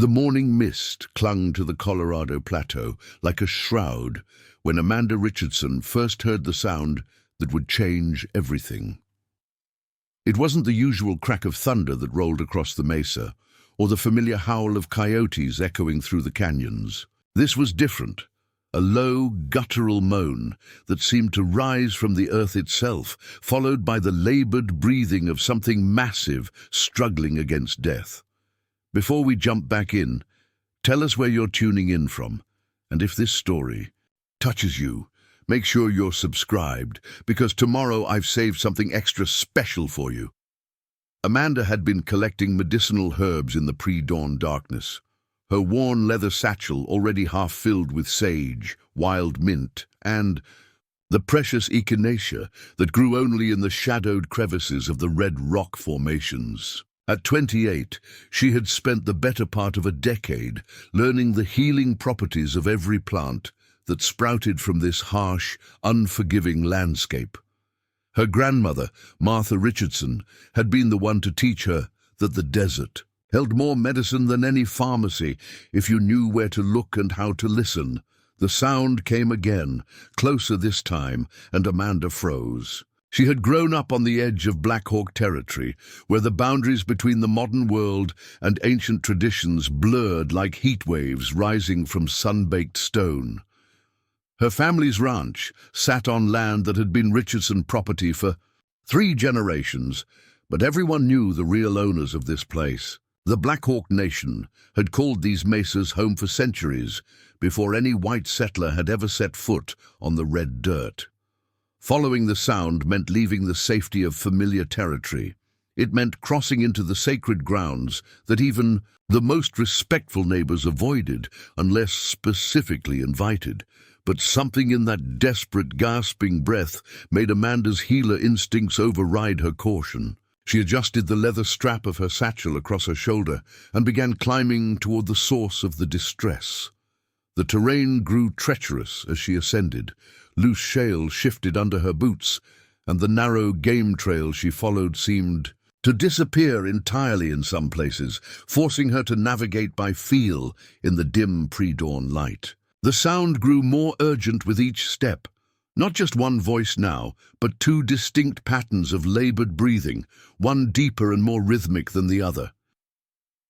The morning mist clung to the Colorado Plateau like a shroud when Amanda Richardson first heard the sound that would change everything. It wasn't the usual crack of thunder that rolled across the mesa, or the familiar howl of coyotes echoing through the canyons. This was different, a low, guttural moan that seemed to rise from the earth itself, followed by the labored breathing of something massive struggling against death. Before we jump back in, tell us where you're tuning in from, and if this story touches you, make sure you're subscribed, because tomorrow I've saved something extra special for you. Amanda had been collecting medicinal herbs in the pre-dawn darkness, her worn leather satchel already half filled with sage, wild mint, and the precious echinacea that grew only in the shadowed crevices of the red rock formations. At 28, she had spent the better part of a decade learning the healing properties of every plant that sprouted from this harsh, unforgiving landscape. Her grandmother, Martha Richardson, had been the one to teach her that the desert held more medicine than any pharmacy if you knew where to look and how to listen. The sound came again, closer this time, and Amanda froze. She had grown up on the edge of Black Hawk territory, where the boundaries between the modern world and ancient traditions blurred like heat waves rising from sun-baked stone. Her family's ranch sat on land that had been Richardson property for 3 generations, but everyone knew the real owners of this place. The Black Hawk Nation had called these mesas home for centuries before any white settler had ever set foot on the red dirt. Following the sound meant leaving the safety of familiar territory. It meant crossing into the sacred grounds that even the most respectful neighbors avoided unless specifically invited. But something in that desperate, gasping breath made Amanda's healer instincts override her caution. She adjusted the leather strap of her satchel across her shoulder and began climbing toward the source of the distress. The terrain grew treacherous as she ascended. Loose shale shifted under her boots, and the narrow game trail she followed seemed to disappear entirely in some places, forcing her to navigate by feel in the dim pre-dawn light. The sound grew more urgent with each step. Not just one voice now, but 2 distinct patterns of labored breathing, one deeper and more rhythmic than the other.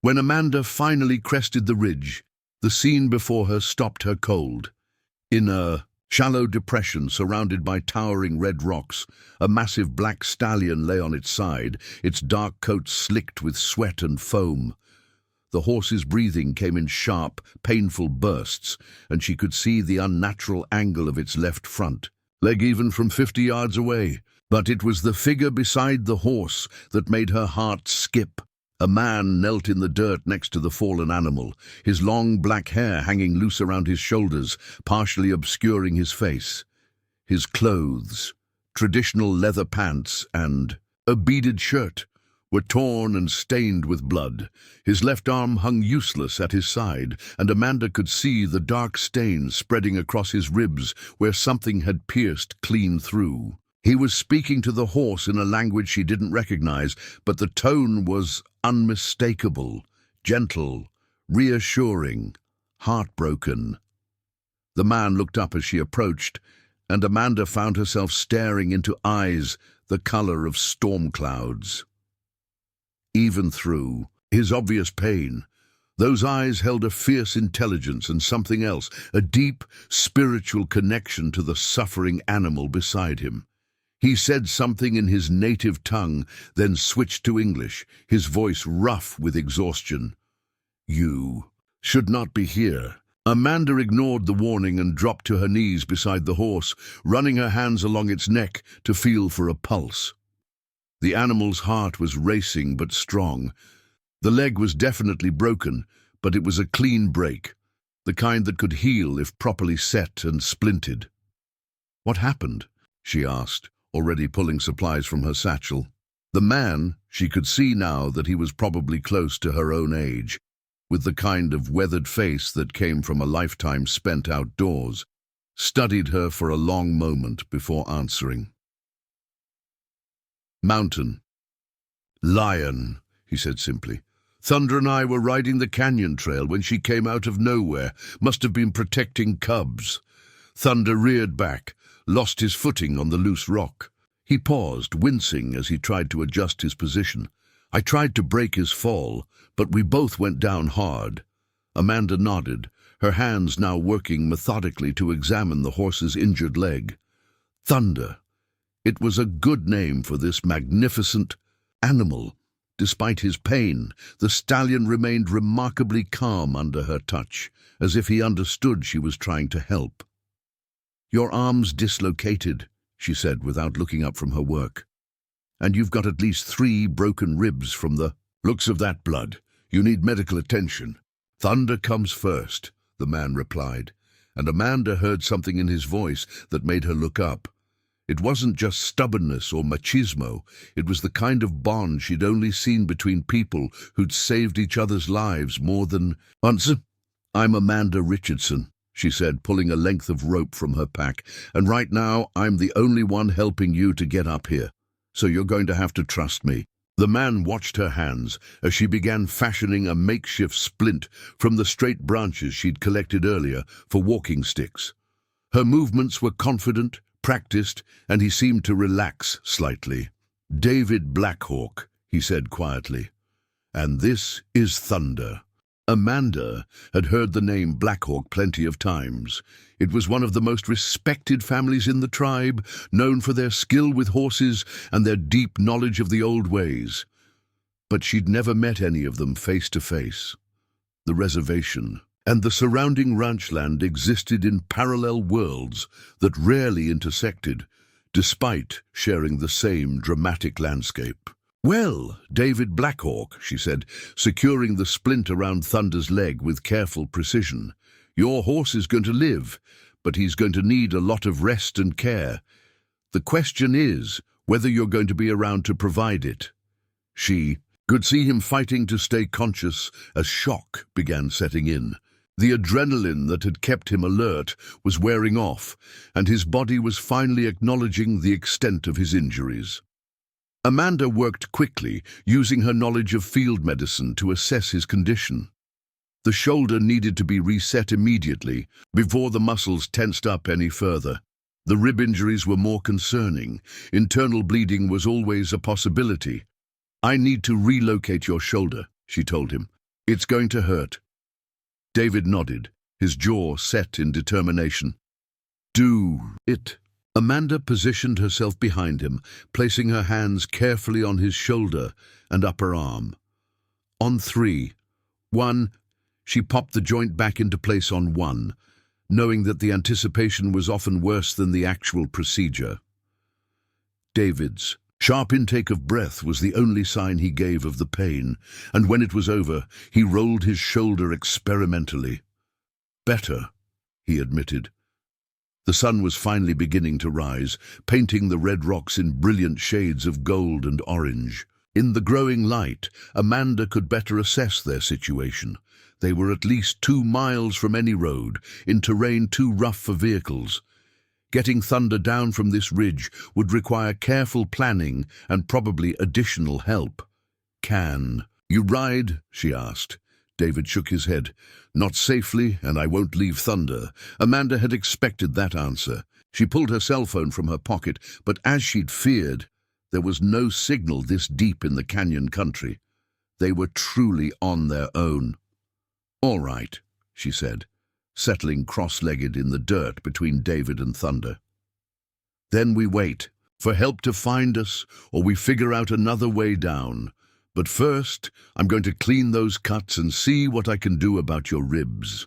When Amanda finally crested the ridge, the scene before her stopped her cold. In a shallow depression surrounded by towering red rocks, a massive black stallion lay on its side, its dark coat slicked with sweat and foam. The horse's breathing came in sharp, painful bursts, and she could see the unnatural angle of its left front leg even from 50 yards away. But it was the figure beside the horse that made her heart skip. A man knelt in the dirt next to the fallen animal, his long black hair hanging loose around his shoulders, partially obscuring his face. His clothes, traditional leather pants and a beaded shirt, were torn and stained with blood. His left arm hung useless at his side, and Amanda could see the dark stains spreading across his ribs where something had pierced clean through. He was speaking to the horse in a language she didn't recognize, but the tone was unmistakable, gentle, reassuring, heartbroken. The man looked up as she approached, and Amanda found herself staring into eyes the color of storm clouds. Even through his obvious pain, those eyes held a fierce intelligence and something else, a deep, spiritual connection to the suffering animal beside him. He said something in his native tongue, then switched to English, his voice rough with exhaustion. "You should not be here." Amanda ignored the warning and dropped to her knees beside the horse, running her hands along its neck to feel for a pulse. The animal's heart was racing but strong. The leg was definitely broken, but it was a clean break, the kind that could heal if properly set and splinted. "What happened?" she asked, already pulling supplies from her satchel. The man, she could see now that he was probably close to her own age, with the kind of weathered face that came from a lifetime spent outdoors, studied her for a long moment before answering. "Mountain." "Lion," he said simply. Thunder and I were riding the canyon trail when she came out of nowhere, must have been protecting cubs. Thunder reared back, lost his footing on the loose rock. He paused, wincing as he tried to adjust his position. I tried to break his fall, but we both went down hard. Amanda nodded, her hands now working methodically to examine the horse's injured leg. Thunder. It was a good name for this magnificent animal. Despite his pain, the stallion remained remarkably calm under her touch, as if he understood she was trying to help. "Your arm's dislocated," she said without looking up from her work. "And you've got at least 3 broken ribs from the looks of that blood. You need medical attention." "Thunder comes first," the man replied, and Amanda heard something in his voice that made her look up. It wasn't just stubbornness or machismo, it was the kind of bond she'd only seen between people who'd saved each other's lives more than once. "I'm Amanda Richardson," she said, pulling a length of rope from her pack, "and right now I'm the only one helping you to get up here, so you're going to have to trust me." The man watched her hands as she began fashioning a makeshift splint from the straight branches she'd collected earlier for walking sticks. Her movements were confident, practiced, and he seemed to relax slightly. "David Blackhawk," he said quietly, "and this is Thunder." Amanda had heard the name Blackhawk plenty of times. It was one of the most respected families in the tribe, known for their skill with horses and their deep knowledge of the old ways. But she'd never met any of them face to face. The reservation and the surrounding ranchland existed in parallel worlds that rarely intersected, despite sharing the same dramatic landscape. "Well, David Blackhawk," she said, securing the splint around Thunder's leg with careful precision, "your horse is going to live, but he's going to need a lot of rest and care. The question is whether you're going to be around to provide it." She could see him fighting to stay conscious as shock began setting in. The adrenaline that had kept him alert was wearing off, and his body was finally acknowledging the extent of his injuries. Amanda worked quickly, using her knowledge of field medicine to assess his condition. The shoulder needed to be reset immediately, before the muscles tensed up any further. The rib injuries were more concerning. Internal bleeding was always a possibility. "I need to relocate your shoulder," she told him. "It's going to hurt." David nodded, his jaw set in determination. "Do it." Amanda positioned herself behind him, placing her hands carefully on his shoulder and upper arm. On 3. 1. She popped the joint back into place on 1, knowing that the anticipation was often worse than the actual procedure. David's sharp intake of breath was the only sign he gave of the pain, and when it was over, he rolled his shoulder experimentally. "Better," he admitted. The sun was finally beginning to rise, painting the red rocks in brilliant shades of gold and orange. In the growing light, Amanda could better assess their situation. They were at least 2 miles from any road, in terrain too rough for vehicles. Getting Thunder down from this ridge would require careful planning and probably additional help. "Can you ride?" she asked. David shook his head. "Not safely, and I won't leave Thunder." Amanda had expected that answer. She pulled her cell phone from her pocket, but as she'd feared, there was no signal this deep in the canyon country. They were truly on their own. "All right," she said, settling cross-legged in the dirt between David and Thunder. "Then we wait for help to find us, or we figure out another way down. But first, I'm going to clean those cuts and see what I can do about your ribs."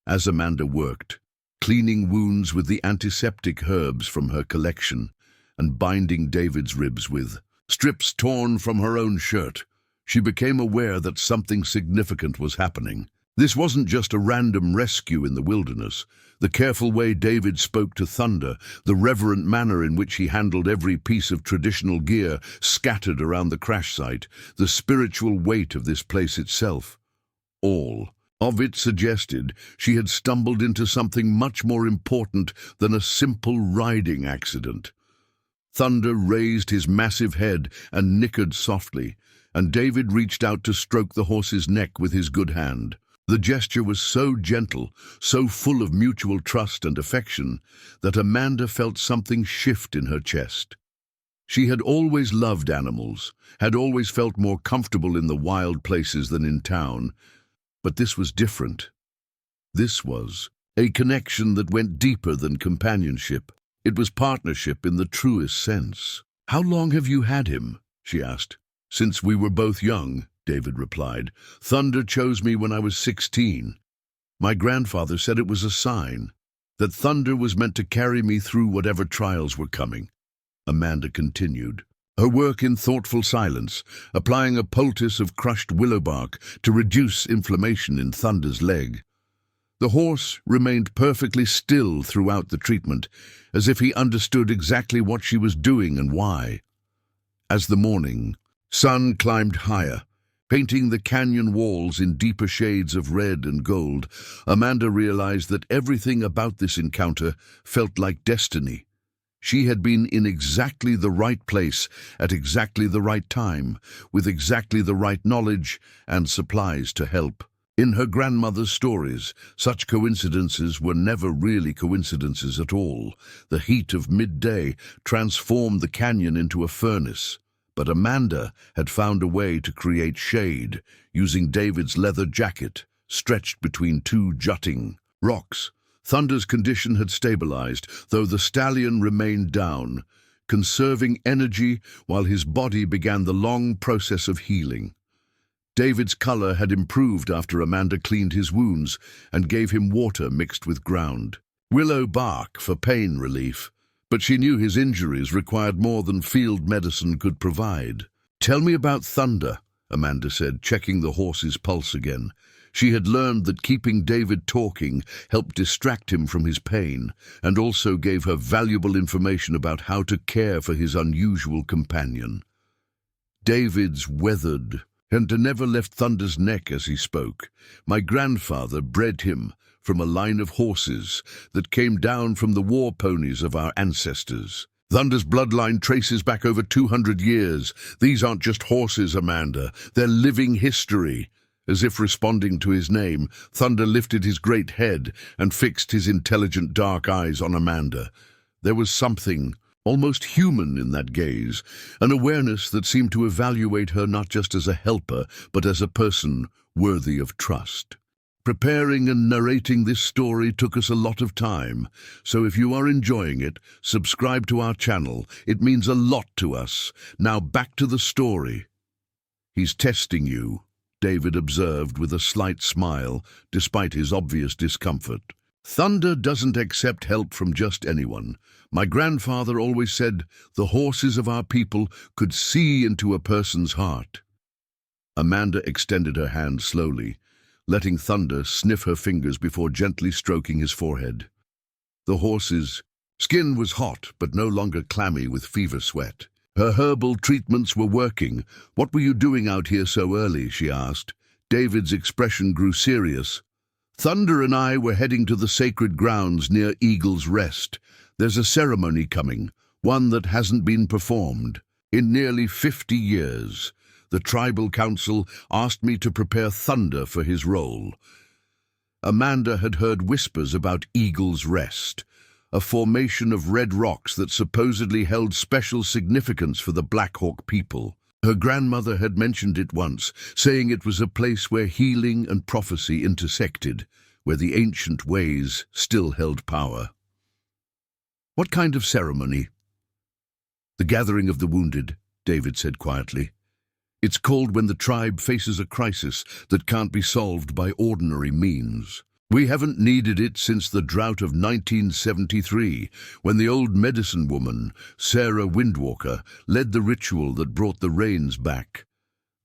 As Amanda worked, cleaning wounds with the antiseptic herbs from her collection and binding David's ribs with strips torn from her own shirt, she became aware that something significant was happening. This wasn't just a random rescue in the wilderness. The careful way David spoke to Thunder, the reverent manner in which he handled every piece of traditional gear scattered around the crash site, the spiritual weight of this place itself. All of it suggested she had stumbled into something much more important than a simple riding accident. Thunder raised his massive head and nickered softly, and David reached out to stroke the horse's neck with his good hand. The gesture was so gentle, so full of mutual trust and affection, that Amanda felt something shift in her chest. She had always loved animals, had always felt more comfortable in the wild places than in town, but this was different. This was a connection that went deeper than companionship. It was partnership in the truest sense. "How long have you had him?" she asked. "Since we were both young," David replied. "Thunder chose me when I was 16. My grandfather said it was a sign, that Thunder was meant to carry me through whatever trials were coming." Amanda continued, her work in thoughtful silence, applying a poultice of crushed willow bark to reduce inflammation in Thunder's leg. The horse remained perfectly still throughout the treatment, as if he understood exactly what she was doing and why. As the morning sun climbed higher, painting the canyon walls in deeper shades of red and gold, Amanda realized that everything about this encounter felt like destiny. She had been in exactly the right place at exactly the right time, with exactly the right knowledge and supplies to help. In her grandmother's stories, such coincidences were never really coincidences at all. The heat of midday transformed the canyon into a furnace. But Amanda had found a way to create shade, using David's leather jacket, stretched between two jutting rocks. Thunder's condition had stabilized, though the stallion remained down, conserving energy while his body began the long process of healing. David's color had improved after Amanda cleaned his wounds and gave him water mixed with ground willow bark for pain relief, but she knew his injuries required more than field medicine could provide. "Tell me about Thunder," Amanda said, checking the horse's pulse again. She had learned that keeping David talking helped distract him from his pain, and also gave her valuable information about how to care for his unusual companion. David's weathered and never left Thunder's neck as he spoke. "My grandfather bred him from a line of horses that came down from the war ponies of our ancestors. Thunder's bloodline traces back over 200 years. These aren't just horses, Amanda. They're living history." As if responding to his name, Thunder lifted his great head and fixed his intelligent dark eyes on Amanda. There was something almost human in that gaze, an awareness that seemed to evaluate her not just as a helper, but as a person worthy of trust. Preparing and narrating this story took us a lot of time, so if you are enjoying it, subscribe to our channel. It means a lot to us. Now back to the story. "He's testing you," David observed with a slight smile, despite his obvious discomfort. "Thunder doesn't accept help from just anyone. My grandfather always said the horses of our people could see into a person's heart." Amanda extended her hand slowly, letting Thunder sniff her fingers before gently stroking his forehead. The horse's skin was hot, but no longer clammy with fever sweat. Her herbal treatments were working. "What were you doing out here so early?" she asked. David's expression grew serious. "Thunder and I were heading to the sacred grounds near Eagle's Rest. There's a ceremony coming, one that hasn't been performed in nearly 50 years. The tribal council asked me to prepare Thunder for his role." Amanda had heard whispers about Eagle's Rest, a formation of red rocks that supposedly held special significance for the Black Hawk people. Her grandmother had mentioned it once, saying it was a place where healing and prophecy intersected, where the ancient ways still held power. "What kind of ceremony?" "The gathering of the wounded," David said quietly. "It's called when the tribe faces a crisis that can't be solved by ordinary means. We haven't needed it since the drought of 1973, when the old medicine woman, Sarah Windwalker, led the ritual that brought the rains back."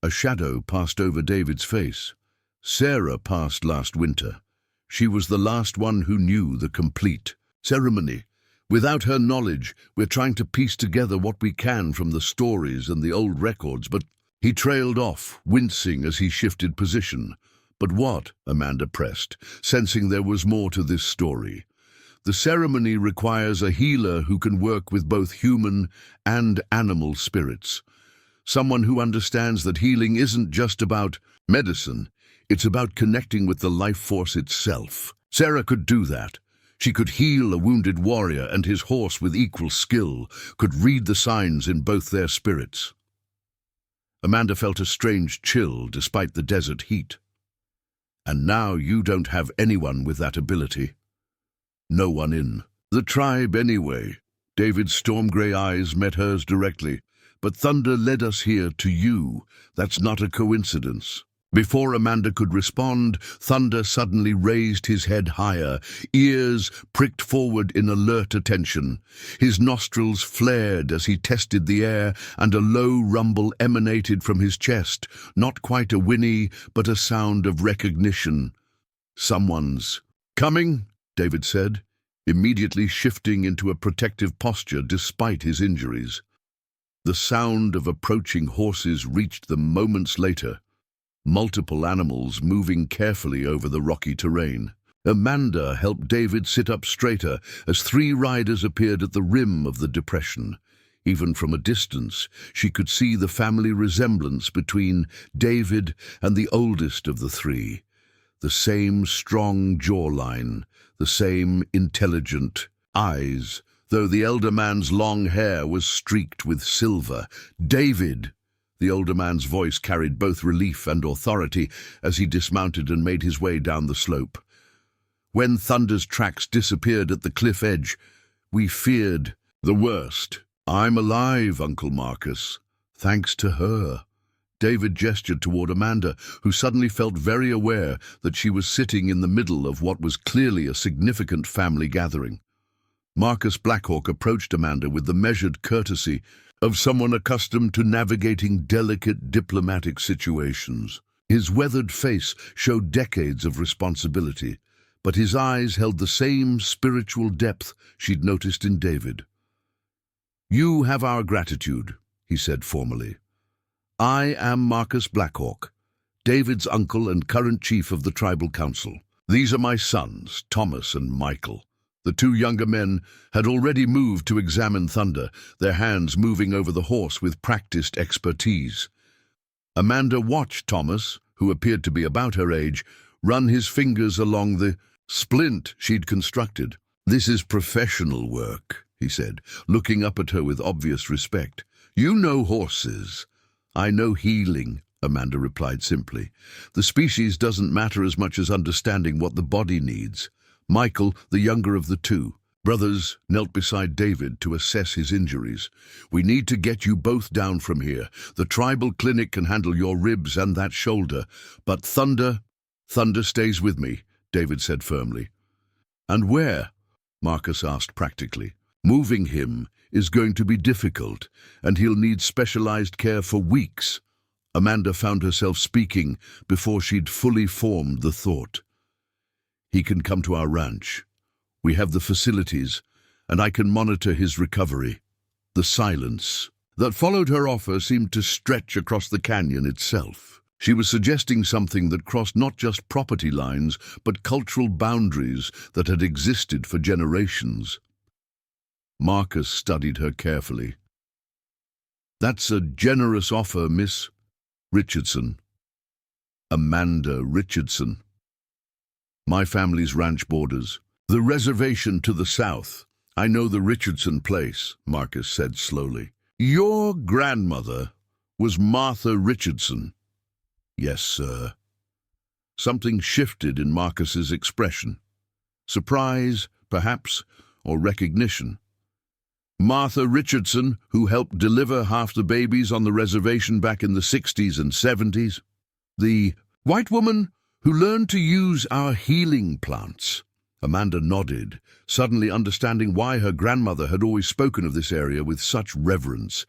A shadow passed over David's face. "Sarah passed last winter. She was the last one who knew the complete ceremony. Without her knowledge, we're trying to piece together what we can from the stories and the old records, but..." He trailed off, wincing as he shifted position. "But what?" Amanda pressed, sensing there was more to this story. "The ceremony requires a healer who can work with both human and animal spirits. Someone who understands that healing isn't just about medicine, it's about connecting with the life force itself. Sarah could do that. She could heal a wounded warrior and his horse with equal skill, could read the signs in both their spirits. Amanda felt a strange chill despite the desert heat. And now you don't have anyone with that ability. No one in the tribe anyway. David's storm-grey eyes met hers directly. But thunder led us here to you. That's not a coincidence. Before Amanda could respond, Thunder suddenly raised his head higher, ears pricked forward in alert attention. His nostrils flared as he tested the air, and a low rumble emanated from his chest, not quite a whinny, but a sound of recognition. Someone's coming, David said, immediately shifting into a protective posture despite his injuries. The sound of approaching horses reached them moments later, multiple animals moving carefully over the rocky terrain. Amanda helped David sit up straighter as 3 riders appeared at the rim of the depression. Even from a distance, she could see the family resemblance between David and the oldest of the 3. The same strong jawline, the same intelligent eyes, though the elder man's long hair was streaked with silver. David! The older man's voice carried both relief and authority as he dismounted and made his way down the slope. When Thunder's tracks disappeared at the cliff edge, we feared the worst. I'm alive, Uncle Marcus. Thanks to her. David gestured toward Amanda, who suddenly felt very aware that she was sitting in the middle of what was clearly a significant family gathering. Marcus Blackhawk approached Amanda with the measured courtesy of someone accustomed to navigating delicate diplomatic situations. His weathered face showed decades of responsibility, but his eyes held the same spiritual depth she'd noticed in David. You have our gratitude, he said formally. I am Marcus Blackhawk, David's uncle and current chief of the tribal council. These are my sons, Thomas and Michael. The 2 younger men had already moved to examine Thunder, their hands moving over the horse with practiced expertise. Amanda watched Thomas, who appeared to be about her age, run his fingers along the splint she'd constructed. This is professional work, he said, looking up at her with obvious respect. You know horses. I know healing, Amanda replied simply. The species doesn't matter as much as understanding what the body needs. Michael, the younger of the 2 brothers, knelt beside David to assess his injuries. We need to get you both down from here. The tribal clinic can handle your ribs and that shoulder, but Thunder stays with me, David said firmly. And where? Marcus asked practically. Moving him is going to be difficult, and he'll need specialized care for weeks. Amanda found herself speaking before she'd fully formed the thought. He can come to our ranch. We have the facilities, and I can monitor his recovery. The silence that followed her offer seemed to stretch across the canyon itself. She was suggesting something that crossed not just property lines, but cultural boundaries that had existed for generations. Marcus studied her carefully. That's a generous offer, Miss Richardson. Amanda Richardson. My family's ranch borders. The reservation to the south. I know the Richardson place, Marcus said slowly. Your grandmother was Martha Richardson. Yes, sir. Something shifted in Marcus's expression. Surprise, perhaps, or recognition. Martha Richardson, who helped deliver half the babies on the reservation back in the 60s and 70s. The white woman who learned to use our healing plants. Amanda nodded, suddenly understanding why her grandmother had always spoken of this area with such reverence,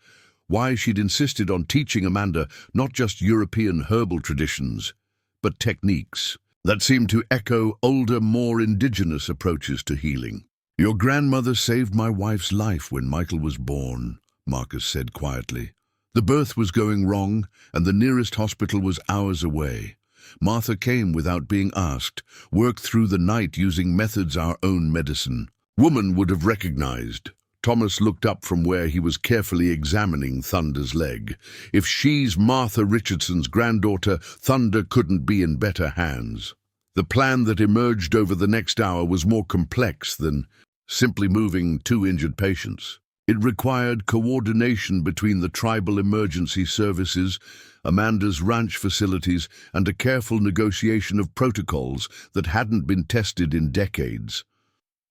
why she'd insisted on teaching Amanda not just European herbal traditions, but techniques that seemed to echo older, more indigenous approaches to healing. Your grandmother saved my wife's life when Michael was born, Marcus said quietly. The birth was going wrong, and the nearest hospital was hours away. Martha came without being asked, worked through the night using methods our own medicine. Woman would have recognized, Thomas looked up from where he was carefully examining Thunder's leg. If she's Martha Richardson's granddaughter, Thunder couldn't be in better hands. The plan that emerged over the next hour was more complex than simply moving two injured patients. It required coordination between the tribal emergency services, Amanda's ranch facilities, and a careful negotiation of protocols that hadn't been tested in decades.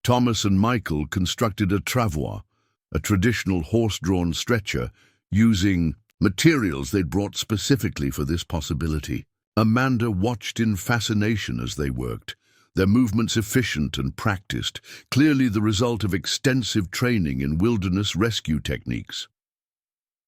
Thomas and Michael constructed a travois, a traditional horse-drawn stretcher, using materials they'd brought specifically for this possibility. Amanda watched in fascination as they worked, their movements efficient and practiced, clearly the result of extensive training in wilderness rescue techniques.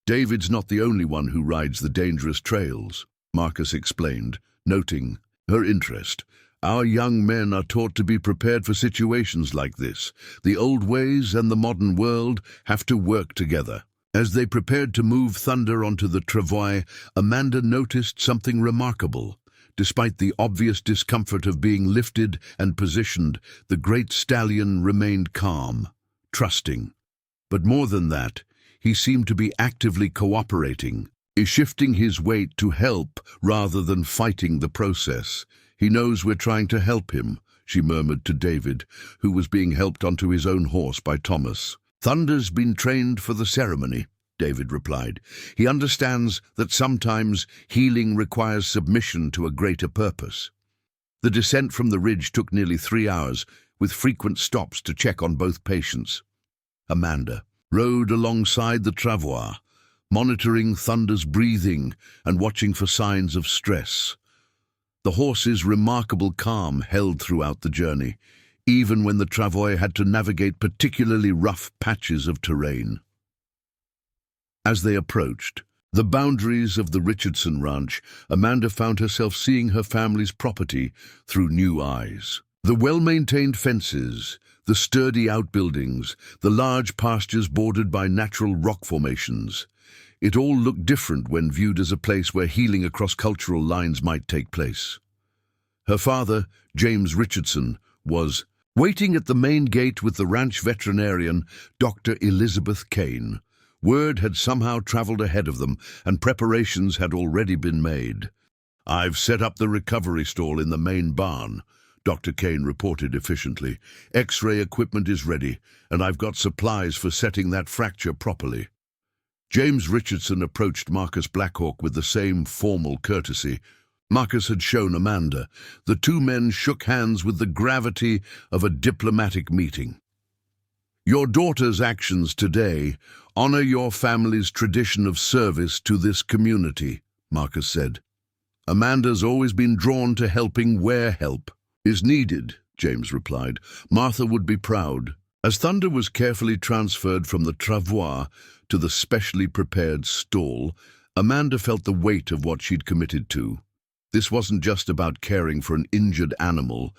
"David's not the only one who rides the dangerous trails," Marcus explained, noting her interest. "Our young men are taught to be prepared for situations like this. The old ways and the modern world have to work together." As they prepared to move Thunder onto the travois, Amanda noticed something remarkable. Despite the obvious discomfort of being lifted and positioned, the great stallion remained calm, trusting. But more than that, he seemed to be actively cooperating, shifting his weight to help rather than fighting the process. "He knows we're trying to help him," she murmured to David, who was being helped onto his own horse by Thomas. "Thunder's been trained for the ceremony," David replied. "He understands that sometimes healing requires submission to a greater purpose." The descent from the ridge took nearly 3 hours, with frequent stops to check on both patients. Amanda rode alongside the travois, monitoring Thunder's breathing and watching for signs of stress. The horse's remarkable calm held throughout the journey, even when the travois had to navigate particularly rough patches of terrain. As they approached the boundaries of the Richardson Ranch, Amanda found herself seeing her family's property through new eyes. The well-maintained fences, the sturdy outbuildings, the large pastures bordered by natural rock formations. It all looked different when viewed as a place where healing across cultural lines might take place. Her father, James Richardson, was waiting at the main gate with the ranch veterinarian, Dr. Elizabeth Kane. Word had somehow traveled ahead of them, and preparations had already been made. "I've set up the recovery stall in the main barn," Dr. Kane reported efficiently. "X-ray equipment is ready, and I've got supplies for setting that fracture properly." James Richardson approached Marcus Blackhawk with the same formal courtesy Marcus had shown Amanda. The two men shook hands with the gravity of a diplomatic meeting. "Your daughter's actions today honor your family's tradition of service to this community," Marcus said. "Amanda's always been drawn to helping where help is needed," James replied. "Martha would be proud." As Thunder was carefully transferred from the travois to the specially prepared stall, Amanda felt the weight of what she'd committed to. This wasn't just about caring for an injured animal.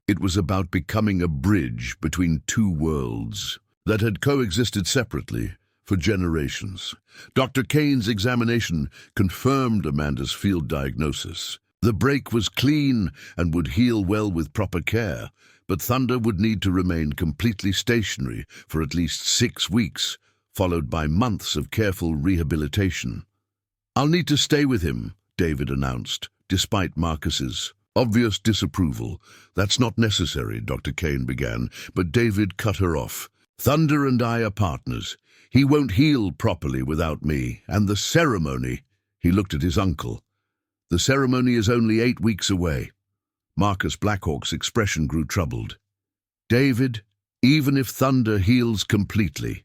It was about becoming a bridge between two worlds that had coexisted separately for generations. Dr. Kane's examination confirmed Amanda's field diagnosis. The break was clean and would heal well with proper care, but Thunder would need to remain completely stationary for at least 6 weeks, followed by months of careful rehabilitation. "I'll need to stay with him," David announced, despite Marcus's obvious disapproval. "That's not necessary," Dr. Kane began, but David cut her off. "Thunder and I are partners. He won't heal properly without me, and the ceremony—" He looked at his uncle. "The ceremony is only 8 weeks away." Marcus Blackhawk's expression grew troubled. "David, even if Thunder heals completely,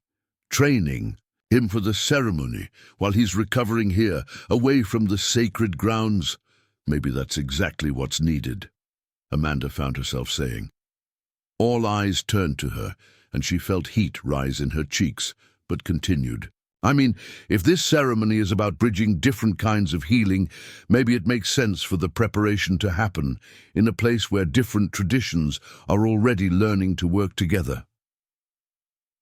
training him for the ceremony while he's recovering here, away from the sacred grounds, maybe that's exactly what's needed," Amanda found herself saying. All eyes turned to her, and she felt heat rise in her cheeks, but continued. "I mean, if this ceremony is about bridging different kinds of healing, maybe it makes sense for the preparation to happen in a place where different traditions are already learning to work together."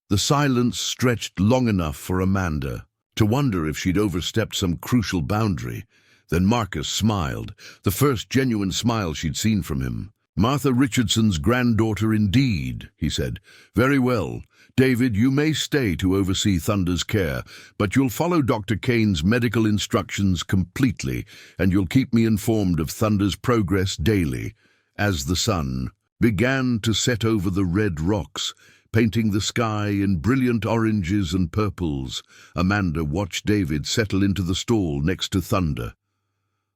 The silence stretched long enough for Amanda to wonder if she'd overstepped some crucial boundary. Then Marcus smiled, the first genuine smile she'd seen from him. Martha Richardson's granddaughter indeed, he said. Very well. David, you may stay to oversee Thunder's care, but you'll follow Dr. Kane's medical instructions completely, and you'll keep me informed of Thunder's progress daily. As the sun began to set over the red rocks, painting the sky in brilliant oranges and purples, Amanda watched David settle into the stall next to Thunder.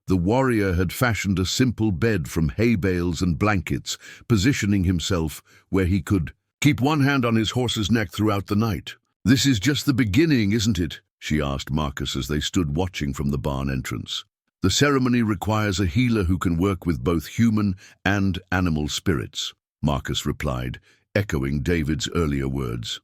The warrior had fashioned a simple bed from hay bales and blankets, positioning himself where he could keep one hand on his horse's neck throughout the night. "This is just the beginning, isn't it?" she asked Marcus as they stood watching from the barn entrance. "The ceremony requires a healer who can work with both human and animal spirits," Marcus replied, echoing David's earlier words.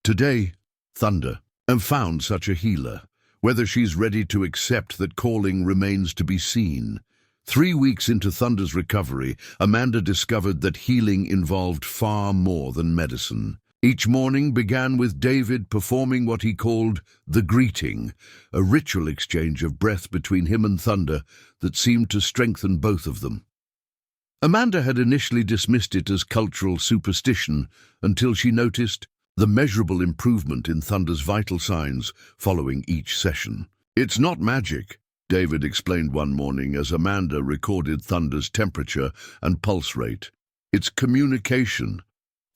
"Today, Thunder, have found such a healer. Whether she's ready to accept that calling remains to be seen." 3 weeks into Thunder's recovery, Amanda discovered that healing involved far more than medicine. Each morning began with David performing what he called the greeting, a ritual exchange of breath between him and Thunder that seemed to strengthen both of them. Amanda had initially dismissed it as cultural superstition until she noticed the measurable improvement in Thunder's vital signs following each session. "It's not magic," David explained one morning as Amanda recorded Thunder's temperature and pulse rate. "It's communication.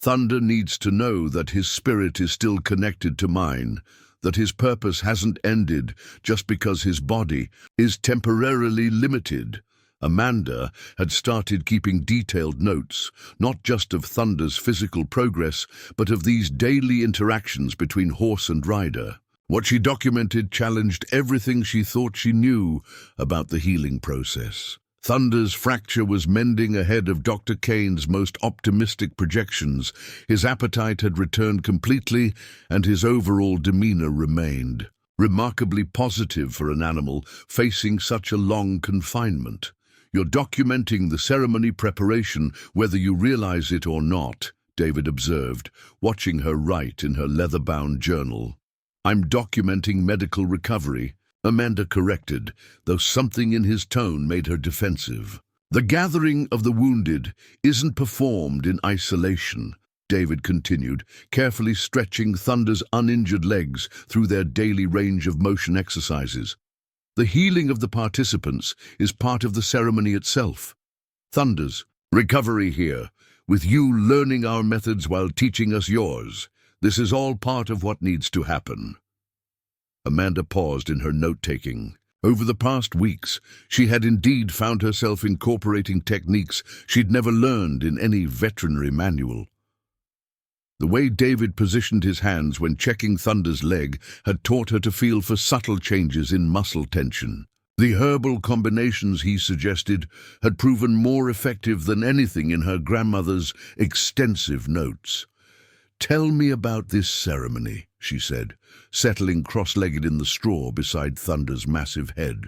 Thunder needs to know that his spirit is still connected to mine, that his purpose hasn't ended just because his body is temporarily limited." Amanda had started keeping detailed notes, not just of Thunder's physical progress, but of these daily interactions between horse and rider. What she documented challenged everything she thought she knew about the healing process. Thunder's fracture was mending ahead of Dr. Kane's most optimistic projections. His appetite had returned completely, and his overall demeanor remained remarkably positive for an animal facing such a long confinement. "You're documenting the ceremony preparation, whether you realize it or not," David observed, watching her write in her leather-bound journal. "I'm documenting medical recovery," Amanda corrected, though something in his tone made her defensive. "The gathering of the wounded isn't performed in isolation," David continued, carefully stretching Thunder's uninjured legs through their daily range of motion exercises. "The healing of the participants is part of the ceremony itself. Thunder's recovery here, with you learning our methods while teaching us yours. This is all part of what needs to happen." Amanda paused in her note-taking. Over the past weeks, she had indeed found herself incorporating techniques she'd never learned in any veterinary manual. The way David positioned his hands when checking Thunder's leg had taught her to feel for subtle changes in muscle tension. The herbal combinations he suggested had proven more effective than anything in her grandmother's extensive notes. "Tell me about this ceremony," she said, settling cross-legged in the straw beside Thunder's massive head.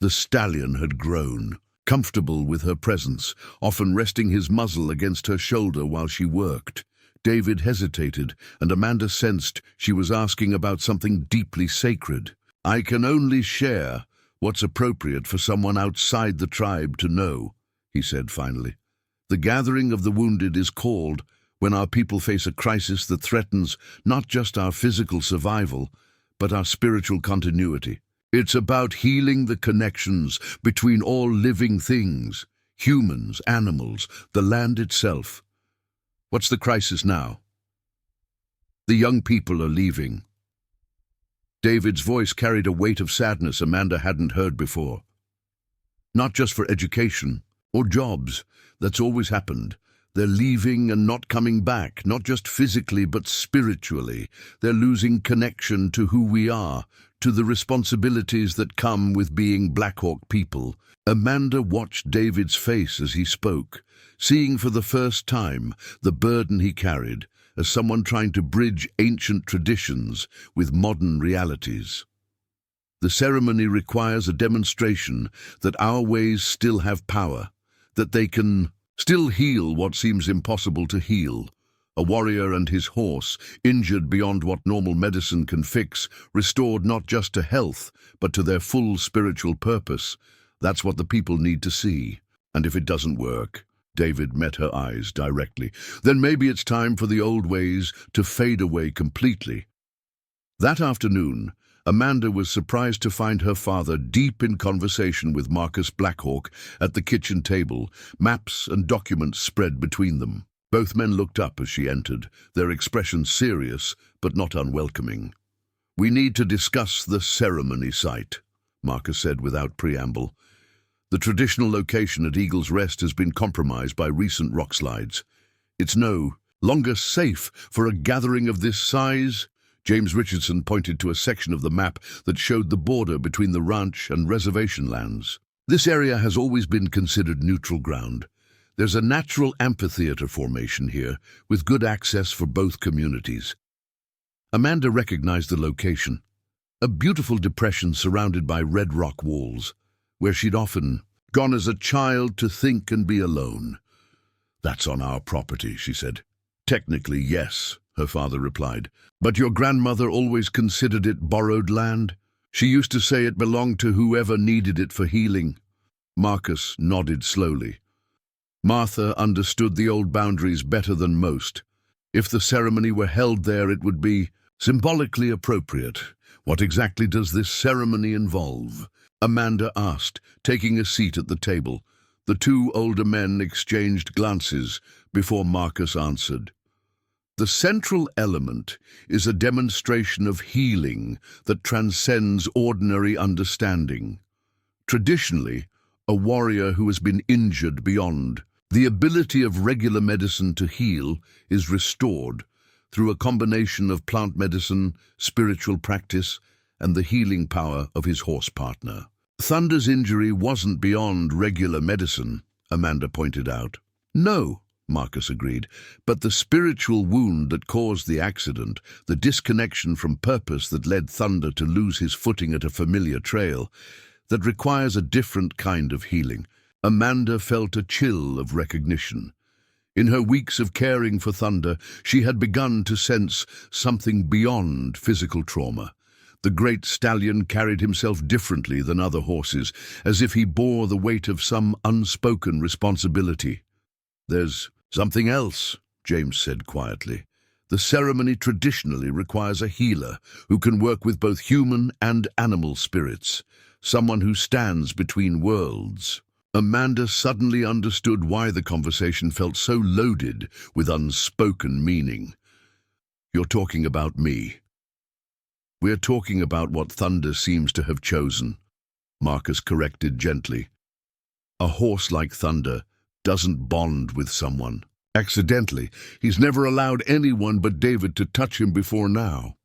The stallion had grown, comfortable with her presence, often resting his muzzle against her shoulder while she worked. David hesitated, and Amanda sensed she was asking about something deeply sacred. "I can only share what's appropriate for someone outside the tribe to know," he said finally. "The gathering of the wounded is called when our people face a crisis that threatens not just our physical survival, but our spiritual continuity. It's about healing the connections between all living things, humans, animals, the land itself. What's the crisis now?" "The young people are leaving." David's voice carried a weight of sadness Amanda hadn't heard before. "Not just for education or jobs. That's always happened. They're leaving and not coming back, not just physically but spiritually. They're losing connection to who we are, to the responsibilities that come with being Black Hawk people." Amanda watched David's face as he spoke, seeing for the first time the burden he carried as someone trying to bridge ancient traditions with modern realities. "The ceremony requires a demonstration that our ways still have power, that they can still heal what seems impossible to heal." A warrior and his horse, injured beyond what normal medicine can fix, restored not just to health, but to their full spiritual purpose. That's what the people need to see. And if it doesn't work, David met her eyes directly. Then maybe it's time for the old ways to fade away completely. That afternoon, Amanda was surprised to find her father deep in conversation with Marcus Blackhawk at the kitchen table, maps and documents spread between them. Both men looked up as she entered, their expressions serious but not unwelcoming. "We need to discuss the ceremony site," Marcus said without preamble. "The traditional location at Eagle's Rest has been compromised by recent rock slides. It's no longer safe for a gathering of this size." James Richardson pointed to a section of the map that showed the border between the ranch and reservation lands. "This area has always been considered neutral ground. There's a natural amphitheater formation here, with good access for both communities." Amanda recognized the location, a beautiful depression surrounded by red rock walls, where she'd often gone as a child to think and be alone. "That's on our property," she said. "Technically, yes," her father replied. "But your grandmother always considered it borrowed land. She used to say it belonged to whoever needed it for healing." Marcus nodded slowly. Martha understood the old boundaries better than most. If the ceremony were held there, it would be symbolically appropriate. "What exactly does this ceremony involve?" Amanda asked, taking a seat at the table. The two older men exchanged glances before Marcus answered. "The central element is a demonstration of healing that transcends ordinary understanding. Traditionally, a warrior who has been injured beyond the ability of regular medicine to heal is restored through a combination of plant medicine, spiritual practice, and the healing power of his horse partner." "Thunder's injury wasn't beyond regular medicine," Amanda pointed out. "No," Marcus agreed, "but the spiritual wound that caused the accident, the disconnection from purpose that led Thunder to lose his footing at a familiar trail, that requires a different kind of healing." Amanda felt a chill of recognition. In her weeks of caring for Thunder, she had begun to sense something beyond physical trauma. The great stallion carried himself differently than other horses, as if he bore the weight of some unspoken responsibility. "There's something else," James said quietly. "The ceremony traditionally requires a healer who can work with both human and animal spirits, someone who stands between worlds." Amanda suddenly understood why the conversation felt so loaded with unspoken meaning. "You're talking about me." "We're talking about what Thunder seems to have chosen," Marcus corrected gently. "A horse like Thunder doesn't bond with someone accidentally. He's never allowed anyone but David to touch him before now."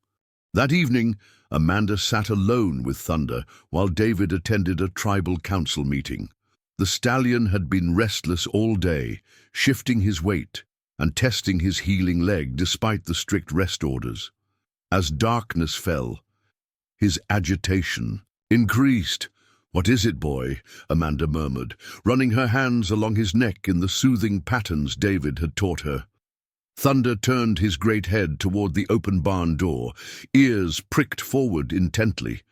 That evening, Amanda sat alone with Thunder while David attended a tribal council meeting. The stallion had been restless all day, shifting his weight and testing his healing leg despite the strict rest orders. As darkness fell, his agitation increased. "What is it, boy?" Amanda murmured, running her hands along his neck in the soothing patterns David had taught her. Thunder turned his great head toward the open barn door, ears pricked forward intently.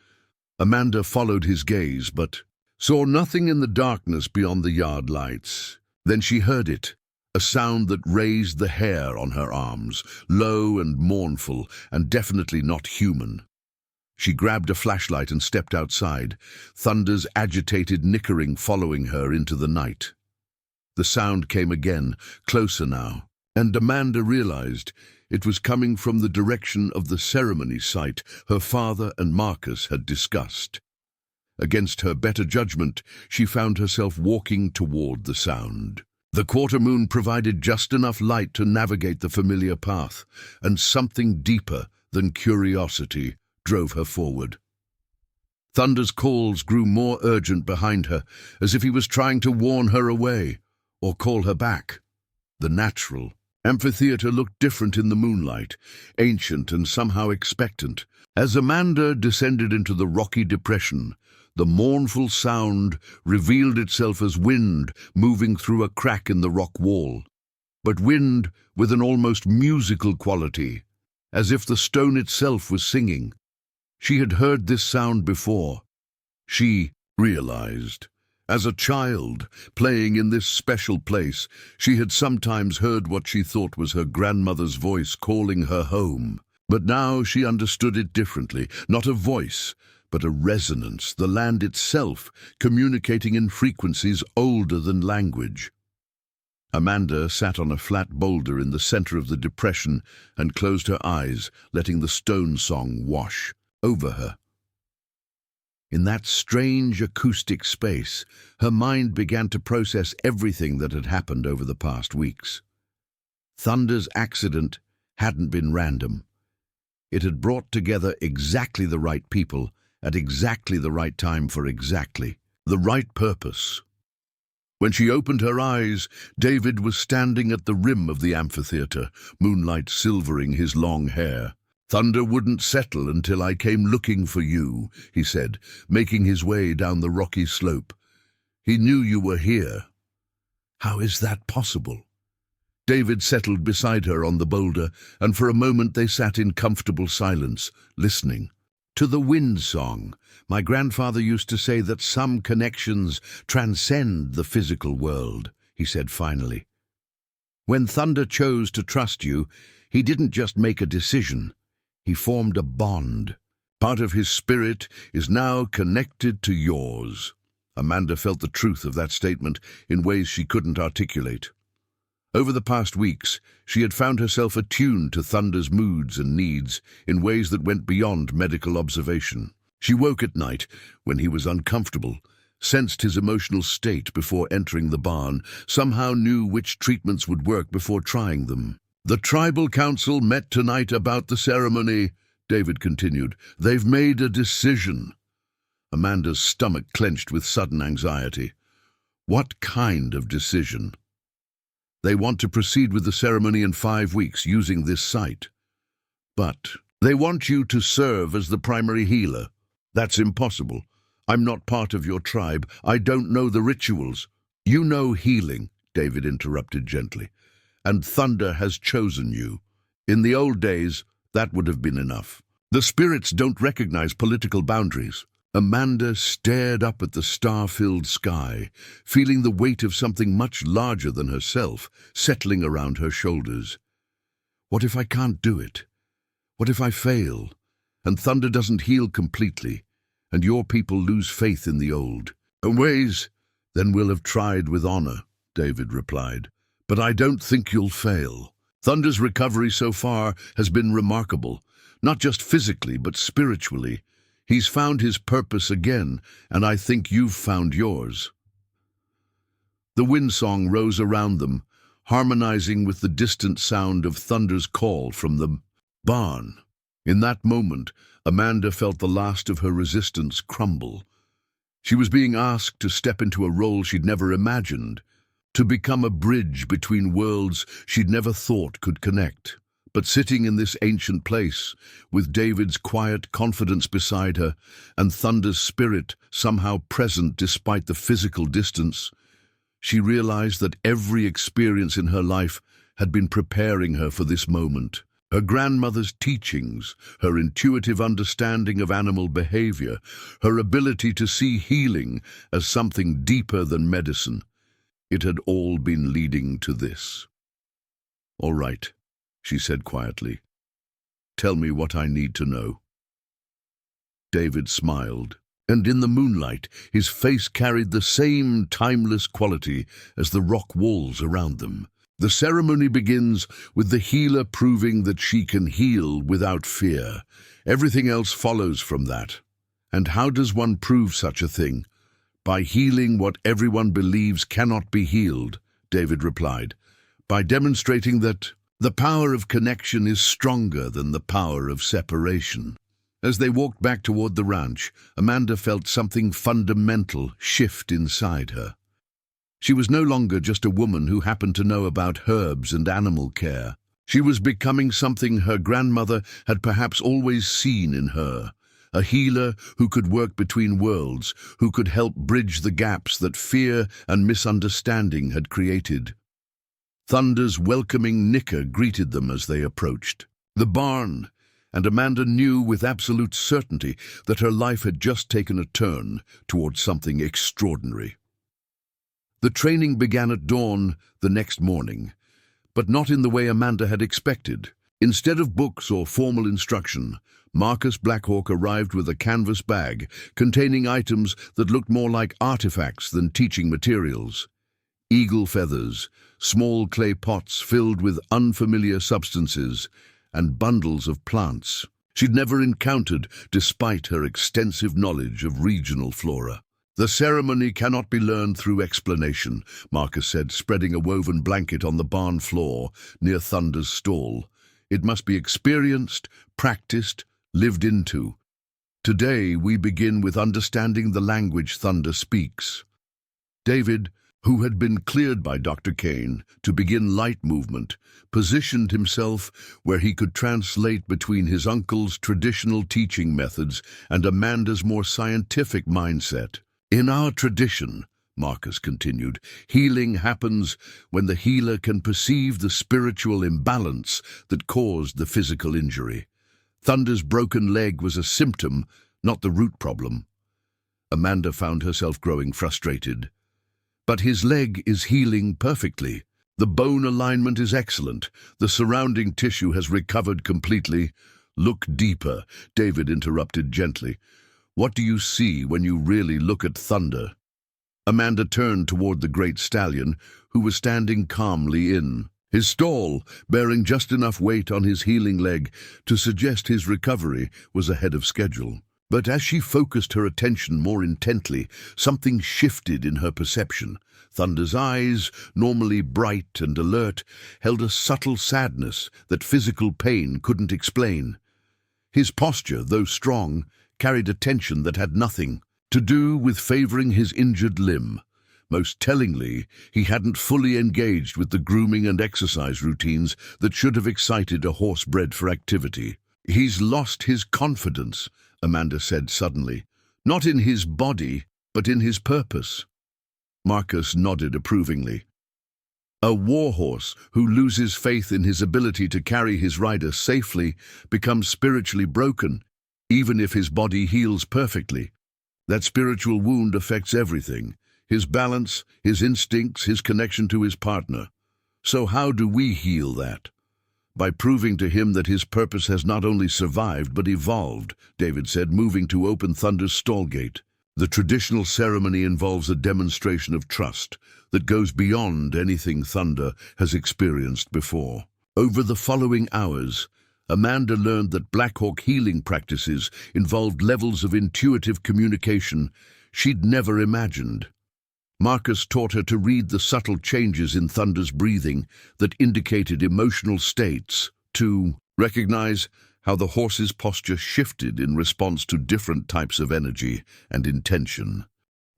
Amanda followed his gaze, but saw nothing in the darkness beyond the yard lights. Then she heard it, a sound that raised the hair on her arms, low and mournful, and definitely not human. She grabbed a flashlight and stepped outside, Thunder's agitated nickering following her into the night. The sound came again, closer now, and Amanda realized it was coming from the direction of the ceremony site her father and Marcus had discussed. Against her better judgment, she found herself walking toward the sound. The quarter moon provided just enough light to navigate the familiar path, and something deeper than curiosity drove her forward. Thunder's calls grew more urgent behind her, as if he was trying to warn her away or call her back. The natural amphitheater looked different in the moonlight, ancient and somehow expectant. As Amanda descended into the rocky depression, the mournful sound revealed itself as wind moving through a crack in the rock wall, but wind with an almost musical quality, as if the stone itself was singing. She had heard this sound before. She realized As a child, playing in this special place, she had sometimes heard what she thought was her grandmother's voice calling her home. But now she understood it differently, not a voice, but a resonance, the land itself communicating in frequencies older than language. Amanda sat on a flat boulder in the center of the depression and closed her eyes, letting the stone song wash over her. In that strange acoustic space, her mind began to process everything that had happened over the past weeks. Thunder's accident hadn't been random. It had brought together exactly the right people at exactly the right time for exactly the right purpose. When she opened her eyes, David was standing at the rim of the amphitheater, moonlight silvering his long hair. "Thunder wouldn't settle until I came looking for you," he said, making his way down the rocky slope. "He knew you were here." "How is that possible?" David settled beside her on the boulder, and for a moment they sat in comfortable silence, listening. "To the wind song. My grandfather used to say that some connections transcend the physical world," he said finally. "When Thunder chose to trust you, he didn't just make a decision. He formed a bond. Part of his spirit is now connected to yours." Amanda felt the truth of that statement in ways she couldn't articulate. Over the past weeks, she had found herself attuned to Thunder's moods and needs in ways that went beyond medical observation. She woke at night when he was uncomfortable, sensed his emotional state before entering the barn, somehow knew which treatments would work before trying them. "The tribal council met tonight about the ceremony," David continued. "They've made a decision." Amanda's stomach clenched with sudden anxiety. "What kind of decision?" "They want to proceed with the ceremony in 5 weeks using this site. But they want you to serve as the primary healer." "That's impossible. I'm not part of your tribe. I don't know the rituals." "You know healing," David interrupted gently, "and Thunder has chosen you. In the old days, that would have been enough. The spirits don't recognize political boundaries." Amanda stared up at the star-filled sky, feeling the weight of something much larger than herself settling around her shoulders. "What if I can't do it? What if I fail, and Thunder doesn't heal completely, and your people lose faith in the old?" "Ways, then we'll have tried with honor," David replied. "But I don't think you'll fail. Thunder's recovery so far has been remarkable, not just physically but spiritually. He's found his purpose again, and I think you've found yours." The wind song rose around them, harmonizing with the distant sound of Thunder's call from the barn. In that moment, Amanda felt the last of her resistance crumble. She was being asked to step into a role she'd never imagined, to become a bridge between worlds she'd never thought could connect. But sitting in this ancient place, with David's quiet confidence beside her and Thunder's spirit somehow present despite the physical distance, she realized that every experience in her life had been preparing her for this moment. Her grandmother's teachings, her intuitive understanding of animal behavior, her ability to see healing as something deeper than medicine. It had all been leading to this. "All right," she said quietly. "Tell me what I need to know." David smiled, and in the moonlight his face carried the same timeless quality as the rock walls around them. "The ceremony begins with the healer proving that she can heal without fear. Everything else follows from that. And how does one prove such a thing? By healing what everyone believes cannot be healed," David replied. "By demonstrating that the power of connection is stronger than the power of separation." As they walked back toward the ranch, Amanda felt something fundamental shift inside her. She was no longer just a woman who happened to know about herbs and animal care. She was becoming something her grandmother had perhaps always seen in her, a healer who could work between worlds, who could help bridge the gaps that fear and misunderstanding had created. Thunder's welcoming nicker greeted them as they approached the barn, and Amanda knew with absolute certainty that her life had just taken a turn towards something extraordinary. The training began at dawn the next morning, but not in the way Amanda had expected. Instead of books or formal instruction, Marcus Blackhawk arrived with a canvas bag containing items that looked more like artifacts than teaching materials. Eagle feathers, small clay pots filled with unfamiliar substances, and bundles of plants she'd never encountered despite her extensive knowledge of regional flora. "The ceremony cannot be learned through explanation," Marcus said, spreading a woven blanket on the barn floor near Thunder's stall. "It must be experienced, practiced, lived into. Today we begin with understanding the language Thunder speaks." David, who had been cleared by Dr. Kane to begin light movement, positioned himself where he could translate between his uncle's traditional teaching methods and Amanda's more scientific mindset. "In our tradition," Marcus continued, "healing happens when the healer can perceive the spiritual imbalance that caused the physical injury. Thunder's broken leg was a symptom, not the root problem." Amanda found herself growing frustrated. "But his leg is healing perfectly. The bone alignment is excellent. The surrounding tissue has recovered completely." "Look deeper," David interrupted gently. "What do you see when you really look at Thunder?" Amanda turned toward the great stallion, who was standing calmly in his stall, bearing just enough weight on his healing leg to suggest his recovery was ahead of schedule. But as she focused her attention more intently, something shifted in her perception. Thunder's eyes, normally bright and alert, held a subtle sadness that physical pain couldn't explain. His posture, though strong, carried a tension that had nothing to do with favoring his injured limb. Most tellingly, he hadn't fully engaged with the grooming and exercise routines that should have excited a horse bred for activity. "He's lost his confidence," Amanda said suddenly. "Not in his body, but in his purpose." Marcus nodded approvingly. "A warhorse who loses faith in his ability to carry his rider safely becomes spiritually broken, even if his body heals perfectly. That spiritual wound affects everything: his balance, his instincts, his connection to his partner. So how do we heal that? By proving to him that his purpose has not only survived but evolved," David said, moving to open Thunder's stall gate. "The traditional ceremony involves a demonstration of trust that goes beyond anything Thunder has experienced before." Over the following hours, Amanda learned that Blackhawk healing practices involved levels of intuitive communication she'd never imagined. Marcus taught her to read the subtle changes in Thunder's breathing that indicated emotional states, to recognize how the horse's posture shifted in response to different types of energy and intention.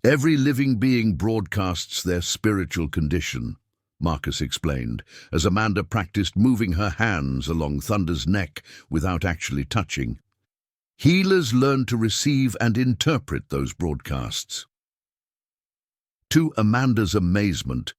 "Every living being broadcasts their spiritual condition," Marcus explained, as Amanda practiced moving her hands along Thunder's neck without actually touching. "Healers learn to receive and interpret those broadcasts." To Amanda's amazement,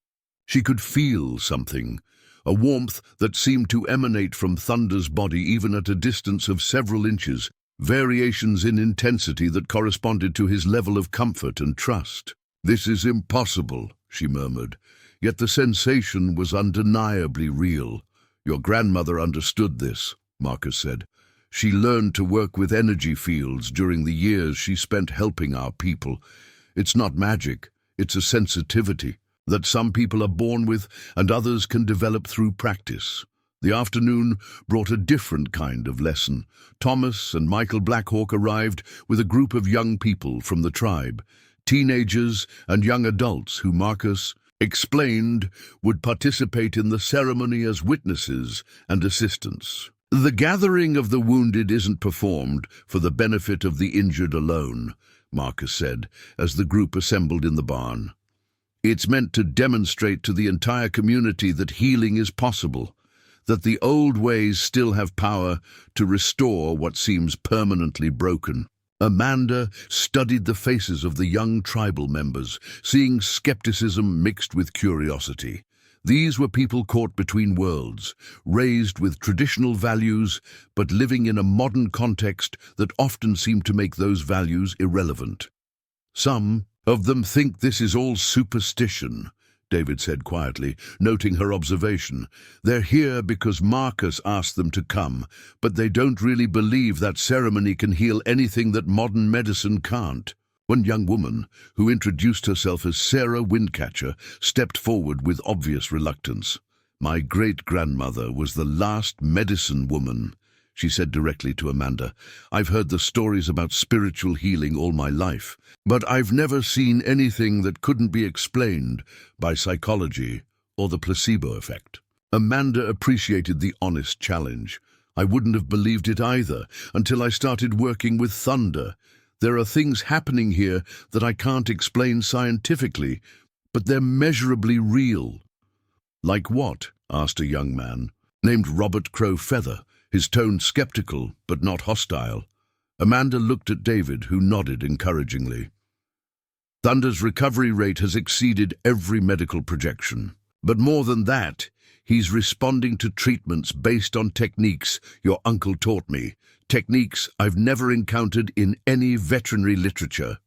she could feel something, a warmth that seemed to emanate from Thunder's body even at a distance of several inches, variations in intensity that corresponded to his level of comfort and trust. "This is impossible," she murmured, yet the sensation was undeniably real. "Your grandmother understood this," Marcus said. "She learned to work with energy fields during the years she spent helping our people. It's not magic. It's a sensitivity that some people are born with and others can develop through practice." The afternoon brought a different kind of lesson. Thomas and Michael Blackhawk arrived with a group of young people from the tribe, teenagers and young adults who Marcus explained would participate in the ceremony as witnesses and assistants. "The gathering of the wounded isn't performed for the benefit of the injured alone," Marcus said, as the group assembled in the barn. "It's meant to demonstrate to the entire community that healing is possible, that the old ways still have power to restore what seems permanently broken." Amanda studied the faces of the young tribal members, seeing skepticism mixed with curiosity. These were people caught between worlds, raised with traditional values, but living in a modern context that often seemed to make those values irrelevant. "Some of them think this is all superstition," David said quietly, noting her observation. "They're here because Marcus asked them to come, but they don't really believe that ceremony can heal anything that modern medicine can't." One young woman, who introduced herself as Sarah Windcatcher, stepped forward with obvious reluctance. "My great-grandmother was the last medicine woman," she said directly to Amanda. "I've heard the stories about spiritual healing all my life, but I've never seen anything that couldn't be explained by psychology or the placebo effect." Amanda appreciated the honest challenge. "I wouldn't have believed it either until I started working with thunder. There are things happening here that I can't explain scientifically, but they're measurably real." "Like what?" asked a young man named Robert Crow Feather, his tone skeptical but not hostile. Amanda looked at David, who nodded encouragingly. "Thunder's recovery rate has exceeded every medical projection. But more than that, he's responding to treatments based on techniques your uncle taught me, techniques I've never encountered in any veterinary literature."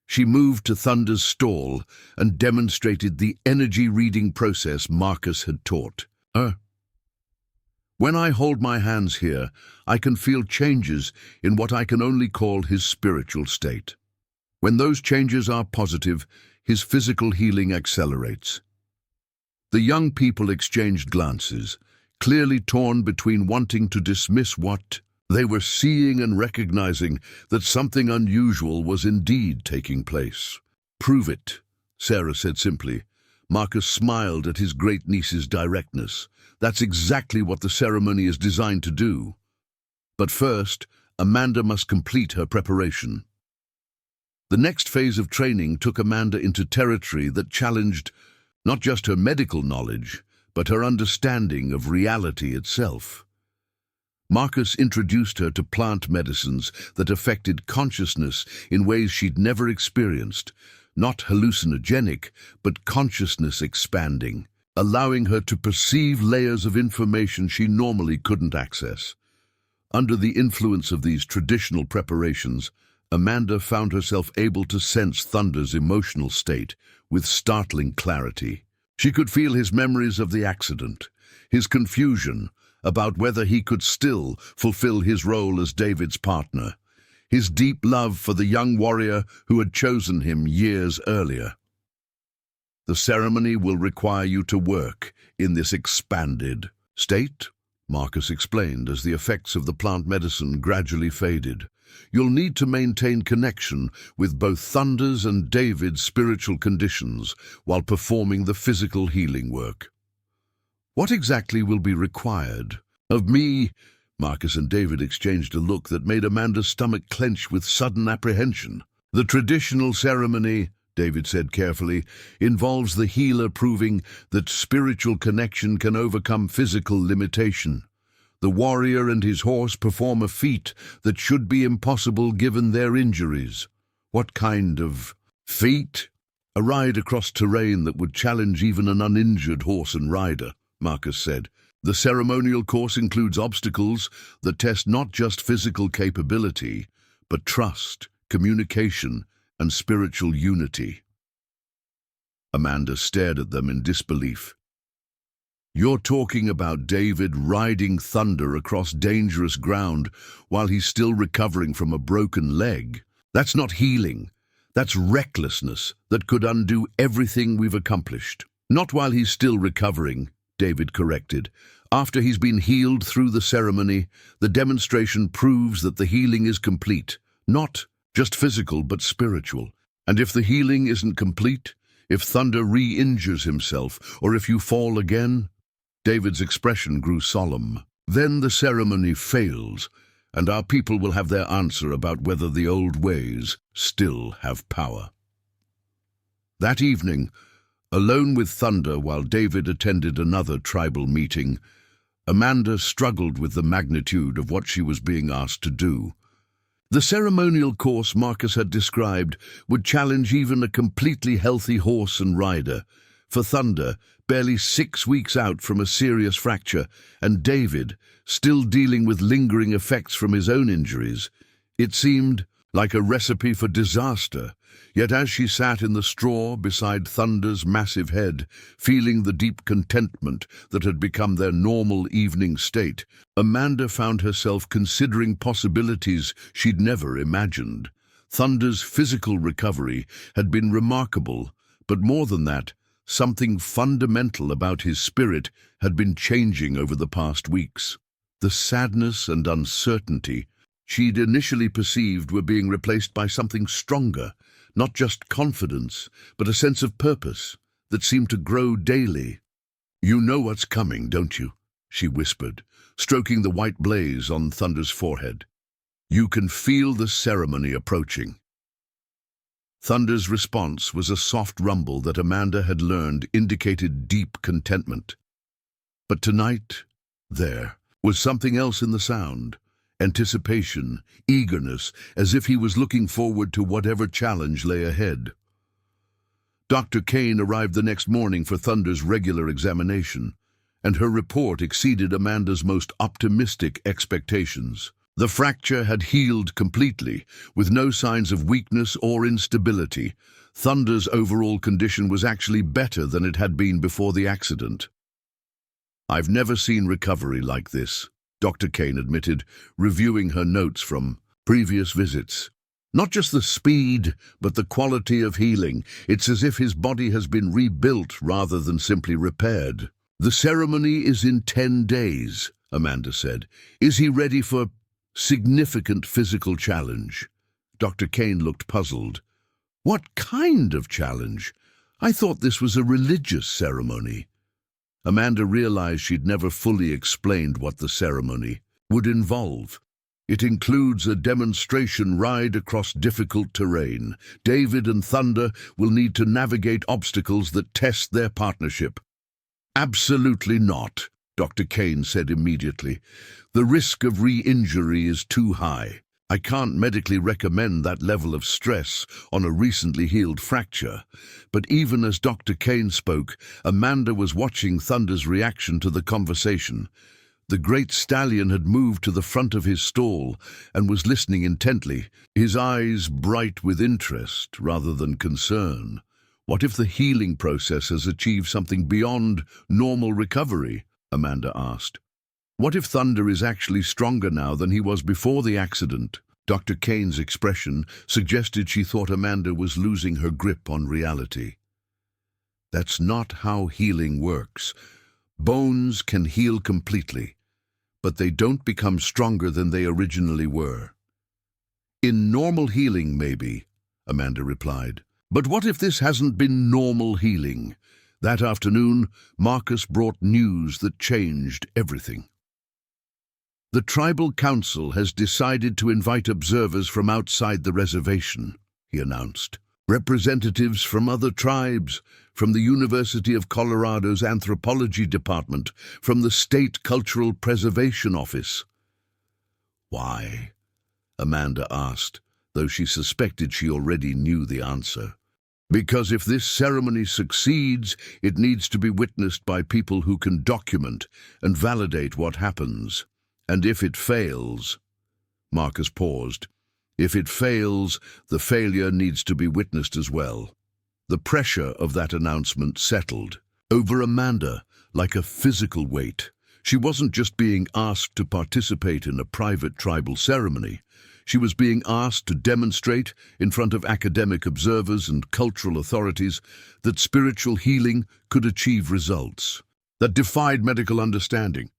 She moved to Thunder's stall and demonstrated the energy reading process Marcus had taught. "When I hold my hands here, I can feel changes in what I can only call his spiritual state. When those changes are positive, his physical healing accelerates." The young people exchanged glances, clearly torn between wanting to dismiss what they were seeing and recognizing that something unusual was indeed taking place. "Prove it," Sarah said simply. Marcus smiled at his great-niece's directness. "That's exactly what the ceremony is designed to do. But first, Amanda must complete her preparation." The next phase of training took Amanda into territory that challenged not just her medical knowledge, but her understanding of reality itself. Marcus introduced her to plant medicines that affected consciousness in ways she'd never experienced, not hallucinogenic, but consciousness expanding, allowing her to perceive layers of information she normally couldn't access. Under the influence of these traditional preparations, Amanda found herself able to sense Thunder's emotional state with startling clarity. She could feel his memories of the accident, his confusion about whether he could still fulfill his role as David's partner, his deep love for the young warrior who had chosen him years earlier. "The ceremony will require you to work in this expanded state," Marcus explained as the effects of the plant medicine gradually faded. "You'll need to maintain connection with both Thunder's and David's spiritual conditions while performing the physical healing work." "What exactly will be required of me?" Marcus and David exchanged a look that made Amanda's stomach clench with sudden apprehension. "The traditional ceremony," David said carefully, "involves the healer proving that spiritual connection can overcome physical limitation. The warrior and his horse perform a feat that should be impossible given their injuries." "What kind of feat?" "A ride across terrain that would challenge even an uninjured horse and rider," Marcus said. "The ceremonial course includes obstacles that test not just physical capability, but trust, communication, and spiritual unity." Amanda stared at them in disbelief. "You're talking about David riding Thunder across dangerous ground while he's still recovering from a broken leg? That's not healing. That's recklessness that could undo everything we've accomplished." "Not while he's still recovering," David corrected. "After he's been healed through the ceremony, the demonstration proves that the healing is complete, not just physical but spiritual. And if the healing isn't complete, if Thunder re-injures himself, or if you fall again," David's expression grew solemn, "then the ceremony fails, and our people will have their answer about whether the old ways still have power." That evening, alone with Thunder while David attended another tribal meeting, Amanda struggled with the magnitude of what she was being asked to do. The ceremonial course Marcus had described would challenge even a completely healthy horse and rider. For Thunder, barely 6 weeks out from a serious fracture, and David, still dealing with lingering effects from his own injuries, it seemed like a recipe for disaster. Yet as she sat in the straw beside Thunder's massive head, feeling the deep contentment that had become their normal evening state, Amanda found herself considering possibilities she'd never imagined. Thunder's physical recovery had been remarkable, but more than that, something fundamental about his spirit had been changing over the past weeks. The sadness and uncertainty she'd initially perceived were being replaced by something stronger, not just confidence, but a sense of purpose that seemed to grow daily. "You know what's coming, don't you?" she whispered, stroking the white blaze on Thunder's forehead. "You can feel the ceremony approaching." Thunder's response was a soft rumble that Amanda had learned indicated deep contentment. But tonight, there was something else in the sound. Anticipation, eagerness, as if he was looking forward to whatever challenge lay ahead. Dr. Kane arrived the next morning for Thunder's regular examination, and her report exceeded Amanda's most optimistic expectations. The fracture had healed completely, with no signs of weakness or instability. Thunder's overall condition was actually better than it had been before the accident. "I've never seen recovery like this," Dr. Kane admitted, reviewing her notes from previous visits. "Not just the speed, but the quality of healing. It's as if his body has been rebuilt rather than simply repaired." "The ceremony is in 10 days, Amanda said. "Is he ready for significant physical challenge?" Dr. Kane looked puzzled. "What kind of challenge? I thought this was a religious ceremony." Amanda realized she'd never fully explained what the ceremony would involve. "It includes a demonstration ride across difficult terrain. David and Thunder will need to navigate obstacles that test their partnership." "Absolutely not," Dr. Kane said immediately. "The risk of re-injury is too high. I can't medically recommend that level of stress on a recently healed fracture." But even as Dr. Kane spoke, Amanda was watching Thunder's reaction to the conversation. The great stallion had moved to the front of his stall and was listening intently, his eyes bright with interest rather than concern. "What if the healing process has achieved something beyond normal recovery?" Amanda asked. "What if Thunder is actually stronger now than he was before the accident?" Dr. Kane's expression suggested she thought Amanda was losing her grip on reality. "That's not how healing works. Bones can heal completely, but they don't become stronger than they originally were." "In normal healing, maybe," Amanda replied. "But what if this hasn't been normal healing?" That afternoon, Marcus brought news that changed everything. "The tribal council has decided to invite observers from outside the reservation," he announced. "Representatives from other tribes, from the University of Colorado's Anthropology Department, from the State Cultural Preservation Office." "Why?" Amanda asked, though she suspected she already knew the answer. "Because if this ceremony succeeds, it needs to be witnessed by people who can document and validate what happens. And if it fails—" Marcus paused. "If it fails, the failure needs to be witnessed as well." The pressure of that announcement settled over Amanda like a physical weight. She wasn't just being asked to participate in a private tribal ceremony. She was being asked to demonstrate in front of academic observers and cultural authorities that spiritual healing could achieve results that defied medical understanding.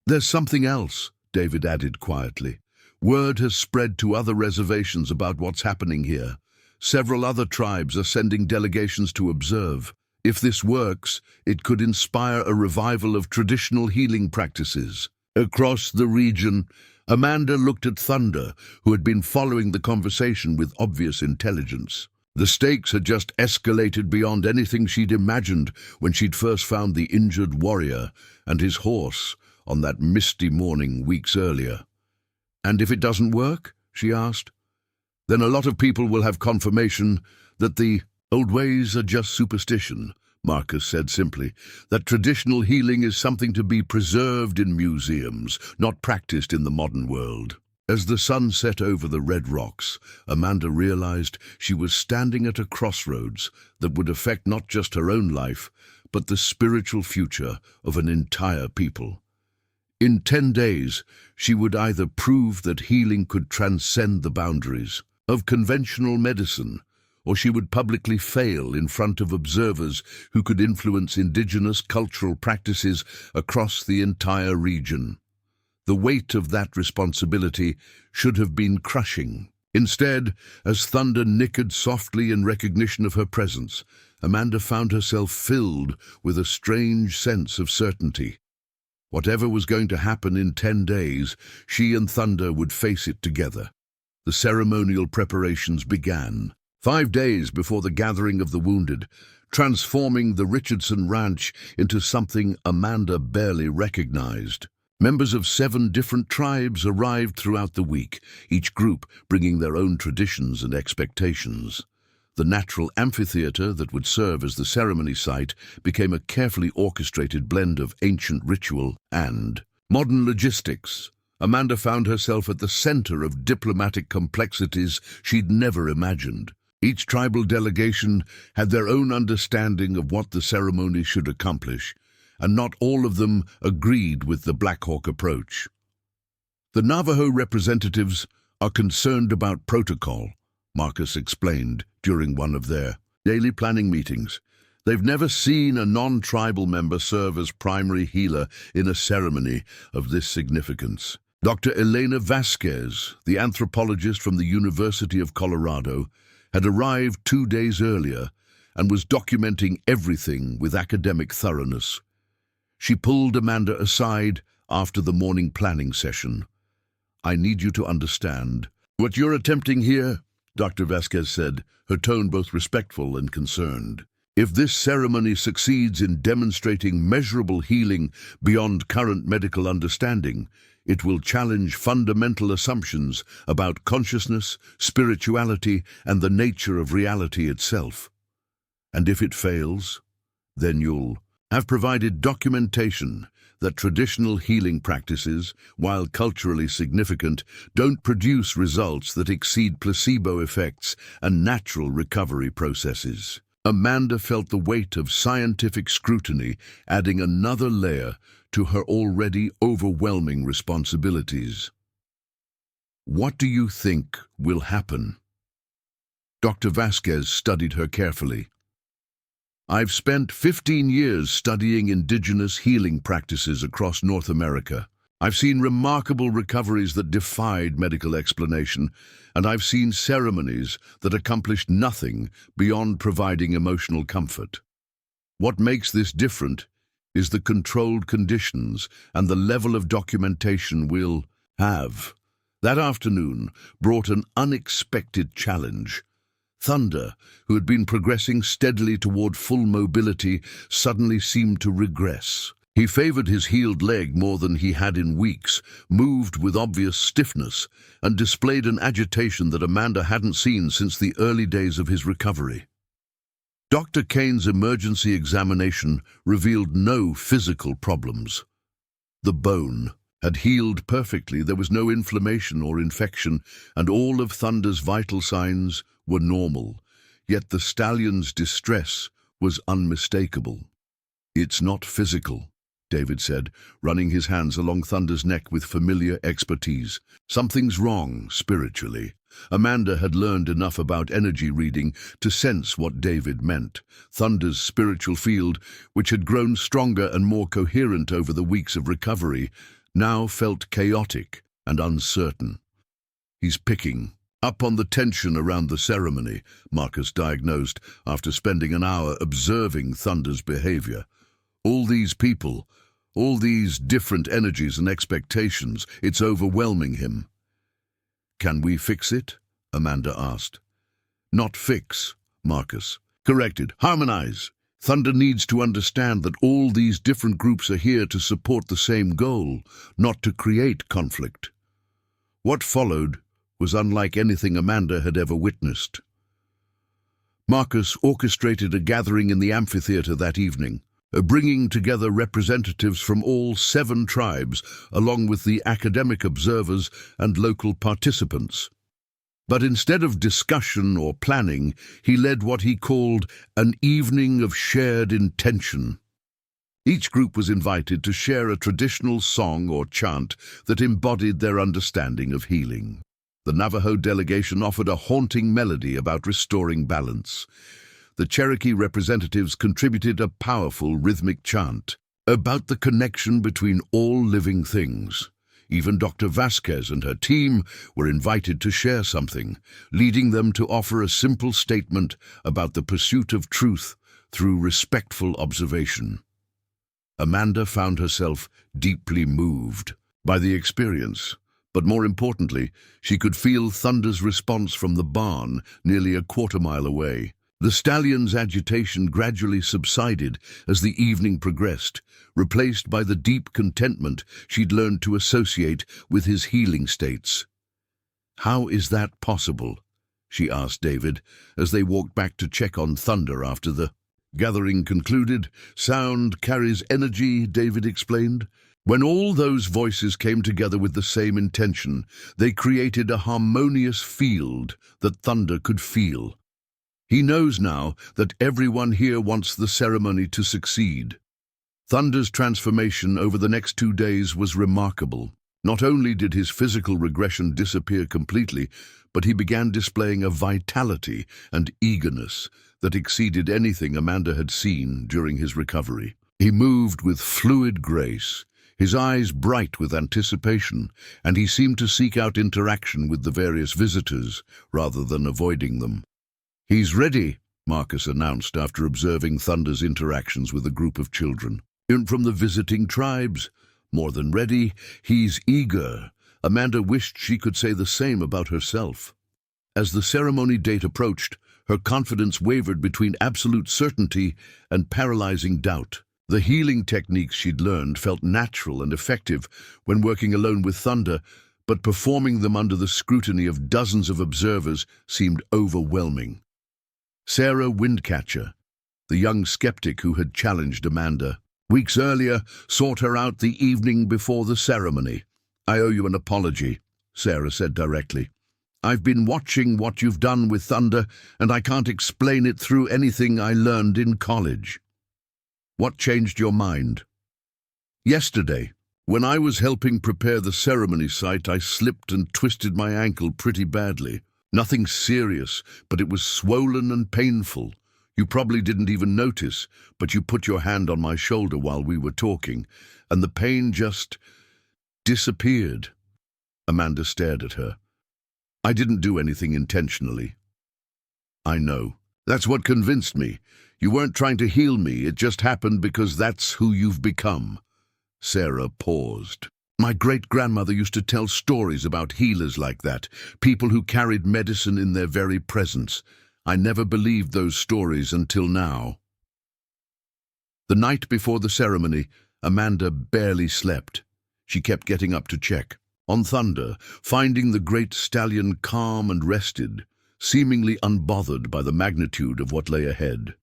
"There's something else," David added quietly. "Word has spread to other reservations about what's happening here. Several other tribes are sending delegations to observe. If this works, it could inspire a revival of traditional healing practices across the region." Amanda looked at Thunder, who had been following the conversation with obvious intelligence. The stakes had just escalated beyond anything she'd imagined when she'd first found the injured warrior and his horse on that misty morning weeks earlier. "And if it doesn't work?" she asked. "Then a lot of people will have confirmation that the old ways are just superstition," Marcus said simply. "That traditional healing is something to be preserved in museums, not practiced in the modern world." As the sun set over the red rocks, Amanda realized she was standing at a crossroads that would affect not just her own life, but the spiritual future of an entire people. In 10 days, she would either prove that healing could transcend the boundaries of conventional medicine, or she would publicly fail in front of observers who could influence indigenous cultural practices across the entire region. The weight of that responsibility should have been crushing. Instead, as thunder nickered softly in recognition of her presence, Amanda found herself filled with a strange sense of certainty. Whatever was going to happen in 10 days, she and Thunder would face it together. The ceremonial preparations began, 5 days before the gathering of the wounded, transforming the Richardson Ranch into something Amanda barely recognized. Members of 7 different tribes arrived throughout the week, each group bringing their own traditions and expectations. The natural amphitheater that would serve as the ceremony site became a carefully orchestrated blend of ancient ritual and modern logistics. Amanda found herself at the center of diplomatic complexities she'd never imagined. Each tribal delegation had their own understanding of what the ceremony should accomplish, and not all of them agreed with the Black Hawk approach. The Navajo representatives are concerned about protocol, Marcus explained during one of their daily planning meetings. They've never seen a non-tribal member serve as primary healer in a ceremony of this significance. Dr. Elena Vasquez, the anthropologist from the University of Colorado, had arrived 2 days earlier and was documenting everything with academic thoroughness. She pulled Amanda aside after the morning planning session. "I need you to understand what you're attempting here," Dr. Vasquez said, her tone both respectful and concerned. "If this ceremony succeeds in demonstrating measurable healing beyond current medical understanding, it will challenge fundamental assumptions about consciousness, spirituality, and the nature of reality itself. And if it fails, then you'll have provided documentation that traditional healing practices, while culturally significant, don't produce results that exceed placebo effects and natural recovery processes." Amanda felt the weight of scientific scrutiny adding another layer to her already overwhelming responsibilities. "What do you think will happen?" Dr. Vasquez studied her carefully. "I've spent 15 years studying indigenous healing practices across North America. I've seen remarkable recoveries that defied medical explanation, and I've seen ceremonies that accomplished nothing beyond providing emotional comfort. What makes this different is the controlled conditions and the level of documentation we'll have." That afternoon brought an unexpected challenge. Thunder, who had been progressing steadily toward full mobility, suddenly seemed to regress. He favored his healed leg more than he had in weeks, moved with obvious stiffness, and displayed an agitation that Amanda hadn't seen since the early days of his recovery. Dr. Kane's emergency examination revealed no physical problems. The bone had healed perfectly, there was no inflammation or infection, and all of Thunder's vital signs were normal, yet the stallion's distress was unmistakable. "It's not physical," David said, running his hands along Thunder's neck with familiar expertise. "Something's wrong, spiritually." Amanda had learned enough about energy reading to sense what David meant. Thunder's spiritual field, which had grown stronger and more coherent over the weeks of recovery, now felt chaotic and uncertain. "He's picking up on the tension around the ceremony," Marcus diagnosed after spending an hour observing Thunder's behavior. "All these people, all these different energies and expectations, it's overwhelming him." "Can we fix it?" Amanda asked. "Not fix," Marcus corrected. "Harmonize. Thunder needs to understand that all these different groups are here to support the same goal, not to create conflict." What followed was unlike anything Amanda had ever witnessed. Marcus orchestrated a gathering in the amphitheater that evening. bringing together representatives from all 7 tribes, along with the academic observers and local participants. But instead of discussion or planning, he led what he called an evening of shared intention. Each group was invited to share a traditional song or chant that embodied their understanding of healing. The Navajo delegation offered a haunting melody about restoring balance. The Cherokee representatives contributed a powerful rhythmic chant about the connection between all living things. Even Dr. Vasquez and her team were invited to share something, leading them to offer a simple statement about the pursuit of truth through respectful observation. Amanda found herself deeply moved by the experience, but more importantly, she could feel Thunder's response from the barn nearly a quarter-mile away. The stallion's agitation gradually subsided as the evening progressed, replaced by the deep contentment she'd learned to associate with his healing states. "How is that possible?" she asked David as they walked back to check on Thunder after the gathering concluded. "Sound carries energy," David explained. "When all those voices came together with the same intention, they created a harmonious field that Thunder could feel. He knows now that everyone here wants the ceremony to succeed." Thunder's transformation over the next 2 days was remarkable. Not only did his physical regression disappear completely, but he began displaying a vitality and eagerness that exceeded anything Amanda had seen during his recovery. He moved with fluid grace, his eyes bright with anticipation, and he seemed to seek out interaction with the various visitors rather than avoiding them. "He's ready," Marcus announced after observing Thunder's interactions with a group of children. "In from the visiting tribes. More than ready, he's eager." Amanda wished she could say the same about herself. As the ceremony date approached, her confidence wavered between absolute certainty and paralyzing doubt. The healing techniques she'd learned felt natural and effective when working alone with Thunder, but performing them under the scrutiny of dozens of observers seemed overwhelming. Sarah Windcatcher, the young skeptic who had challenged Amanda weeks earlier, sought her out the evening before the ceremony. "I owe you an apology," Sarah said directly. "I've been watching what you've done with Thunder, and I can't explain it through anything I learned in college." "What changed your mind?" "Yesterday, when I was helping prepare the ceremony site, I slipped and twisted my ankle pretty badly. Nothing serious, but it was swollen and painful. You probably didn't even notice, but you put your hand on my shoulder while we were talking, and the pain just disappeared." Amanda stared at her. "I didn't do anything intentionally." "I know. That's what convinced me. You weren't trying to heal me, it just happened because that's who you've become." Sarah paused. "My great-grandmother used to tell stories about healers like that, people who carried medicine in their very presence. I never believed those stories until now." The night before the ceremony, Amanda barely slept. She kept getting up to check on Thunder, finding the great stallion calm and rested, seemingly unbothered by the magnitude of what lay ahead.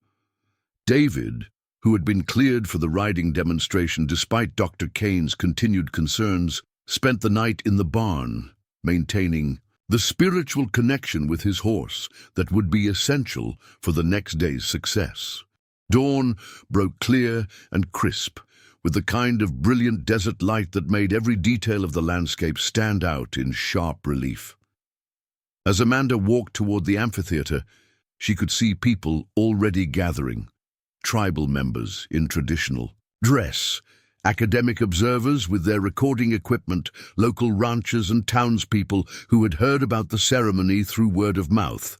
David, who had been cleared for the riding demonstration despite Dr. Kane's continued concerns, spent the night in the barn, maintaining the spiritual connection with his horse that would be essential for the next day's success. Dawn broke clear and crisp, with the kind of brilliant desert light that made every detail of the landscape stand out in sharp relief. As Amanda walked toward the amphitheater, she could see people already gathering. Tribal members in traditional dress, academic observers with their recording equipment, local ranchers and townspeople who had heard about the ceremony through word of mouth.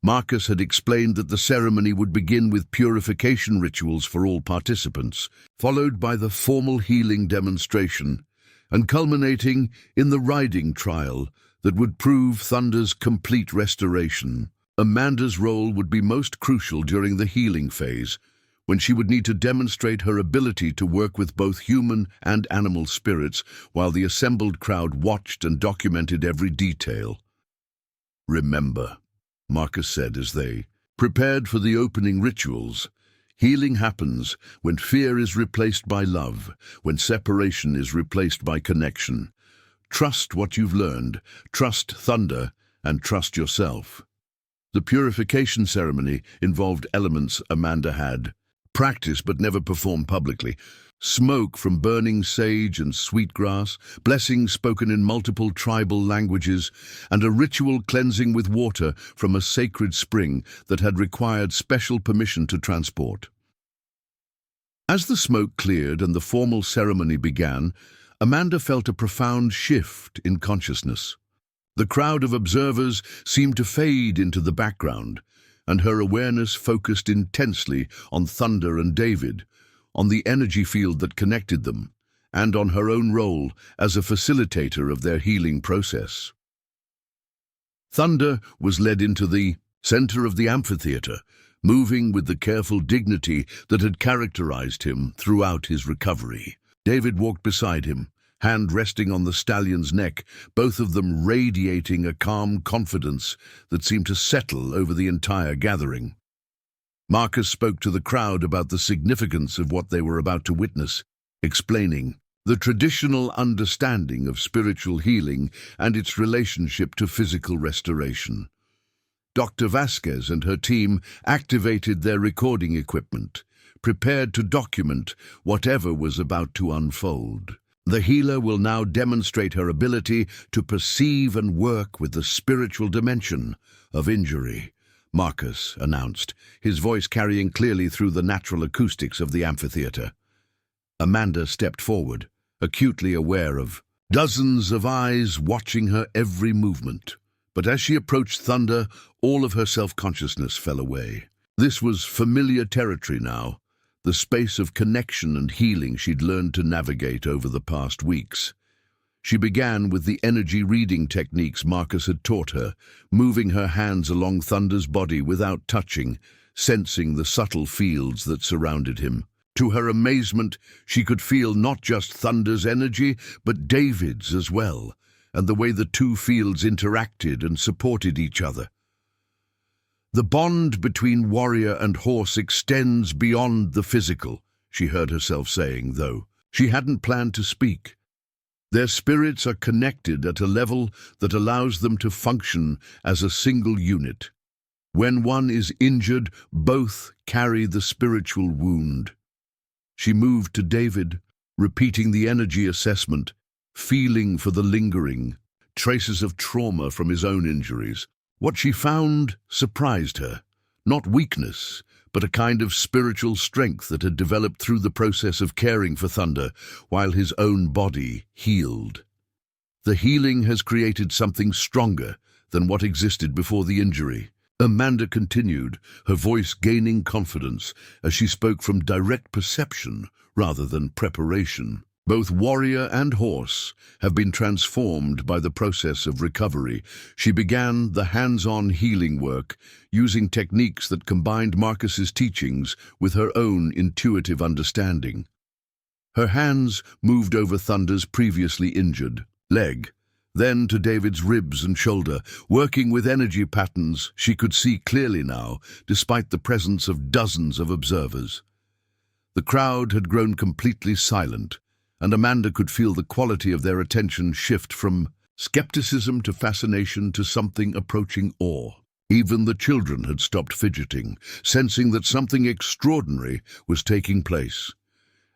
Marcus had explained that the ceremony would begin with purification rituals for all participants, followed by the formal healing demonstration, and culminating in the riding trial that would prove Thunder's complete restoration. Amanda's role would be most crucial during the healing phase, when she would need to demonstrate her ability to work with both human and animal spirits while the assembled crowd watched and documented every detail. "Remember," Marcus said as they prepared for the opening rituals, Healing happens when fear is replaced by love, when separation is replaced by connection. Trust what you've learned, trust thunder, and trust yourself. The purification ceremony involved elements Amanda had practiced but never performed publicly. Smoke from burning sage and sweetgrass, blessings spoken in multiple tribal languages, and a ritual cleansing with water from a sacred spring that had required special permission to transport. As the smoke cleared and the formal ceremony began, Amanda felt a profound shift in consciousness. The crowd of observers seemed to fade into the background, and her awareness focused intensely on Thunder and David, on the energy field that connected them, and on her own role as a facilitator of their healing process. Thunder was led into the center of the amphitheater, moving with the careful dignity that had characterized him throughout his recovery. David walked beside him, hand resting on the stallion's neck, both of them radiating a calm confidence that seemed to settle over the entire gathering. Marcus spoke to the crowd about the significance of what they were about to witness, explaining the traditional understanding of spiritual healing and its relationship to physical restoration. Dr. Vasquez and her team activated their recording equipment, prepared to document whatever was about to unfold. The healer will now demonstrate her ability to perceive and work with the spiritual dimension of injury, Marcus announced, his voice carrying clearly through the natural acoustics of the amphitheater. Amanda stepped forward, acutely aware of dozens of eyes watching her every movement. But as she approached Thunder, all of her self-consciousness fell away. This was familiar territory now, the space of connection and healing she'd learned to navigate over the past weeks. She began with the energy reading techniques Marcus had taught her, moving her hands along Thunder's body without touching, sensing the subtle fields that surrounded him. To her amazement, she could feel not just Thunder's energy, but David's as well, and the way the two fields interacted and supported each other. The bond between warrior and horse extends beyond the physical, she heard herself saying, though she hadn't planned to speak. Their spirits are connected at a level that allows them to function as a single unit. When one is injured, both carry the spiritual wound. She moved to David, repeating the energy assessment, feeling for the lingering traces of trauma from his own injuries. What she found surprised her. Not weakness, but a kind of spiritual strength that had developed through the process of caring for Thunder while his own body healed. The healing has created something stronger than what existed before the injury. Amanda continued, her voice gaining confidence as she spoke from direct perception rather than preparation. Both warrior and horse have been transformed by the process of recovery. She began the hands-on healing work, using techniques that combined Marcus's teachings with her own intuitive understanding. Her hands moved over Thunder's previously injured leg, then to David's ribs and shoulder, working with energy patterns she could see clearly now, despite the presence of dozens of observers. The crowd had grown completely silent, and Amanda could feel the quality of their attention shift from skepticism to fascination to something approaching awe. Even the children had stopped fidgeting, sensing that something extraordinary was taking place.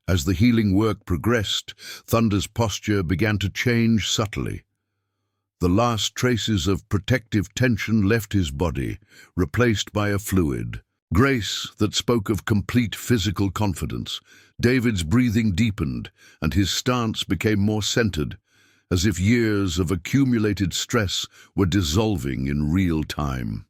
As the healing work progressed, Thunder's posture began to change subtly. The last traces of protective tension left his body, replaced by a fluid grace that spoke of complete physical confidence. David's breathing deepened, and his stance became more centered, as if years of accumulated stress were dissolving in real time.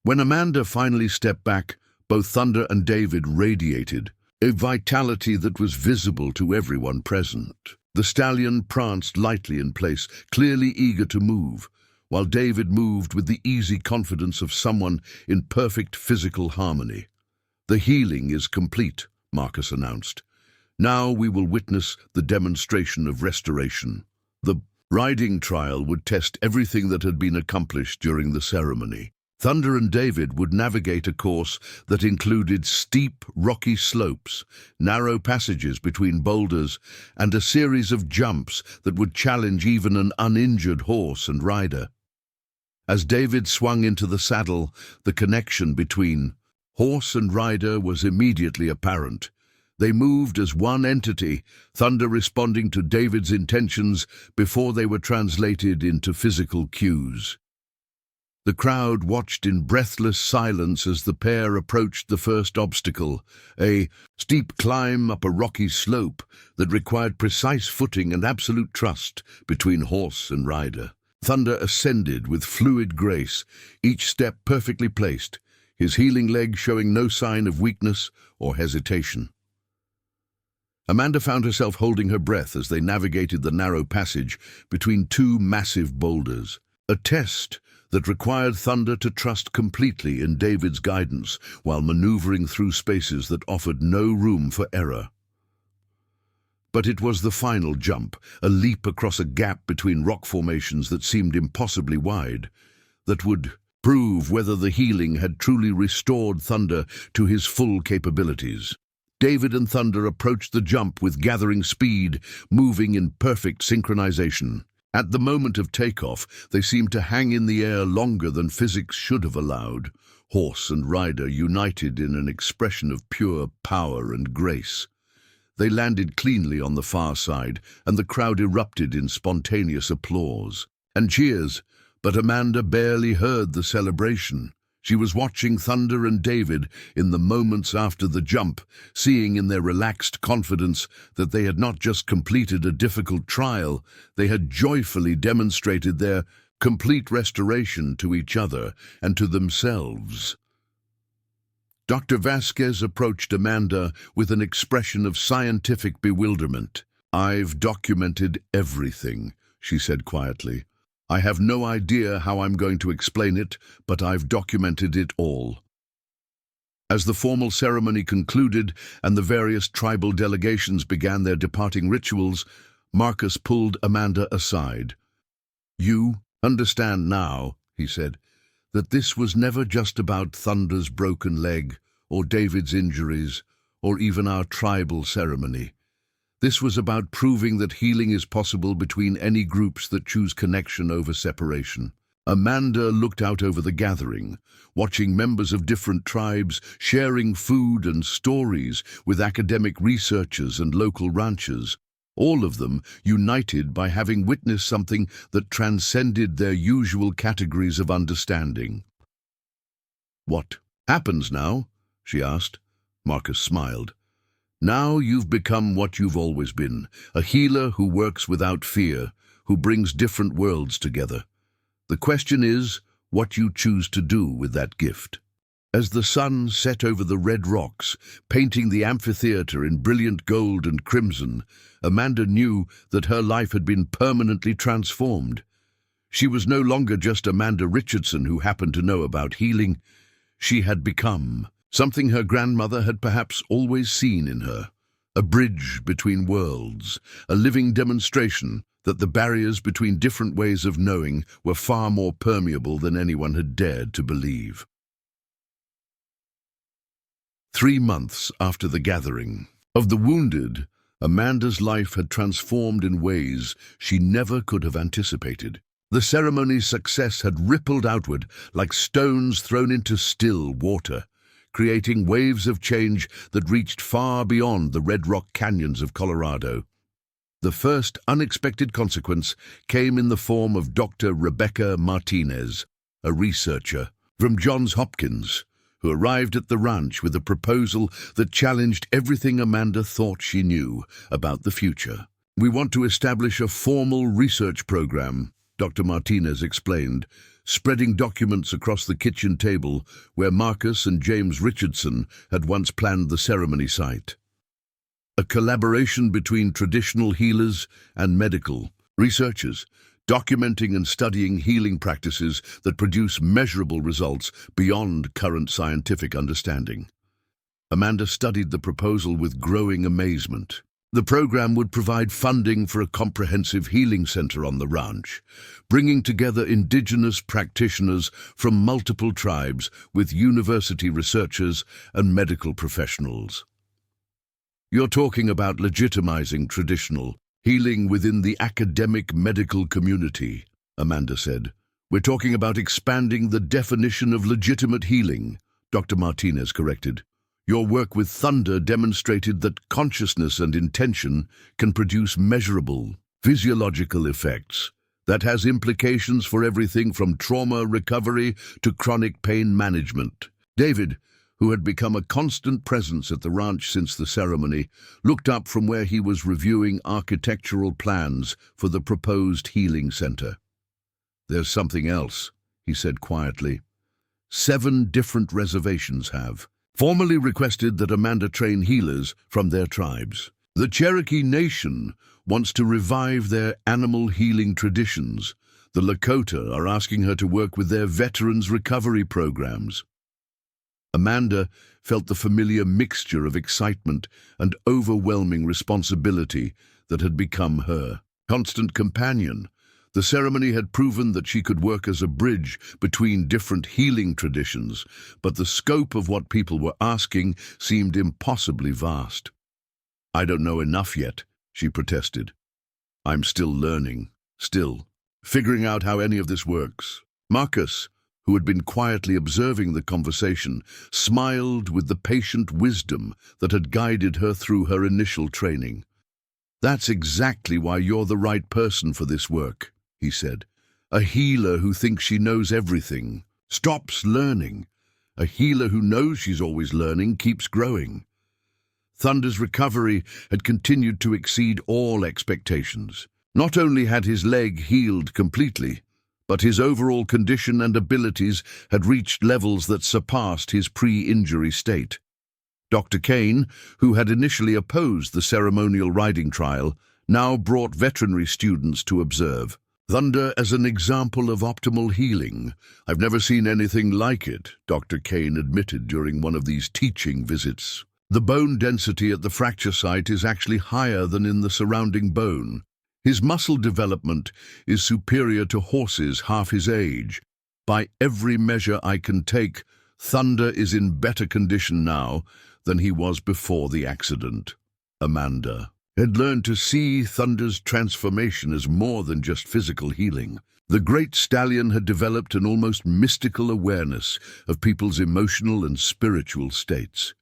When Amanda finally stepped back, both Thunder and David radiated, a vitality that was visible to everyone present. The stallion pranced lightly in place, clearly eager to move, while David moved with the easy confidence of someone in perfect physical harmony. "The healing is complete," Marcus announced. "Now we will witness the demonstration of restoration." The riding trial would test everything that had been accomplished during the ceremony. Thunder and David would navigate a course that included steep, rocky slopes, narrow passages between boulders, and a series of jumps that would challenge even an uninjured horse and rider. As David swung into the saddle, the connection between horse and rider was immediately apparent. They moved as one entity, Thunder responding to David's intentions before they were translated into physical cues. The crowd watched in breathless silence as the pair approached the first obstacle, a steep climb up a rocky slope that required precise footing and absolute trust between horse and rider. Thunder ascended with fluid grace, each step perfectly placed, his healing leg showing no sign of weakness or hesitation. Amanda found herself holding her breath as they navigated the narrow passage between two massive boulders, a test that required Thunder to trust completely in David's guidance while maneuvering through spaces that offered no room for error. But it was the final jump, a leap across a gap between rock formations that seemed impossibly wide, that would prove whether the healing had truly restored Thunder to his full capabilities. David and Thunder approached the jump with gathering speed, moving in perfect synchronization. At the moment of takeoff, they seemed to hang in the air longer than physics should have allowed, horse and rider united in an expression of pure power and grace. They landed cleanly on the far side, and the crowd erupted in spontaneous applause and cheers, but Amanda barely heard the celebration. She was watching Thunder and David in the moments after the jump, seeing in their relaxed confidence that they had not just completed a difficult trial, they had joyfully demonstrated their complete restoration to each other and to themselves. Dr. Vasquez approached Amanda with an expression of scientific bewilderment. "I've documented everything," she said quietly. "I have no idea how I'm going to explain it, but I've documented it all." As the formal ceremony concluded and the various tribal delegations began their departing rituals, Marcus pulled Amanda aside. "You understand now," he said, "that this was never just about Thunder's broken leg, or David's injuries, or even our tribal ceremony. This was about proving that healing is possible between any groups that choose connection over separation." Amanda looked out over the gathering, watching members of different tribes sharing food and stories with academic researchers and local ranchers, all of them united by having witnessed something that transcended their usual categories of understanding. "What happens now?" she asked. Marcus smiled. "Now you've become what you've always been, a healer who works without fear, who brings different worlds together. The question is what you choose to do with that gift." As the sun set over the red rocks, painting the amphitheater in brilliant gold and crimson, Amanda knew that her life had been permanently transformed. She was no longer just Amanda Richardson who happened to know about healing. She had become something her grandmother had perhaps always seen in her, a bridge between worlds, a living demonstration that the barriers between different ways of knowing were far more permeable than anyone had dared to believe. 3 months after the gathering of the wounded, Amanda's life had transformed in ways she never could have anticipated. The ceremony's success had rippled outward like stones thrown into still water, creating waves of change that reached far beyond the red rock canyons of Colorado. The first unexpected consequence came in the form of Dr. Rebecca Martinez, a researcher from Johns Hopkins, who arrived at the ranch with a proposal that challenged everything Amanda thought she knew about the future. "We want to establish a formal research program," Dr. Martinez explained, spreading documents across the kitchen table where Marcus and James Richardson had once planned the ceremony site. A collaboration between traditional healers and medical researchers, documenting and studying healing practices that produce measurable results beyond current scientific understanding. Amanda studied the proposal with growing amazement. The program would provide funding for a comprehensive healing center on the ranch, bringing together indigenous practitioners from multiple tribes with university researchers and medical professionals. You're talking about legitimizing traditional healing within the academic medical community, Amanda said. We're talking about expanding the definition of legitimate healing, Dr. Martinez corrected. Your work with Thunder demonstrated that consciousness and intention can produce measurable, physiological effects. That has implications for everything from trauma recovery to chronic pain management. David, who had become a constant presence at the ranch since the ceremony, looked up from where he was reviewing architectural plans for the proposed healing center. There's something else, he said quietly. 7 different reservations have formally requested that Amanda train healers from their tribes. The Cherokee Nation wants to revive their animal healing traditions. The Lakota are asking her to work with their veterans recovery programs. Amanda felt the familiar mixture of excitement and overwhelming responsibility that had become her constant companion. The ceremony had proven that she could work as a bridge between different healing traditions, but the scope of what people were asking seemed impossibly vast. I don't know enough yet, she protested. I'm still learning, still figuring out how any of this works. Marcus, who had been quietly observing the conversation, smiled with the patient wisdom that had guided her through her initial training. That's exactly why you're the right person for this work, he said. A healer who thinks she knows everything stops learning. A healer who knows she's always learning keeps growing. Thunder's recovery had continued to exceed all expectations. Not only had his leg healed completely, but his overall condition and abilities had reached levels that surpassed his pre-injury state. Dr. Kane, who had initially opposed the ceremonial riding trial, now brought veterinary students to observe. Thunder as an example of optimal healing. I've never seen anything like it, Dr. Kane admitted during one of these teaching visits. The bone density at the fracture site is actually higher than in the surrounding bone. His muscle development is superior to horses half his age. By every measure I can take, Thunder is in better condition now than he was before the accident. Amanda had learned to see Thunder's transformation as more than just physical healing. The great stallion had developed an almost mystical awareness of people's emotional and spiritual states.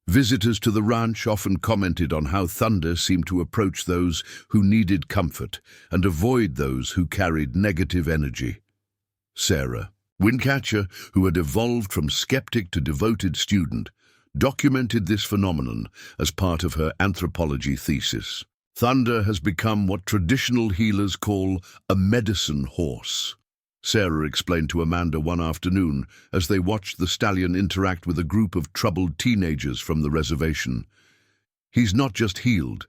Visitors to the ranch often commented on how Thunder seemed to approach those who needed comfort and avoid those who carried negative energy. Sarah, Windcatcher, who had evolved from skeptic to devoted student, documented this phenomenon as part of her anthropology thesis. Thunder has become what traditional healers call a medicine horse. Sarah explained to Amanda one afternoon as they watched the stallion interact with a group of troubled teenagers from the reservation. He's not just healed,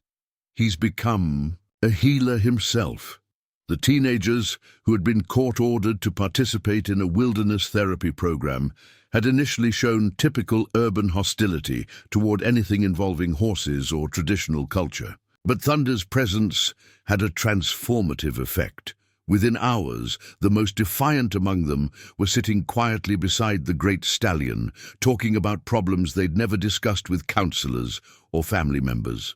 he's become a healer himself. The teenagers, who had been court-ordered to participate in a wilderness therapy program, had initially shown typical urban hostility toward anything involving horses or traditional culture. But Thunder's presence had a transformative effect. Within hours, the most defiant among them were sitting quietly beside the great stallion, talking about problems they'd never discussed with counselors or family members.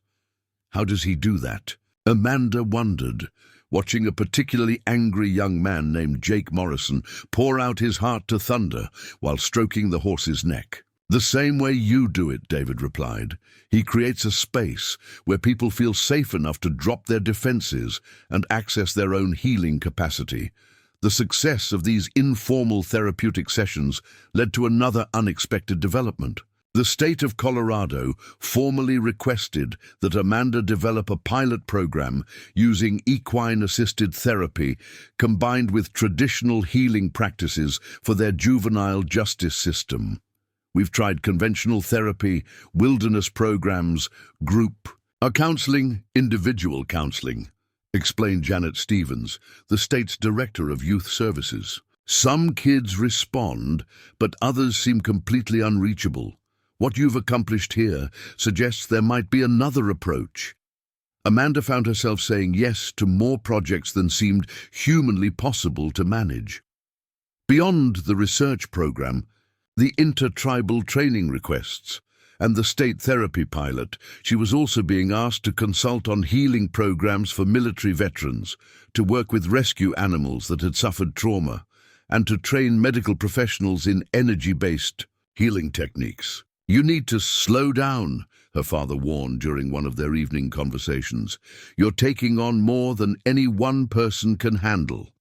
How does he do that? Amanda wondered, watching a particularly angry young man named Jake Morrison pour out his heart to Thunder while stroking the horse's neck. The same way you do it, David replied. He creates a space where people feel safe enough to drop their defenses and access their own healing capacity. The success of these informal therapeutic sessions led to another unexpected development. The state of Colorado formally requested that Amanda develop a pilot program using equine-assisted therapy combined with traditional healing practices for their juvenile justice system. We've tried conventional therapy, wilderness programs, group counseling, individual counseling, explained Janet Stevens, the state's director of youth services. Some kids respond, but others seem completely unreachable. What you've accomplished here suggests there might be another approach, Amanda found herself saying yes to more projects than seemed humanly possible to manage. Beyond the research program, the intertribal training requests, and the state therapy pilot, she was also being asked to consult on healing programs for military veterans, to work with rescue animals that had suffered trauma, and to train medical professionals in energy-based healing techniques. "You need to slow down," her father warned during one of their evening conversations. "You're taking on more than any one person can handle."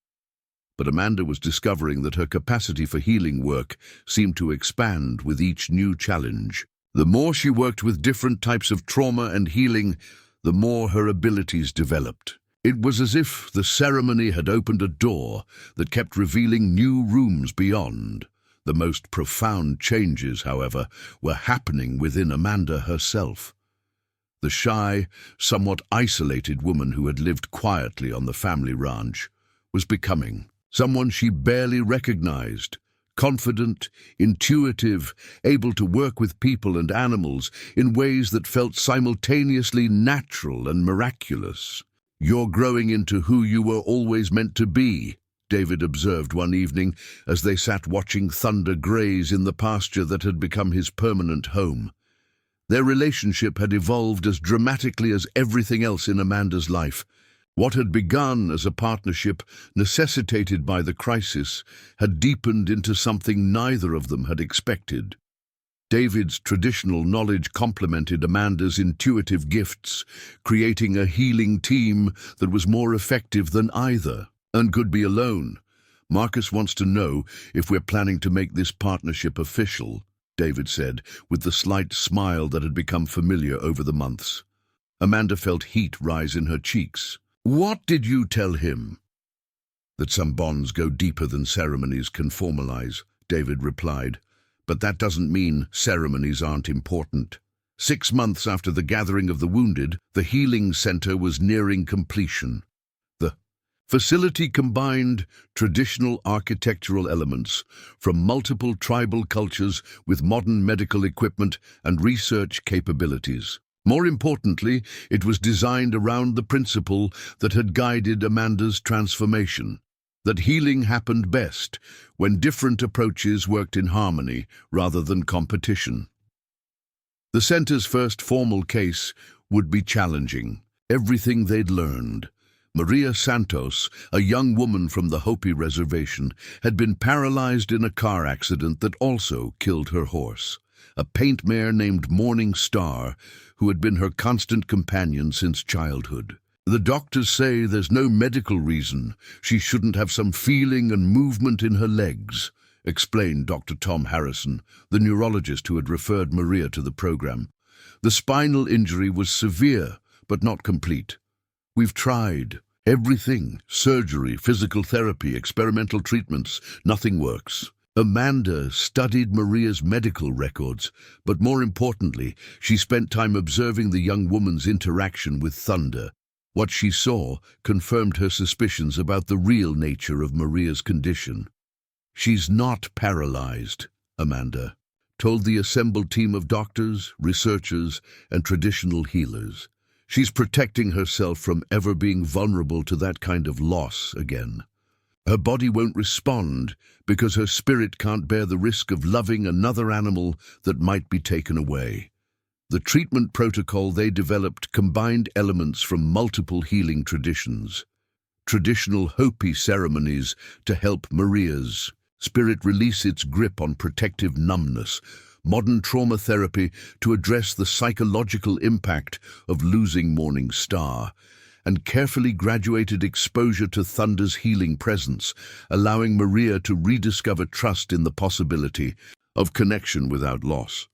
But Amanda was discovering that her capacity for healing work seemed to expand with each new challenge. The more she worked with different types of trauma and healing, the more her abilities developed. It was as if the ceremony had opened a door that kept revealing new rooms beyond. The most profound changes, however, were happening within Amanda herself. The shy, somewhat isolated woman who had lived quietly on the family ranch was becoming someone she barely recognized. Confident, intuitive, able to work with people and animals in ways that felt simultaneously natural and miraculous. "You're growing into who you were always meant to be," David observed one evening as they sat watching Thunder graze in the pasture that had become his permanent home. Their relationship had evolved as dramatically as everything else in Amanda's life. What had begun as a partnership necessitated by the crisis had deepened into something neither of them had expected. David's traditional knowledge complemented Amanda's intuitive gifts, creating a healing team that was more effective than either, and could be alone. "Marcus wants to know if we're planning to make this partnership official," David said, with the slight smile that had become familiar over the months. Amanda felt heat rise in her cheeks. "What did you tell him?" "That some bonds go deeper than ceremonies can formalize," David replied. "But that doesn't mean ceremonies aren't important." 6 months after the gathering of the wounded, the healing center was nearing completion. The facility combined traditional architectural elements from multiple tribal cultures with modern medical equipment and research capabilities. More importantly, it was designed around the principle that had guided Amanda's transformation, that healing happened best when different approaches worked in harmony rather than competition. The center's first formal case would be challenging. Everything they'd learned. Maria Santos, a young woman from the Hopi reservation, had been paralyzed in a car accident that also killed her horse. A paint mare named Morning Star, who had been her constant companion since childhood. "The doctors say there's no medical reason she shouldn't have some feeling and movement in her legs," explained Dr. Tom Harrison, the neurologist who had referred Maria to the program. "The spinal injury was severe, but not complete. We've tried everything: surgery, physical therapy, experimental treatments. Nothing works." Amanda studied Maria's medical records, but more importantly, she spent time observing the young woman's interaction with Thunder. What she saw confirmed her suspicions about the real nature of Maria's condition. "She's not paralyzed," Amanda told the assembled team of doctors, researchers, and traditional healers. "She's protecting herself from ever being vulnerable to that kind of loss again. Her body won't respond because her spirit can't bear the risk of loving another animal that might be taken away." The treatment protocol they developed combined elements from multiple healing traditions. Traditional Hopi ceremonies to help Maria's spirit release its grip on protective numbness. Modern trauma therapy to address the psychological impact of losing Morning Star. And carefully graduated exposure to Thunder's healing presence, allowing Maria to rediscover trust in the possibility of connection without loss.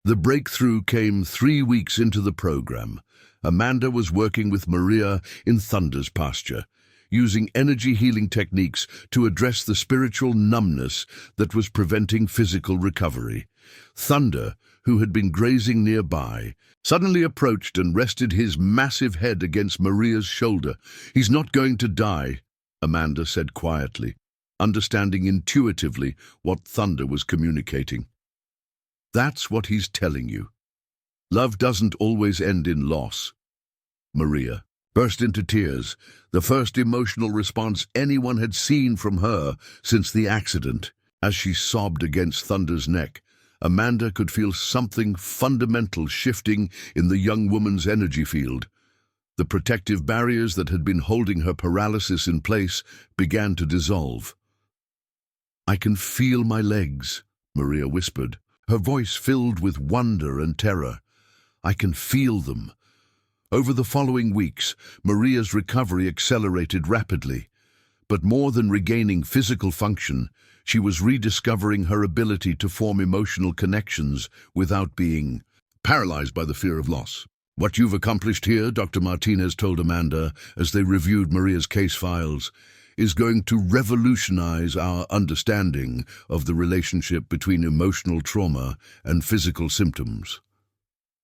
The breakthrough came 3 weeks into the program. Amanda was working with Maria in Thunder's pasture, using energy healing techniques to address the spiritual numbness that was preventing physical recovery. Thunder, who had been grazing nearby, suddenly approached and rested his massive head against Maria's shoulder. "He's not going to die," Amanda said quietly, understanding intuitively what Thunder was communicating. "That's what he's telling you. Love doesn't always end in loss. Maria burst into tears, the first emotional response anyone had seen from her since the accident. As she sobbed against Thunder's neck, Amanda could feel something fundamental shifting in the young woman's energy field. The protective barriers that had been holding her paralysis in place began to dissolve. "I can feel my legs," Maria whispered, her voice filled with wonder and terror. "I can feel them." Over the following weeks, Maria's recovery accelerated rapidly. But more than regaining physical function, she was rediscovering her ability to form emotional connections without being paralyzed by the fear of loss. "What you've accomplished here," Dr. Martinez told Amanda as they reviewed Maria's case files, "is going to revolutionize our understanding of the relationship between emotional trauma and physical symptoms."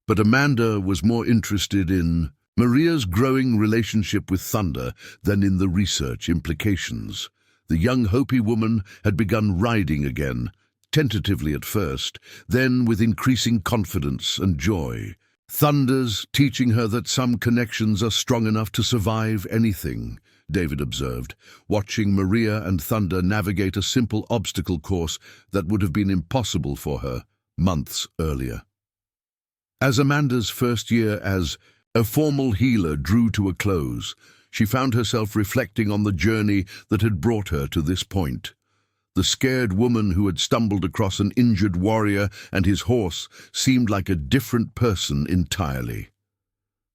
But Amanda was more interested in Maria's growing relationship with Thunder than in the research implications. The young Hopi woman had begun riding again, tentatively at first, then with increasing confidence and joy. "Thunder's teaching her that some connections are strong enough to survive anything," David observed, watching Maria and Thunder navigate a simple obstacle course that would have been impossible for her months earlier. As Amanda's first year as a formal healer drew to a close, she found herself reflecting on the journey that had brought her to this point. The scared woman who had stumbled across an injured warrior and his horse seemed like a different person entirely.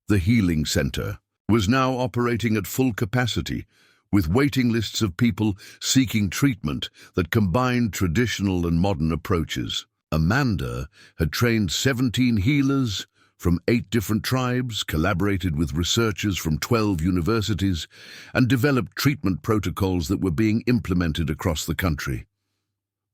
The healing center was now operating at full capacity, with waiting lists of people seeking treatment that combined traditional and modern approaches. Amanda had trained 17 healers from 8 different tribes, collaborated with researchers from 12 universities, and developed treatment protocols that were being implemented across the country.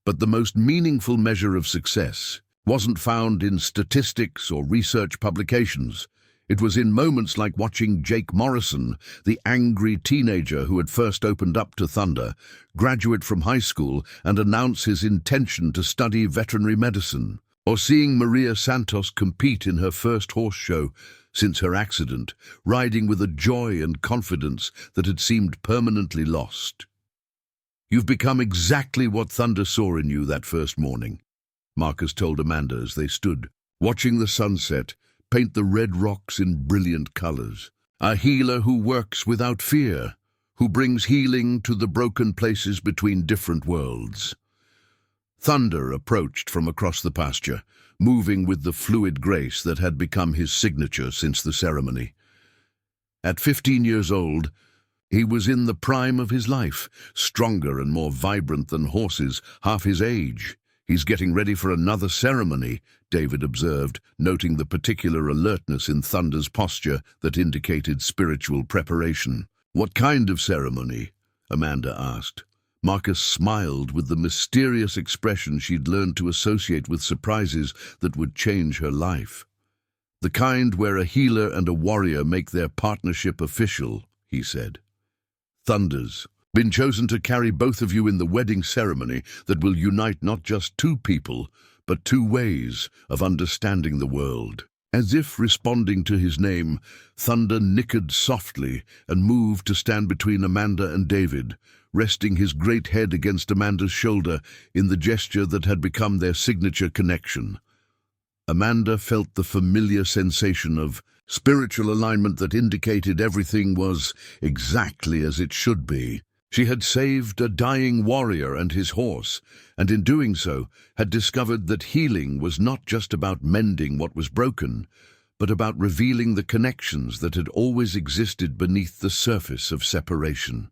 But the most meaningful measure of success wasn't found in statistics or research publications. It was in moments like watching Jake Morrison, the angry teenager who had first opened up to Thunder, graduate from high school and announce his intention to study veterinary medicine, or seeing Maria Santos compete in her first horse show since her accident, riding with a joy and confidence that had seemed permanently lost. "You've become exactly what Thunder saw in you that first morning," Marcus told Amanda as they stood, watching the sunset paint the red rocks in brilliant colors. "A healer who works without fear, who brings healing to the broken places between different worlds." Thunder approached from across the pasture, moving with the fluid grace that had become his signature since the ceremony. At 15 years old, he was in the prime of his life, stronger and more vibrant than horses half his age. "He's getting ready for another ceremony," David observed, noting the particular alertness in Thunder's posture that indicated spiritual preparation. "What kind of ceremony?" Amanda asked. Marcus smiled with the mysterious expression she'd learned to associate with surprises that would change her life. "The kind where a healer and a warrior make their partnership official," he said. "Thunder's been chosen to carry both of you in the wedding ceremony that will unite not just 2 people, but 2 ways of understanding the world." As if responding to his name, Thunder nickered softly and moved to stand between Amanda and David, resting his great head against Amanda's shoulder in the gesture that had become their signature connection. Amanda felt the familiar sensation of spiritual alignment that indicated everything was exactly as it should be. She had saved a dying warrior and his horse, and in doing so had discovered that healing was not just about mending what was broken, but about revealing the connections that had always existed beneath the surface of separation.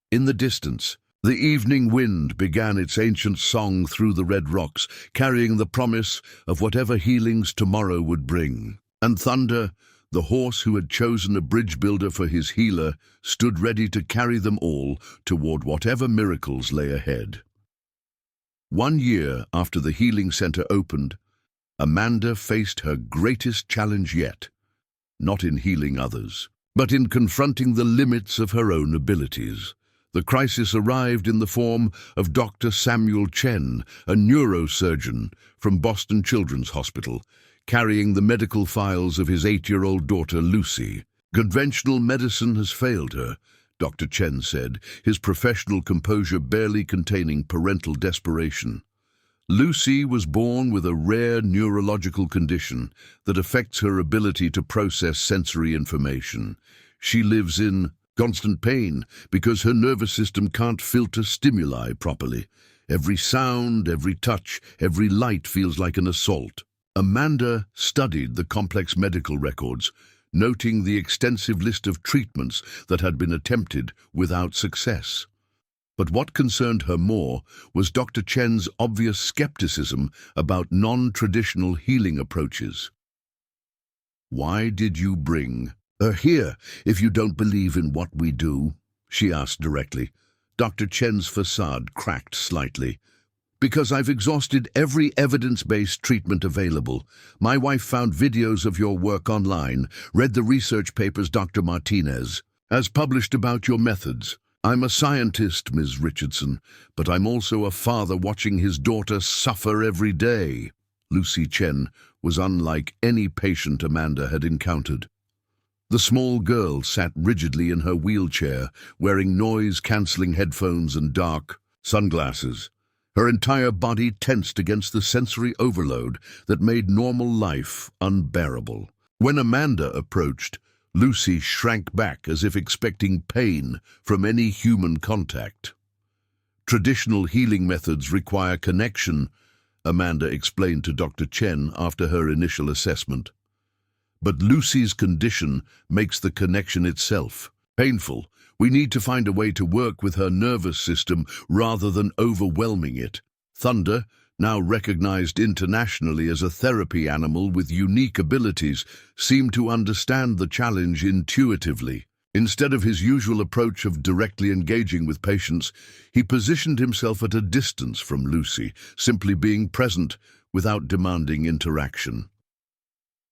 In the distance, the evening wind began its ancient song through the red rocks, carrying the promise of whatever healings tomorrow would bring. And Thunder, the horse who had chosen a bridge builder for his healer, stood ready to carry them all toward whatever miracles lay ahead. 1 year after the healing center opened, Amanda faced her greatest challenge yet, not in healing others, but in confronting the limits of her own abilities. The crisis arrived in the form of Dr. Samuel Chen, a neurosurgeon from Boston Children's Hospital, carrying the medical files of his 8-year-old daughter Lucy. Conventional medicine has failed her, Dr. Chen said, his professional composure barely containing parental desperation. Lucy was born with a rare neurological condition that affects her ability to process sensory information. She lives in constant pain because her nervous system can't filter stimuli properly. Every sound, every touch, every light feels like an assault. Amanda studied the complex medical records, noting the extensive list of treatments that had been attempted without success. But what concerned her more was Dr. Chen's obvious skepticism about non-traditional healing approaches. "Why did you bring her here if you don't believe in what we do?" she asked directly. Dr. Chen's facade cracked slightly. "Because I've exhausted every evidence-based treatment available. My wife found videos of your work online, read the research papers Dr. Martinez has published about your methods. I'm a scientist, Ms. Richardson, but I'm also a father watching his daughter suffer every day." Lucy Chen was unlike any patient Amanda had encountered. The small girl sat rigidly in her wheelchair, wearing noise-cancelling headphones and dark sunglasses. Her entire body tensed against the sensory overload that made normal life unbearable. When Amanda approached, Lucy shrank back as if expecting pain from any human contact. "Traditional healing methods require connection," Amanda explained to Dr. Chen after her initial assessment. "But Lucy's condition makes the connection itself painful. We need to find a way to work with her nervous system rather than overwhelming it." Thunder, now recognized internationally as a therapy animal with unique abilities, seemed to understand the challenge intuitively. Instead of his usual approach of directly engaging with patients, he positioned himself at a distance from Lucy, simply being present without demanding interaction.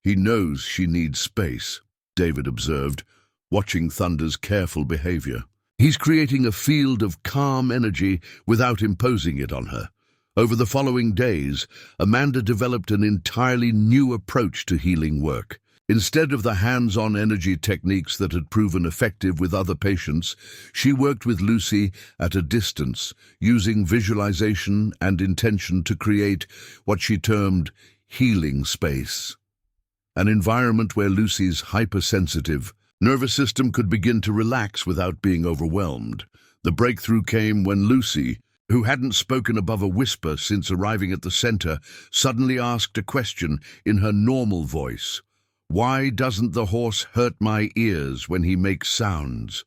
"He knows she needs space," David observed, watching Thunder's careful behavior. "He's creating a field of calm energy without imposing it on her." Over the following days, Amanda developed an entirely new approach to healing work. Instead of the hands-on energy techniques that had proven effective with other patients, she worked with Lucy at a distance, using visualization and intention to create what she termed healing space. An environment where Lucy's hypersensitive nervous system could begin to relax without being overwhelmed. The breakthrough came when Lucy, who hadn't spoken above a whisper since arriving at the center, suddenly asked a question in her normal voice. "Why doesn't the horse hurt my ears when he makes sounds?"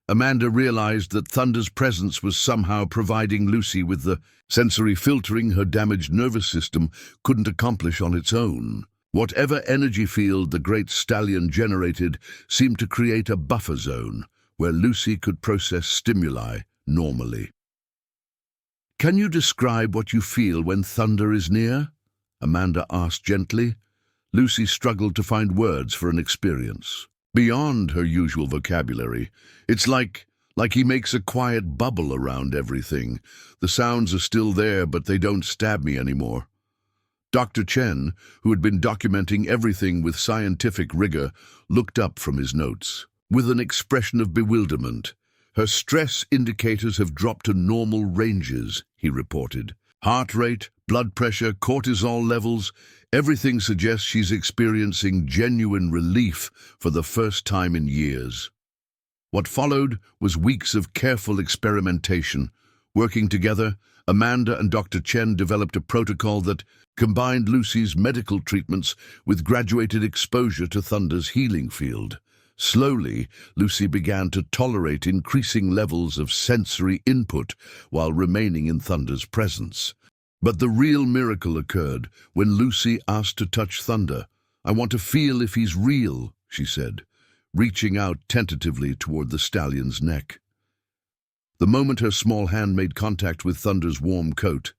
Amanda realized that Thunder's presence was somehow providing Lucy with the sensory filtering her damaged nervous system couldn't accomplish on its own. Whatever energy field the great stallion generated seemed to create a buffer zone where Lucy could process stimuli normally. "Can you describe what you feel when Thunder is near?" Amanda asked gently. Lucy struggled to find words for an experience beyond her usual vocabulary. "It's like he makes a quiet bubble around everything. The sounds are still there, but they don't stab me anymore." Dr. Chen, who had been documenting everything with scientific rigor, looked up from his notes with an expression of bewilderment. "Her stress indicators have dropped to normal ranges," he reported. "Heart rate, blood pressure, cortisol levels, everything suggests she's experiencing genuine relief for the first time in years." What followed was weeks of careful experimentation. Working together, Amanda and Dr. Chen developed a protocol that combined Lucy's medical treatments with graduated exposure to Thunder's healing field. Slowly, Lucy began to tolerate increasing levels of sensory input while remaining in Thunder's presence. But the real miracle occurred when Lucy asked to touch Thunder. "I want to feel if he's real," she said, reaching out tentatively toward the stallion's neck. The moment her small hand made contact with Thunder's warm coat,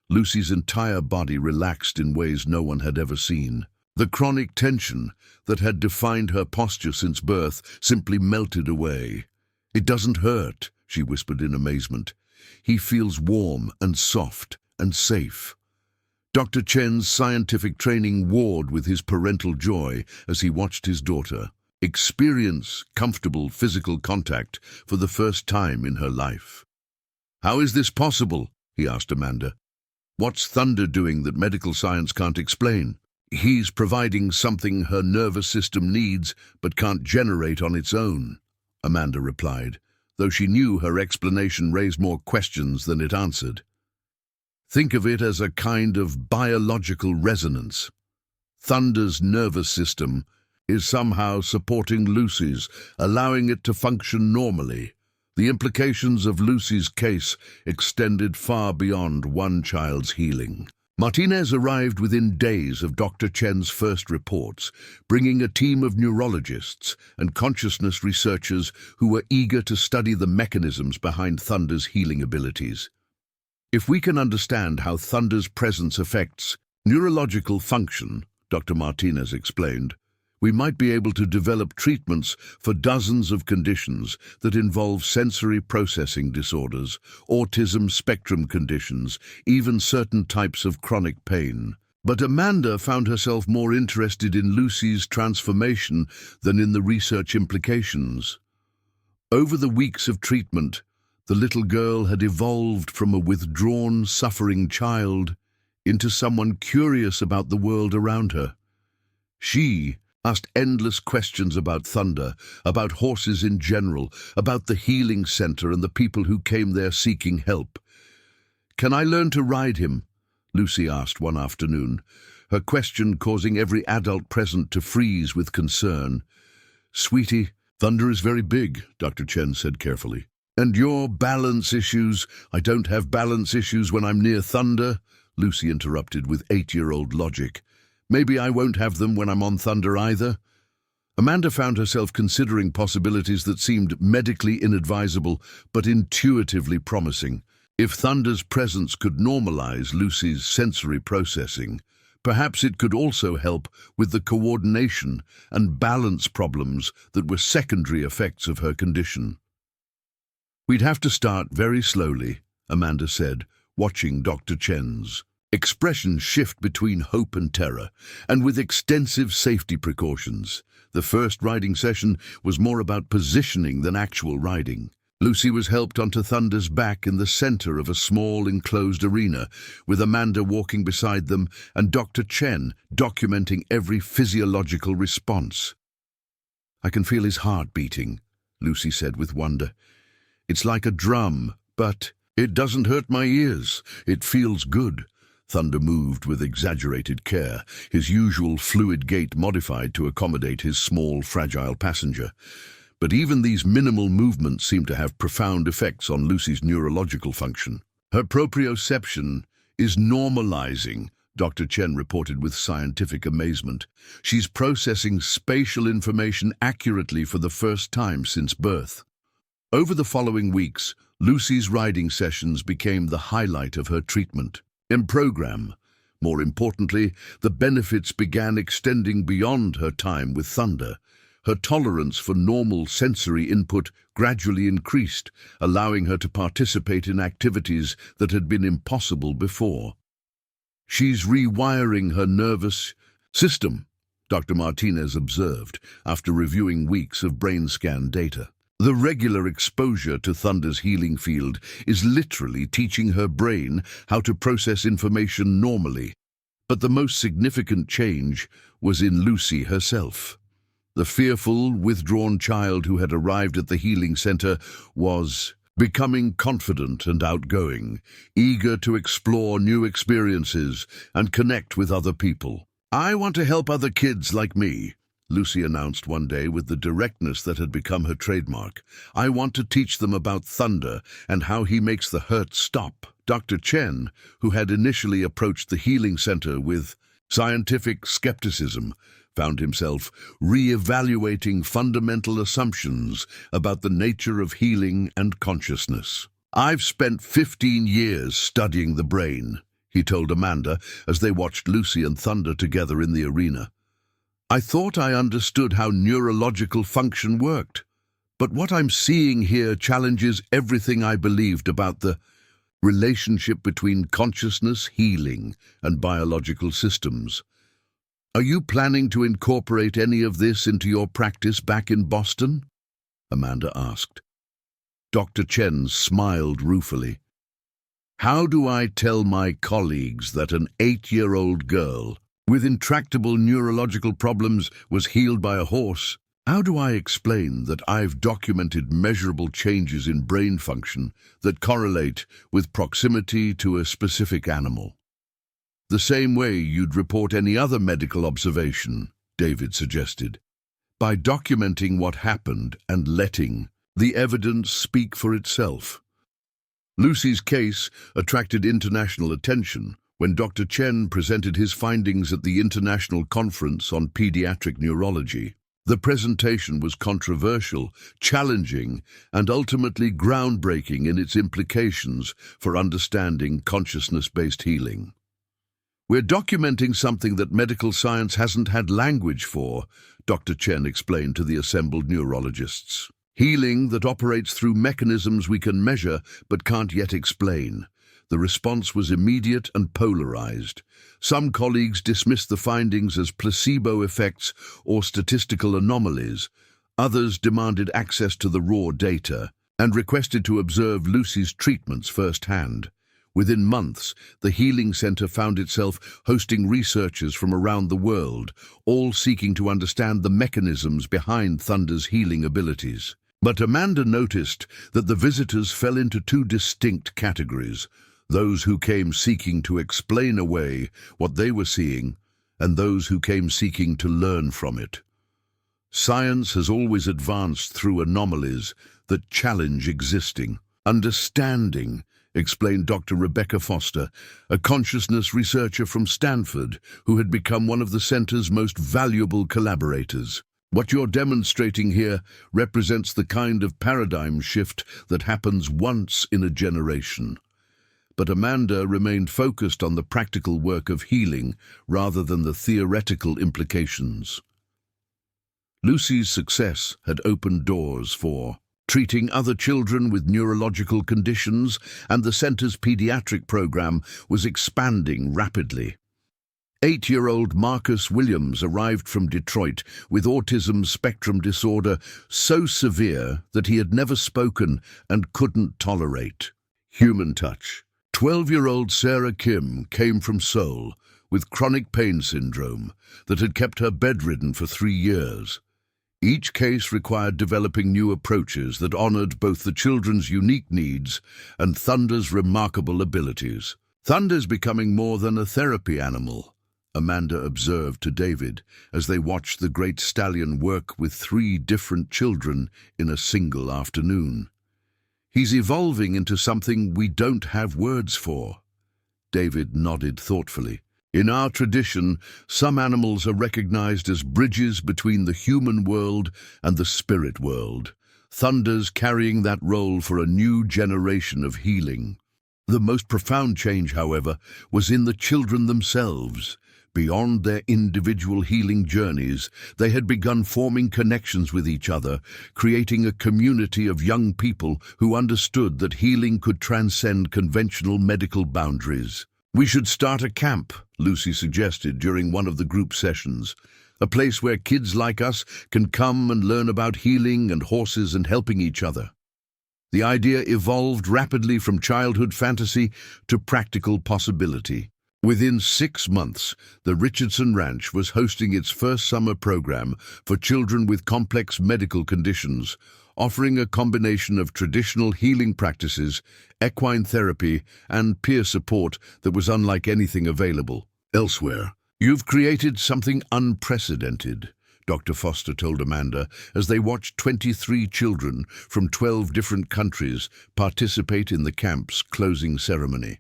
Lucy's entire body relaxed in ways no one had ever seen. The chronic tension that had defined her posture since birth simply melted away. "It doesn't hurt," she whispered in amazement. "He feels warm and soft and safe." Dr. Chen's scientific training warred with his parental joy as he watched his daughter. experience comfortable physical contact for the first time in her life. "How is this possible?" he asked Amanda. "What's Thunder doing that medical science can't explain?" "He's providing something her nervous system needs but can't generate on its own," Amanda replied, though she knew her explanation raised more questions than it answered. "Think of it as a kind of biological resonance. Thunder's nervous system is somehow supporting Lucy's, allowing it to function normally. The implications of Lucy's case extended far beyond one child's healing." Martinez arrived within days of Dr. Chen's first reports, bringing a team of neurologists and consciousness researchers who were eager to study the mechanisms behind Thunder's healing abilities. "If we can understand how Thunder's presence affects neurological function," Dr. Martinez explained, "we might be able to develop treatments for dozens of conditions that involve sensory processing disorders, autism spectrum conditions, even certain types of chronic pain." But Amanda found herself more interested in Lucy's transformation than in the research implications. Over the weeks of treatment, the little girl had evolved from a withdrawn, suffering child into someone curious about the world around her. She asked endless questions about Thunder, about horses in general, about the healing center and the people who came there seeking help. "Can I learn to ride him?" Lucy asked one afternoon, her question causing every adult present to freeze with concern. "Sweetie, Thunder is very big," Dr. Chen said carefully. "And your balance issues—" "I don't have balance issues when I'm near Thunder," Lucy interrupted with 8-year-old logic. "Maybe I won't have them when I'm on Thunder either." Amanda found herself considering possibilities that seemed medically inadvisable but intuitively promising. If Thunder's presence could normalize Lucy's sensory processing, perhaps it could also help with the coordination and balance problems that were secondary effects of her condition. "We'd have to start very slowly," Amanda said, watching Dr. Chen's expressions shift between hope and terror, and with extensive safety precautions. The first riding session was more about positioning than actual riding. Lucy was helped onto Thunder's back in the center of a small enclosed arena, with Amanda walking beside them and Dr. Chen documenting every physiological response. "I can feel his heart beating," Lucy said with wonder. "It's like a drum, but it doesn't hurt my ears. It feels good." Thunder moved with exaggerated care, his usual fluid gait modified to accommodate his small, fragile passenger. But even these minimal movements seemed to have profound effects on Lucy's neurological function. "Her proprioception is normalizing," Dr. Chen reported with scientific amazement. "She's processing spatial information accurately for the first time since birth." Over the following weeks, Lucy's riding sessions became the highlight of her treatment program. More importantly, the benefits began extending beyond her time with Thunder. Her tolerance for normal sensory input gradually increased, allowing her to participate in activities that had been impossible before. "She's rewiring her nervous system," Dr. Martinez observed after reviewing weeks of brain scan data. "The regular exposure to Thunder's healing field is literally teaching her brain how to process information normally." But the most significant change was in Lucy herself. The fearful, withdrawn child who had arrived at the healing center was becoming confident and outgoing, eager to explore new experiences and connect with other people. "I want to help other kids like me," Lucy announced one day with the directness that had become her trademark. "I want to teach them about Thunder and how he makes the hurt stop." Dr. Chen, who had initially approached the healing center with scientific skepticism, found himself re-evaluating fundamental assumptions about the nature of healing and consciousness. "I've spent 15 years studying the brain," he told Amanda as they watched Lucy and Thunder together in the arena. "I thought I understood how neurological function worked, but what I'm seeing here challenges everything I believed about the relationship between consciousness, healing, and biological systems." Are you planning to incorporate any of this into your practice back in Boston? Amanda asked. Dr. Chen smiled ruefully. How do I tell my colleagues that an 8-year-old girl with intractable neurological problems was healed by a horse? How do I explain that I've documented measurable changes in brain function that correlate with proximity to a specific animal? The same way you'd report any other medical observation, David suggested, by documenting what happened and letting the evidence speak for itself. Lucy's case attracted international attention when Dr. Chen presented his findings at the International Conference on Pediatric Neurology. The presentation was controversial, challenging, and ultimately groundbreaking in its implications for understanding consciousness-based healing. We're documenting something that medical science hasn't had language for, Dr. Chen explained to the assembled neurologists. Healing that operates through mechanisms we can measure but can't yet explain. The response was immediate and polarized. Some colleagues dismissed the findings as placebo effects or statistical anomalies. Others demanded access to the raw data and requested to observe Lucy's treatments firsthand. Within months, the Healing Center found itself hosting researchers from around the world, all seeking to understand the mechanisms behind Thunder's healing abilities. But Amanda noticed that the visitors fell into two distinct categories: those who came seeking to explain away what they were seeing, and those who came seeking to learn from it. Science has always advanced through anomalies that challenge existing understanding, explained Dr. Rebecca Foster, a consciousness researcher from Stanford who had become one of the center's most valuable collaborators. What you're demonstrating here represents the kind of paradigm shift that happens once in a generation. But Amanda remained focused on the practical work of healing rather than the theoretical implications. Lucy's success had opened doors for treating other children with neurological conditions, and the center's pediatric program was expanding rapidly. 8-year-old Marcus Williams arrived from Detroit with autism spectrum disorder so severe that he had never spoken and couldn't tolerate human touch. 12-year-old Sarah Kim came from Seoul with chronic pain syndrome that had kept her bedridden for 3 years. Each case required developing new approaches that honored both the children's unique needs and Thunder's remarkable abilities. Thunder's becoming more than a therapy animal, Amanda observed to David as they watched the great stallion work with 3 different children in a single afternoon. He's evolving into something we don't have words for. David nodded thoughtfully. In our tradition, some animals are recognized as bridges between the human world and the spirit world. Thunder's carrying that role for a new generation of healing. The most profound change, however, was in the children themselves. Beyond their individual healing journeys, they had begun forming connections with each other, creating a community of young people who understood that healing could transcend conventional medical boundaries. "We should start a camp," Lucy suggested during one of the group sessions. "A place where kids like us can come and learn about healing and horses and helping each other." The idea evolved rapidly from childhood fantasy to practical possibility. Within 6 months, the Richardson Ranch was hosting its first summer program for children with complex medical conditions, offering a combination of traditional healing practices, equine therapy, and peer support that was unlike anything available elsewhere. "You've created something unprecedented," Dr. Foster told Amanda as they watched 23 children from 12 different countries participate in the camp's closing ceremony.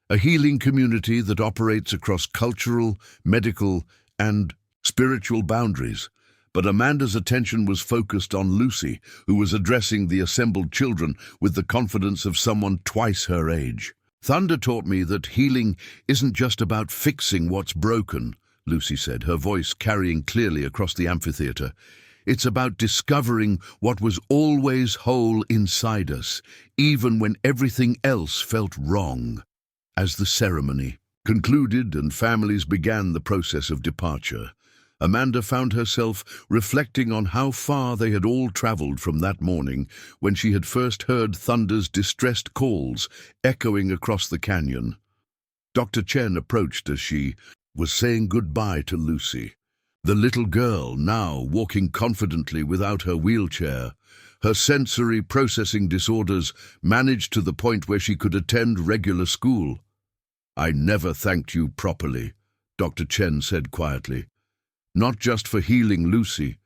A healing community that operates across cultural, medical, and spiritual boundaries. But Amanda's attention was focused on Lucy, who was addressing the assembled children with the confidence of someone twice her age. "Thunder taught me that healing isn't just about fixing what's broken," Lucy said, her voice carrying clearly across the amphitheater. "It's about discovering what was always whole inside us, even when everything else felt wrong." As the ceremony concluded and families began the process of departure, Amanda found herself reflecting on how far they had all traveled from that morning when she had first heard Thunder's distressed calls echoing across the canyon. Dr. Chen approached as she was saying goodbye to Lucy. The little girl, now walking confidently without her wheelchair, her sensory processing disorders managed to the point where she could attend regular school. "I never thanked you properly," Dr. Chen said quietly. "Not just for healing Lucy,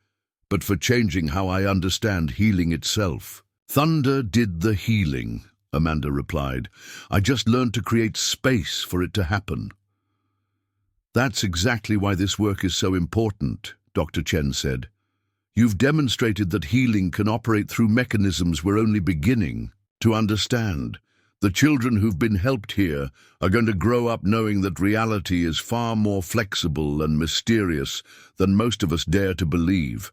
but for changing how I understand healing itself." "Thunder did the healing," Amanda replied. "I just learned to create space for it to happen." "That's exactly why this work is so important," Dr. Chen said. "You've demonstrated that healing can operate through mechanisms we're only beginning to understand. The children who've been helped here are going to grow up knowing that reality is far more flexible and mysterious than most of us dare to believe."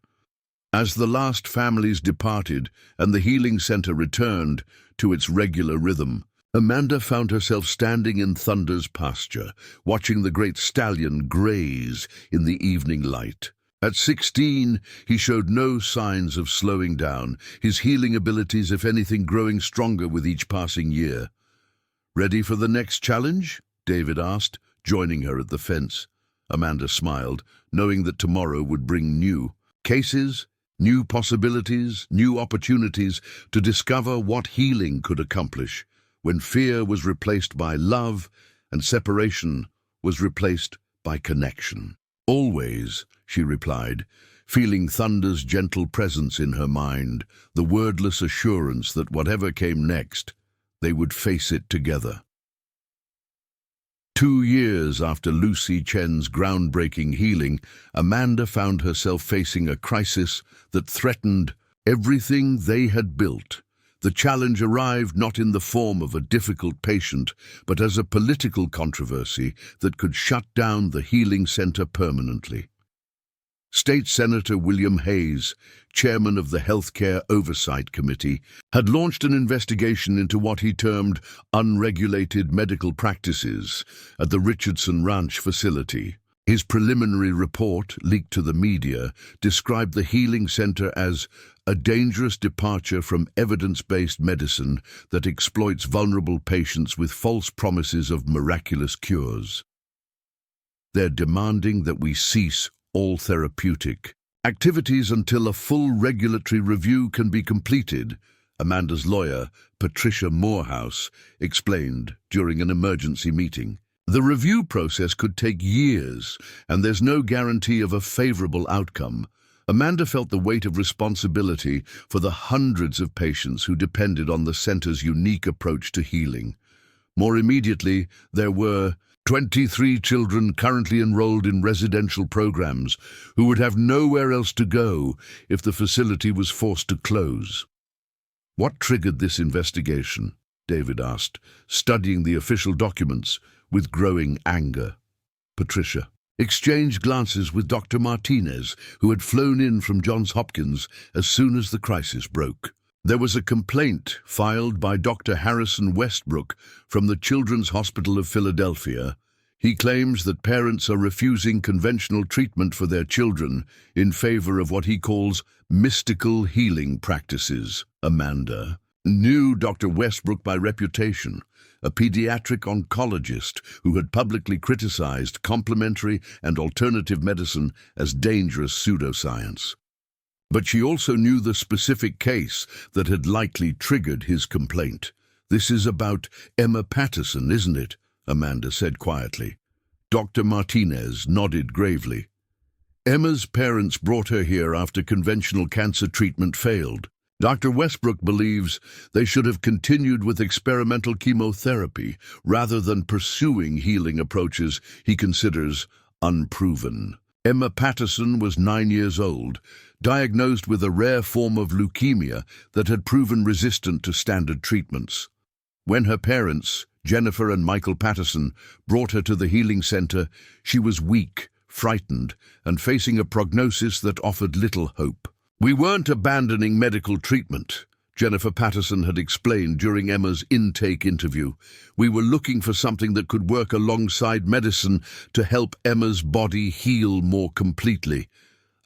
As the last families departed and the healing center returned to its regular rhythm, Amanda found herself standing in Thunder's pasture, watching the great stallion graze in the evening light. At 16, he showed no signs of slowing down, his healing abilities, if anything, growing stronger with each passing year. "Ready for the next challenge?" David asked, joining her at the fence. Amanda smiled, knowing that tomorrow would bring new cases, new possibilities, new opportunities to discover what healing could accomplish, when fear was replaced by love and separation was replaced by connection. "Always," she replied, feeling Thunder's gentle presence in her mind, the wordless assurance that whatever came next, they would face it together. 2 years after Lucy Chen's groundbreaking healing, Amanda found herself facing a crisis that threatened everything they had built. The challenge arrived not in the form of a difficult patient, but as a political controversy that could shut down the healing center permanently. State Senator William Hayes, chairman of the Healthcare Oversight Committee, had launched an investigation into what he termed unregulated medical practices at the Richardson Ranch facility. His preliminary report, leaked to the media, described the healing center as a dangerous departure from evidence-based medicine that exploits vulnerable patients with false promises of miraculous cures. "They're demanding that we cease all therapeutic activities until a full regulatory review can be completed," Amanda's lawyer, Patricia Morehouse, explained during an emergency meeting. "The review process could take years, and there's no guarantee of a favorable outcome." Amanda felt the weight of responsibility for the hundreds of patients who depended on the center's unique approach to healing. More immediately, there were 23 children currently enrolled in residential programs who would have nowhere else to go if the facility was forced to close. "What triggered this investigation?" David asked, studying the official documents with growing anger. Patricia exchanged glances with Dr. Martinez, who had flown in from Johns Hopkins as soon as the crisis broke. There was a complaint filed by Dr. Harrison Westbrook from the Children's Hospital of Philadelphia. He claims that parents are refusing conventional treatment for their children in favor of what he calls mystical healing practices. Amanda knew Dr. Westbrook by reputation, a pediatric oncologist who had publicly criticized complementary and alternative medicine as dangerous pseudoscience. But she also knew the specific case that had likely triggered his complaint. "This is about Emma Patterson, isn't it?" Amanda said quietly. Dr. Martinez nodded gravely. "Emma's parents brought her here after conventional cancer treatment failed. Dr. Westbrook believes they should have continued with experimental chemotherapy rather than pursuing healing approaches he considers unproven. Emma Patterson was 9 years old, diagnosed with a rare form of leukemia that had proven resistant to standard treatments. When her parents, Jennifer and Michael Patterson, brought her to the healing center, she was weak, frightened, and facing a prognosis that offered little hope. "We weren't abandoning medical treatment, Jennifer Patterson had explained during Emma's intake interview. We were looking for something that could work alongside medicine to help Emma's body heal more completely.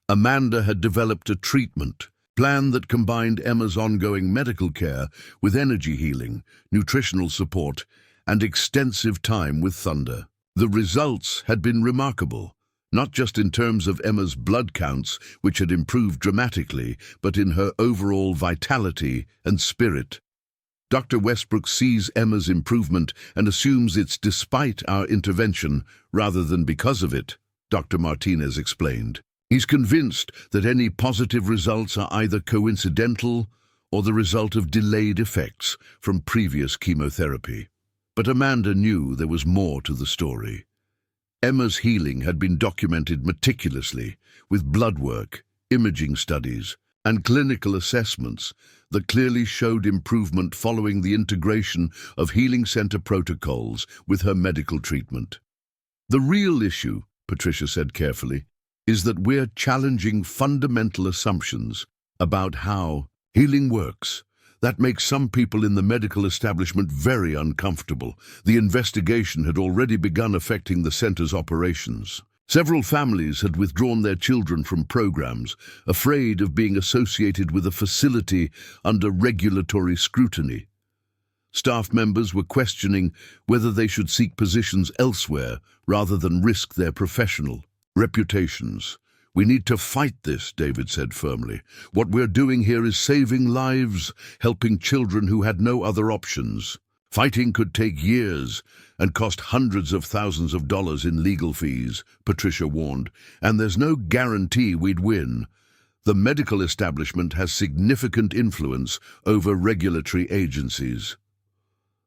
Amanda had developed a treatment plan that combined Emma's ongoing medical care with energy healing, nutritional support, and extensive time with Thunder. The results had been remarkable, not just in terms of Emma's blood counts, which had improved dramatically, but in her overall vitality and spirit. Dr. Westbrook sees Emma's improvement and assumes it's despite our intervention rather than because of it, Dr. Martinez explained. He's convinced that any positive results are either coincidental or the result of delayed effects from previous chemotherapy. But Amanda knew there was more to the story. Emma's healing had been documented meticulously, with blood work, imaging studies, and clinical assessments that clearly showed improvement following the integration of healing center protocols with her medical treatment. The real issue, Patricia said carefully, is that we're challenging fundamental assumptions about how healing works. That makes some people in the medical establishment very uncomfortable. The investigation had already begun affecting the center's operations. Several families had withdrawn their children from programs, afraid of being associated with a facility under regulatory scrutiny. Staff members were questioning whether they should seek positions elsewhere rather than risk their professional reputations. We need to fight this, David said firmly. What we're doing here is saving lives, helping children who had no other options. Fighting could take years and cost hundreds of thousands of dollars in legal fees, Patricia warned, and there's no guarantee we'd win. The medical establishment has significant influence over regulatory agencies.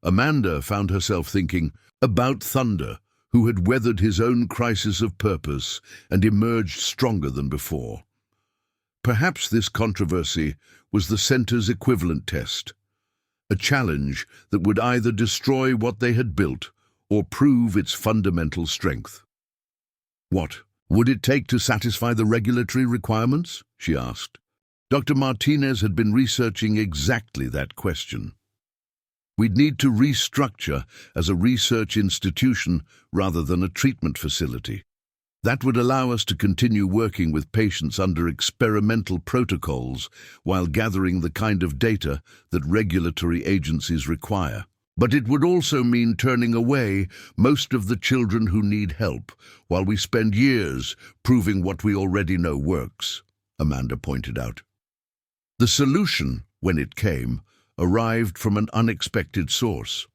Amanda found herself thinking about Thunder, who had weathered his own crisis of purpose and emerged stronger than before. Perhaps this controversy was the center's equivalent test, a challenge that would either destroy what they had built or prove its fundamental strength. What would it take to satisfy the regulatory requirements? She asked. Dr. Martinez had been researching exactly that question. We'd need to restructure as a research institution rather than a treatment facility. That would allow us to continue working with patients under experimental protocols while gathering the kind of data that regulatory agencies require. But it would also mean turning away most of the children who need help while we spend years proving what we already know works, Amanda pointed out. The solution, when it came, arrived from an unexpected source.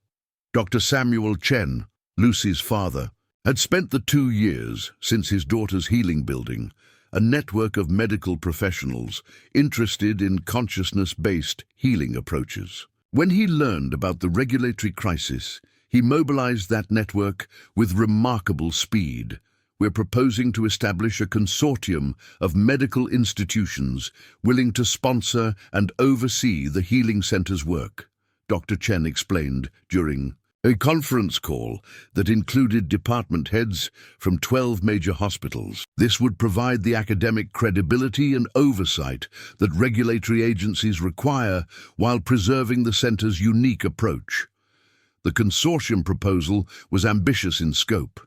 Dr. Samuel Chen, Lucy's father, had spent the 2 years since his daughter's healing building a network of medical professionals interested in consciousness-based healing approaches. When he learned about the regulatory crisis, he mobilized that network with remarkable speed. We're proposing to establish a consortium of medical institutions willing to sponsor and oversee the healing center's work, Dr. Chen explained during a conference call that included department heads from 12 major hospitals. This would provide the academic credibility and oversight that regulatory agencies require while preserving the center's unique approach. The consortium proposal was ambitious in scope.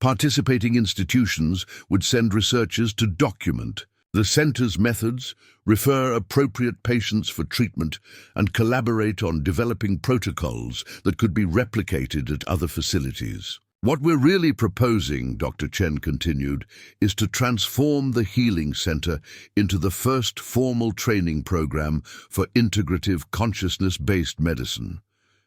Participating institutions would send researchers to document the center's methods, refer appropriate patients for treatment, and collaborate on developing protocols that could be replicated at other facilities. What we're really proposing, Dr. Chen continued, is to transform the Healing Center into the first formal training program for integrative consciousness-based medicine.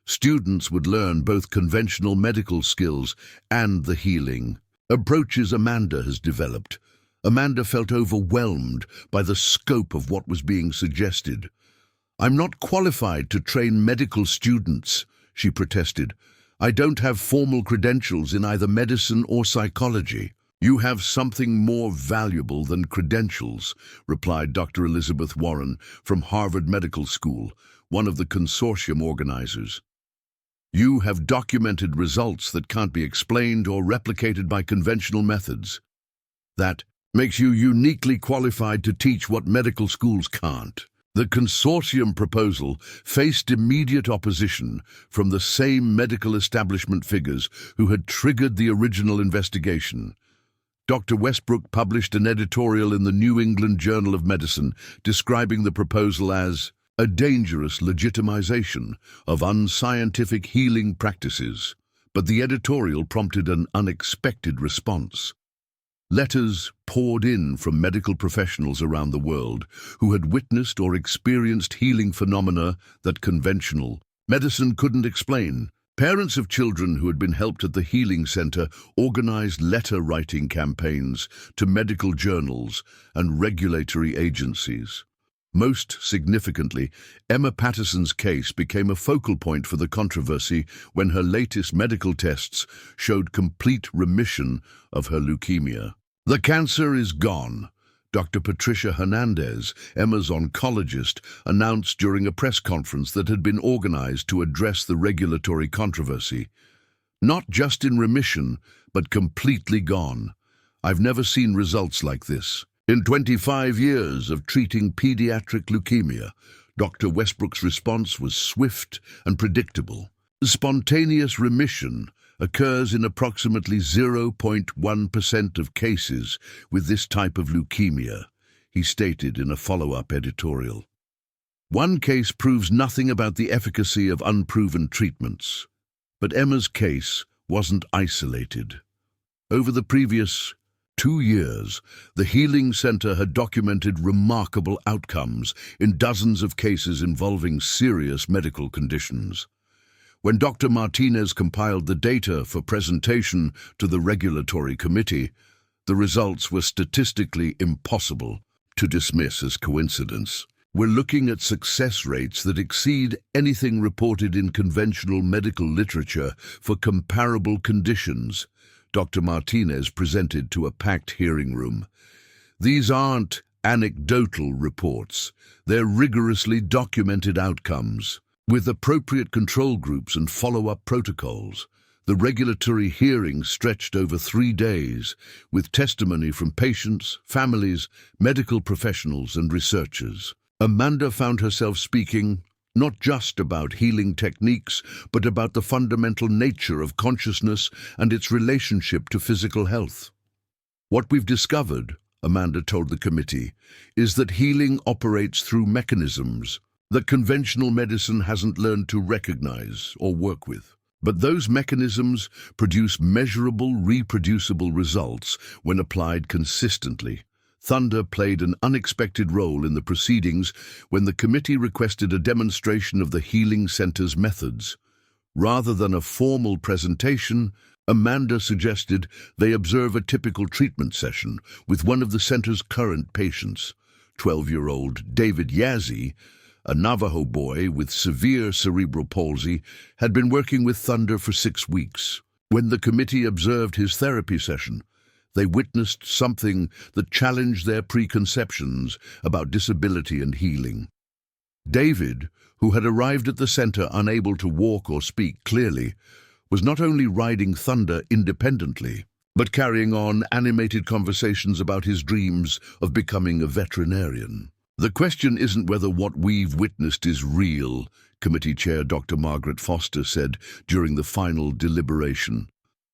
Students would learn both conventional medical skills and the healing approaches Amanda has developed. Amanda felt overwhelmed by the scope of what was being suggested. "I'm not qualified to train medical students," she protested. "I don't have formal credentials in either medicine or psychology." "You have something more valuable than credentials," replied Dr. Elizabeth Warren from Harvard Medical School, one of the consortium organizers. "You have documented results that can't be explained or replicated by conventional methods. That makes you uniquely qualified to teach what medical schools can't." The consortium proposal faced immediate opposition from the same medical establishment figures who had triggered the original investigation. Dr. Westbrook published an editorial in the New England Journal of Medicine describing the proposal as a dangerous legitimization of unscientific healing practices. But the editorial prompted an unexpected response. Letters poured in from medical professionals around the world who had witnessed or experienced healing phenomena that conventional medicine couldn't explain. Parents of children who had been helped at the Healing Center organized letter-writing campaigns to medical journals and regulatory agencies. Most significantly, Emma Patterson's case became a focal point for the controversy when her latest medical tests showed complete remission of her leukemia. The cancer is gone, Dr. Patricia Hernandez, Emma's oncologist, announced during a press conference that had been organized to address the regulatory controversy. Not just in remission, but completely gone. I've never seen results like this. In 25 years of treating pediatric leukemia, Dr. Westbrook's response was swift and predictable. Spontaneous remission occurs in approximately 0.1% of cases with this type of leukemia, he stated in a follow-up editorial. One case proves nothing about the efficacy of unproven treatments, but Emma's case wasn't isolated. Over the previous 2 years, the Healing Center had documented remarkable outcomes in dozens of cases involving serious medical conditions. When Dr. Martinez compiled the data for presentation to the regulatory committee, the results were statistically impossible to dismiss as coincidence. We're looking at success rates that exceed anything reported in conventional medical literature for comparable conditions, Dr. Martinez presented to a packed hearing room. These aren't anecdotal reports. They're rigorously documented outcomes. With appropriate control groups and follow-up protocols, the regulatory hearing stretched over 3 days, with testimony from patients, families, medical professionals, and researchers. Amanda found herself speaking not just about healing techniques, but about the fundamental nature of consciousness and its relationship to physical health. What we've discovered, Amanda told the committee, is that healing operates through mechanisms that conventional medicine hasn't learned to recognize or work with. But those mechanisms produce measurable, reproducible results when applied consistently. Thunder played an unexpected role in the proceedings when the committee requested a demonstration of the Healing Center's methods. Rather than a formal presentation, Amanda suggested they observe a typical treatment session with one of the center's current patients. 12-year-old David Yazzie, a Navajo boy with severe cerebral palsy, had been working with Thunder for 6 weeks. When the committee observed his therapy session, they witnessed something that challenged their preconceptions about disability and healing. David, who had arrived at the center unable to walk or speak clearly, was not only riding Thunder independently, but carrying on animated conversations about his dreams of becoming a veterinarian. The question isn't whether what we've witnessed is real, Committee Chair Dr. Margaret Foster said during the final deliberation.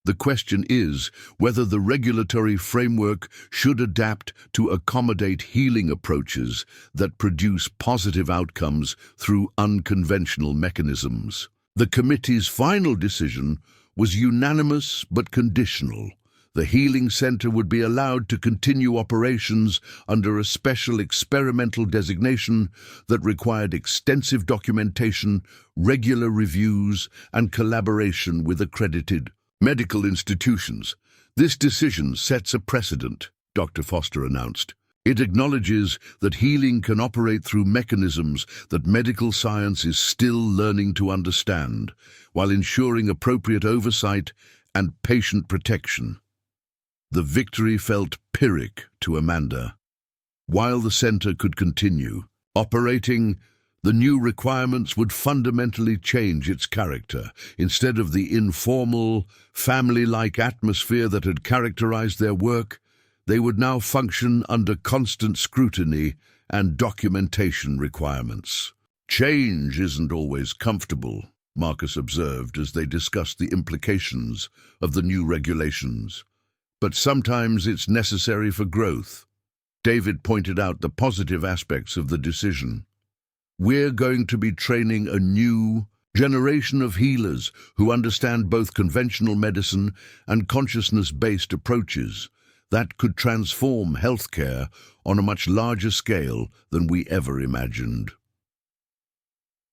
The question is whether the regulatory framework should adapt to accommodate healing approaches that produce positive outcomes through unconventional mechanisms. The committee's final decision was unanimous but conditional. The Healing Center would be allowed to continue operations under a special experimental designation that required extensive documentation, regular reviews, and collaboration with accredited medical institutions. This decision sets a precedent, Dr. Foster announced. It acknowledges that healing can operate through mechanisms that medical science is still learning to understand, while ensuring appropriate oversight and patient protection. The victory felt Pyrrhic to Amanda. While the center could continue operating, the new requirements would fundamentally change its character. Instead of the informal, family-like atmosphere that had characterized their work, they would now function under constant scrutiny and documentation requirements. Change isn't always comfortable, Marcus observed as they discussed the implications of the new regulations. But sometimes it's necessary for growth. David pointed out the positive aspects of the decision. We're going to be training a new generation of healers who understand both conventional medicine and consciousness-based approaches that could transform healthcare on a much larger scale than we ever imagined.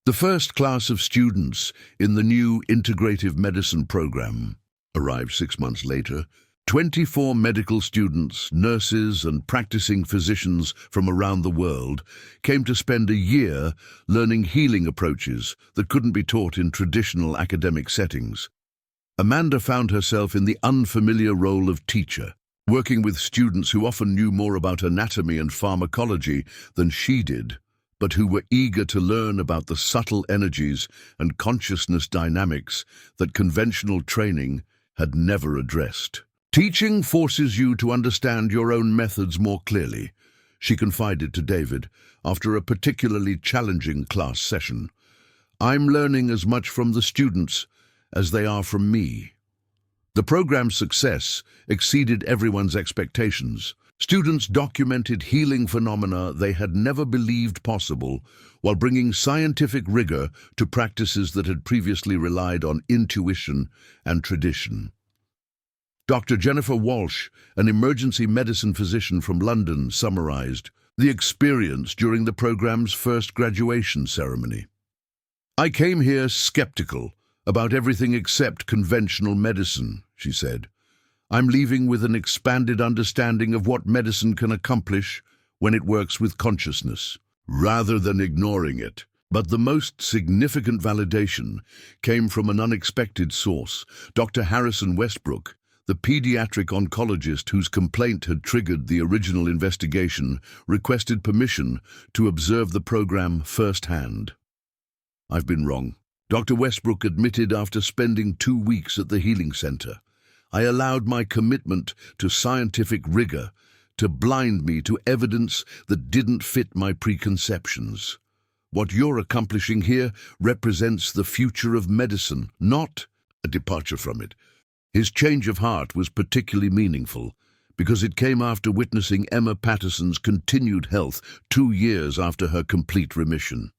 The first class of students in the new integrative medicine program arrived 6 months later. 24 medical students, nurses, and practicing physicians from around the world came to spend a year learning healing approaches that couldn't be taught in traditional academic settings. Amanda found herself in the unfamiliar role of teacher, working with students who often knew more about anatomy and pharmacology than she did, but who were eager to learn about the subtle energies and consciousness dynamics that conventional training had never addressed. Teaching forces you to understand your own methods more clearly, she confided to David after a particularly challenging class session. I'm learning as much from the students as they are from me. The program's success exceeded everyone's expectations. Students documented healing phenomena they had never believed possible while bringing scientific rigor to practices that had previously relied on intuition and tradition. Dr. Jennifer Walsh, an emergency medicine physician from London, summarized the experience during the program's first graduation ceremony. I came here skeptical about everything except conventional medicine, she said. I'm leaving with an expanded understanding of what medicine can accomplish when it works with consciousness, rather than ignoring it. But the most significant validation came from an unexpected source. Dr. Harrison Westbrook, the pediatric oncologist whose complaint had triggered the original investigation, requested permission to observe the program firsthand. I've been wrong, Dr. Westbrook admitted after spending 2 weeks at the healing center. I allowed my commitment to scientific rigor to blind me to evidence that didn't fit my preconceptions. What you're accomplishing here represents the future of medicine, not a departure from it. His change of heart was particularly meaningful because it came after witnessing Emma Patterson's continued health 2 years after her complete remission.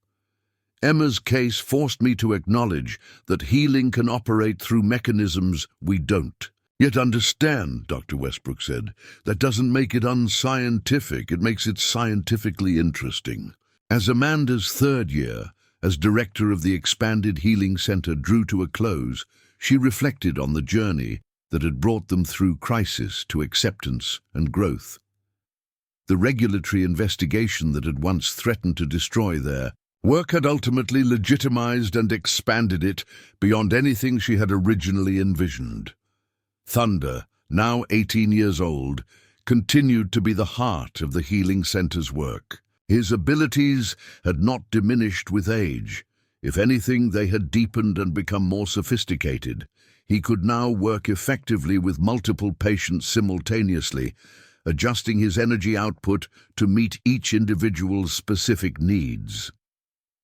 Emma's case forced me to acknowledge that healing can operate through mechanisms we don't yet understand, Dr. Westbrook said. That doesn't make it unscientific, it makes it scientifically interesting. As Amanda's 3rd year as director of the expanded healing center drew to a close, she reflected on the journey that had brought them through crisis to acceptance and growth. The regulatory investigation that had once threatened to destroy their work had ultimately legitimized and expanded it beyond anything she had originally envisioned. Thunder, now 18 years old, continued to be the heart of the healing center's work. His abilities had not diminished with age. If anything, they had deepened and become more sophisticated. He could now work effectively with multiple patients simultaneously, adjusting his energy output to meet each individual's specific needs.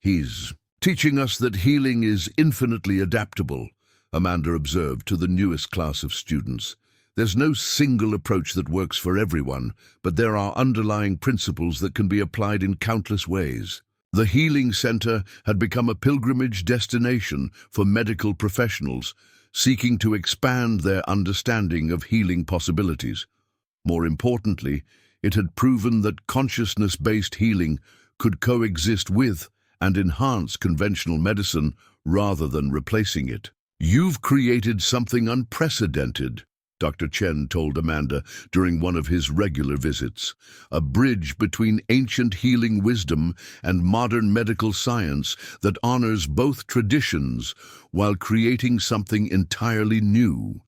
He's teaching us that healing is infinitely adaptable, Amanda observed to the newest class of students. There's no single approach that works for everyone, but there are underlying principles that can be applied in countless ways. The healing center had become a pilgrimage destination for medical professionals seeking to expand their understanding of healing possibilities. More importantly, it had proven that consciousness-based healing could coexist with and enhance conventional medicine rather than replacing it. You've created something unprecedented, Dr. Chen told Amanda during one of his regular visits, a bridge between ancient healing wisdom and modern medical science that honors both traditions while creating something entirely new.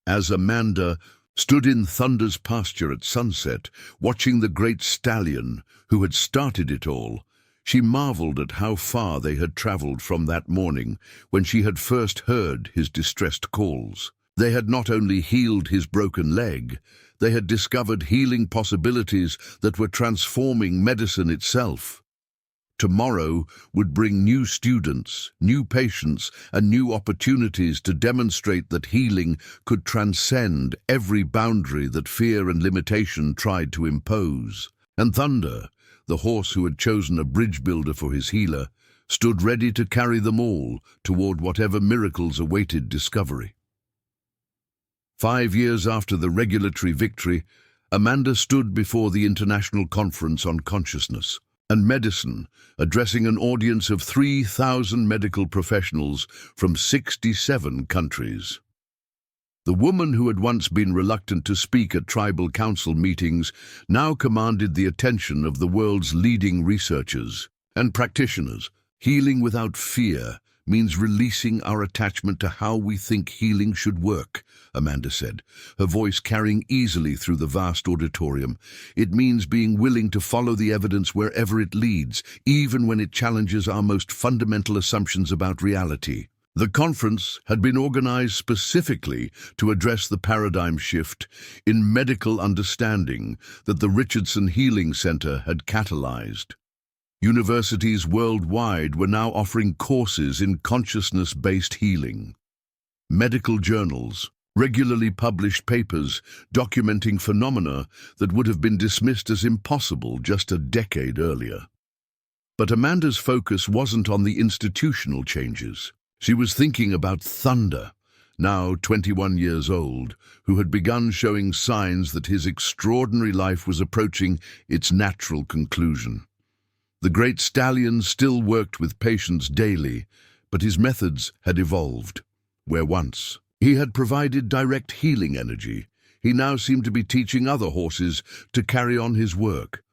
As Amanda stood in Thunder's pasture at sunset, watching the great stallion who had started it all, she marveled at how far they had traveled from that morning when she had first heard his distressed calls. They had not only healed his broken leg, they had discovered healing possibilities that were transforming medicine itself. Tomorrow would bring new students, new patients, and new opportunities to demonstrate that healing could transcend every boundary that fear and limitation tried to impose. And Thunder, the horse who had chosen a bridge builder for his healer, stood ready to carry them all toward whatever miracles awaited discovery. 5 years after the regulatory victory, Amanda stood before the International Conference on Consciousness and Medicine, addressing an audience of 3,000 medical professionals from 67 countries. The woman who had once been reluctant to speak at tribal council meetings now commanded the attention of the world's leading researchers and practitioners. Healing without fear means releasing our attachment to how we think healing should work, Amanda said, her voice carrying easily through the vast auditorium. It means being willing to follow the evidence wherever it leads, even when it challenges our most fundamental assumptions about reality. The conference had been organized specifically to address the paradigm shift in medical understanding that the Richardson Healing Center had catalyzed. Universities worldwide were now offering courses in consciousness-based healing. Medical journals regularly published papers documenting phenomena that would have been dismissed as impossible just a decade earlier. But Amanda's focus wasn't on the institutional changes. She was thinking about Thunder, now 21 years old, who had begun showing signs that his extraordinary life was approaching its natural conclusion. The great stallion still worked with patients daily, but his methods had evolved. Where once he had provided direct healing energy, he now seemed to be teaching other horses to carry on his work.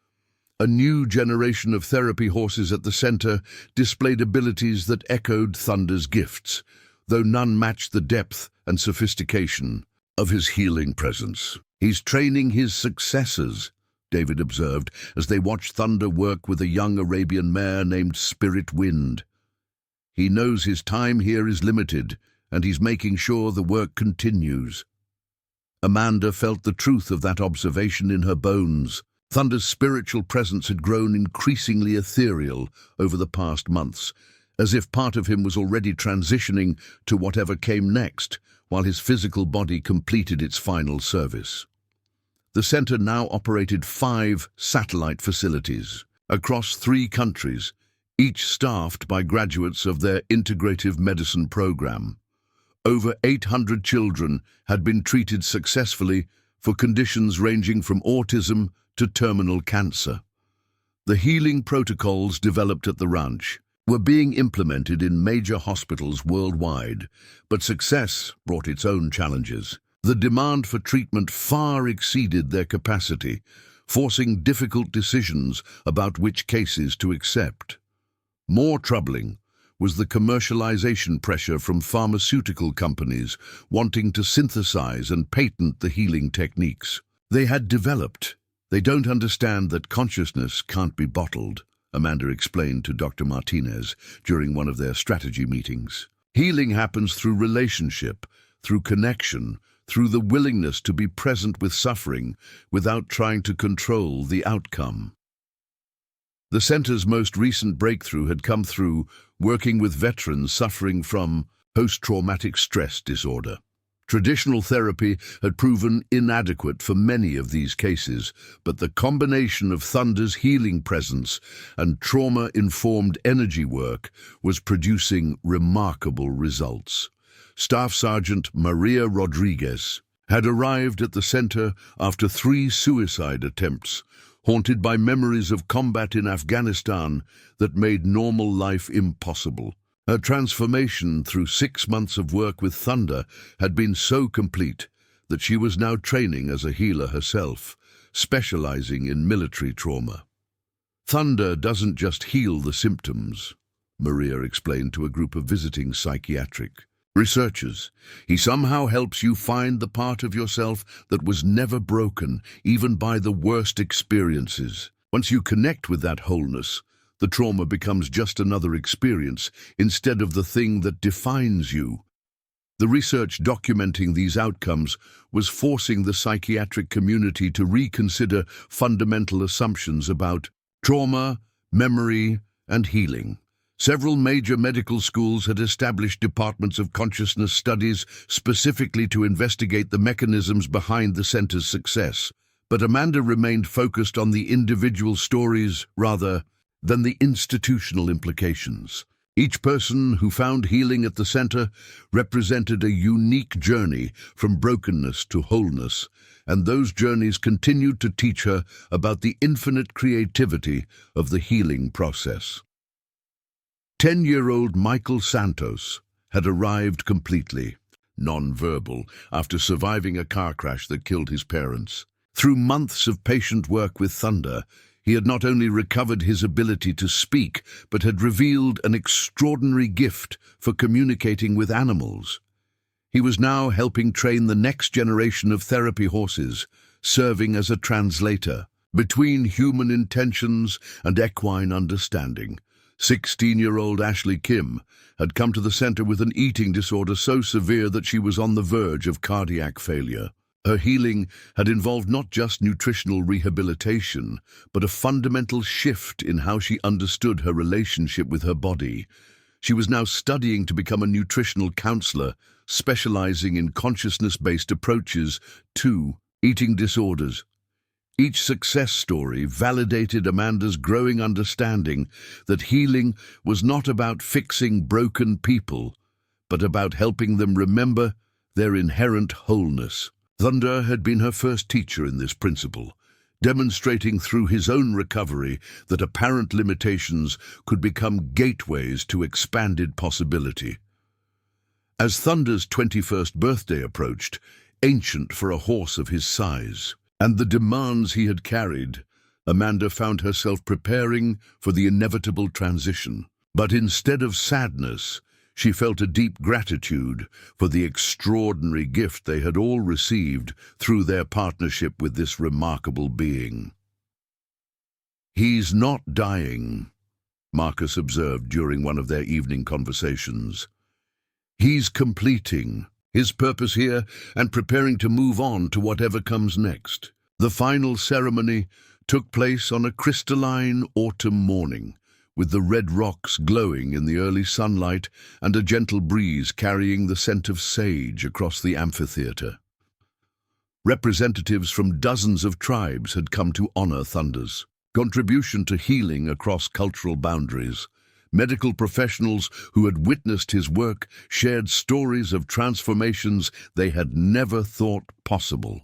A new generation of therapy horses at the center displayed abilities that echoed Thunder's gifts, though none matched the depth and sophistication of his healing presence. "He's training his successors," David observed, as they watched Thunder work with a young Arabian mare named Spirit Wind. "He knows his time here is limited, and he's making sure the work continues." Amanda felt the truth of that observation in her bones. Thunder's spiritual presence had grown increasingly ethereal over the past months, as if part of him was already transitioning to whatever came next, while his physical body completed its final service. The center now operated 5 satellite facilities across 3 countries, each staffed by graduates of their integrative medicine program. Over 800 children had been treated successfully for conditions ranging from autism to terminal cancer. The healing protocols developed at the ranch were being implemented in major hospitals worldwide, but success brought its own challenges. The demand for treatment far exceeded their capacity, forcing difficult decisions about which cases to accept. More troubling was the commercialization pressure from pharmaceutical companies wanting to synthesize and patent the healing techniques they had developed. "They don't understand that consciousness can't be bottled," Amanda explained to Dr. Martinez during one of their strategy meetings. "Healing happens through relationship, through connection, through the willingness to be present with suffering without trying to control the outcome." The center's most recent breakthrough had come through working with veterans suffering from post-traumatic stress disorder. Traditional therapy had proven inadequate for many of these cases, but the combination of Thunder's healing presence and trauma-informed energy work was producing remarkable results. Staff Sergeant Maria Rodriguez had arrived at the center after 3 suicide attempts, haunted by memories of combat in Afghanistan that made normal life impossible. Her transformation through 6 months of work with Thunder had been so complete that she was now training as a healer herself, specializing in military trauma. "Thunder doesn't just heal the symptoms," Maria explained to a group of visiting psychiatric researchers. "He somehow helps you find the part of yourself that was never broken, even by the worst experiences. Once you connect with that wholeness, the trauma becomes just another experience instead of the thing that defines you." The research documenting these outcomes was forcing the psychiatric community to reconsider fundamental assumptions about trauma, memory, and healing. Several major medical schools had established departments of consciousness studies specifically to investigate the mechanisms behind the center's success. But Amanda remained focused on the individual stories rather than the institutional implications. Each person who found healing at the center represented a unique journey from brokenness to wholeness, and those journeys continued to teach her about the infinite creativity of the healing process. 10-year-old Michael Santos had arrived completely non-verbal after surviving a car crash that killed his parents. Through months of patient work with Thunder, he had not only recovered his ability to speak, but had revealed an extraordinary gift for communicating with animals. He was now helping train the next generation of therapy horses, serving as a translator between human intentions and equine understanding. 16-year-old Ashley Kim had come to the center with an eating disorder so severe that she was on the verge of cardiac failure. Her healing had involved not just nutritional rehabilitation, but a fundamental shift in how she understood her relationship with her body. She was now studying to become a nutritional counselor, specializing in consciousness-based approaches to eating disorders. Each success story validated Amanda's growing understanding that healing was not about fixing broken people, but about helping them remember their inherent wholeness. Thunder had been her first teacher in this principle, demonstrating through his own recovery that apparent limitations could become gateways to expanded possibility. As Thunder's 21st birthday approached, ancient for a horse of his size, and the demands he had carried, Amanda found herself preparing for the inevitable transition. But instead of sadness, she felt a deep gratitude for the extraordinary gift they had all received through their partnership with this remarkable being. "He's not dying," Marcus observed during one of their evening conversations. "He's completing his purpose here and preparing to move on to whatever comes next." The final ceremony took place on a crystalline autumn morning, with the red rocks glowing in the early sunlight and a gentle breeze carrying the scent of sage across the amphitheater. Representatives from dozens of tribes had come to honor Thunder's contribution to healing across cultural boundaries. Medical professionals who had witnessed his work shared stories of transformations they had never thought possible.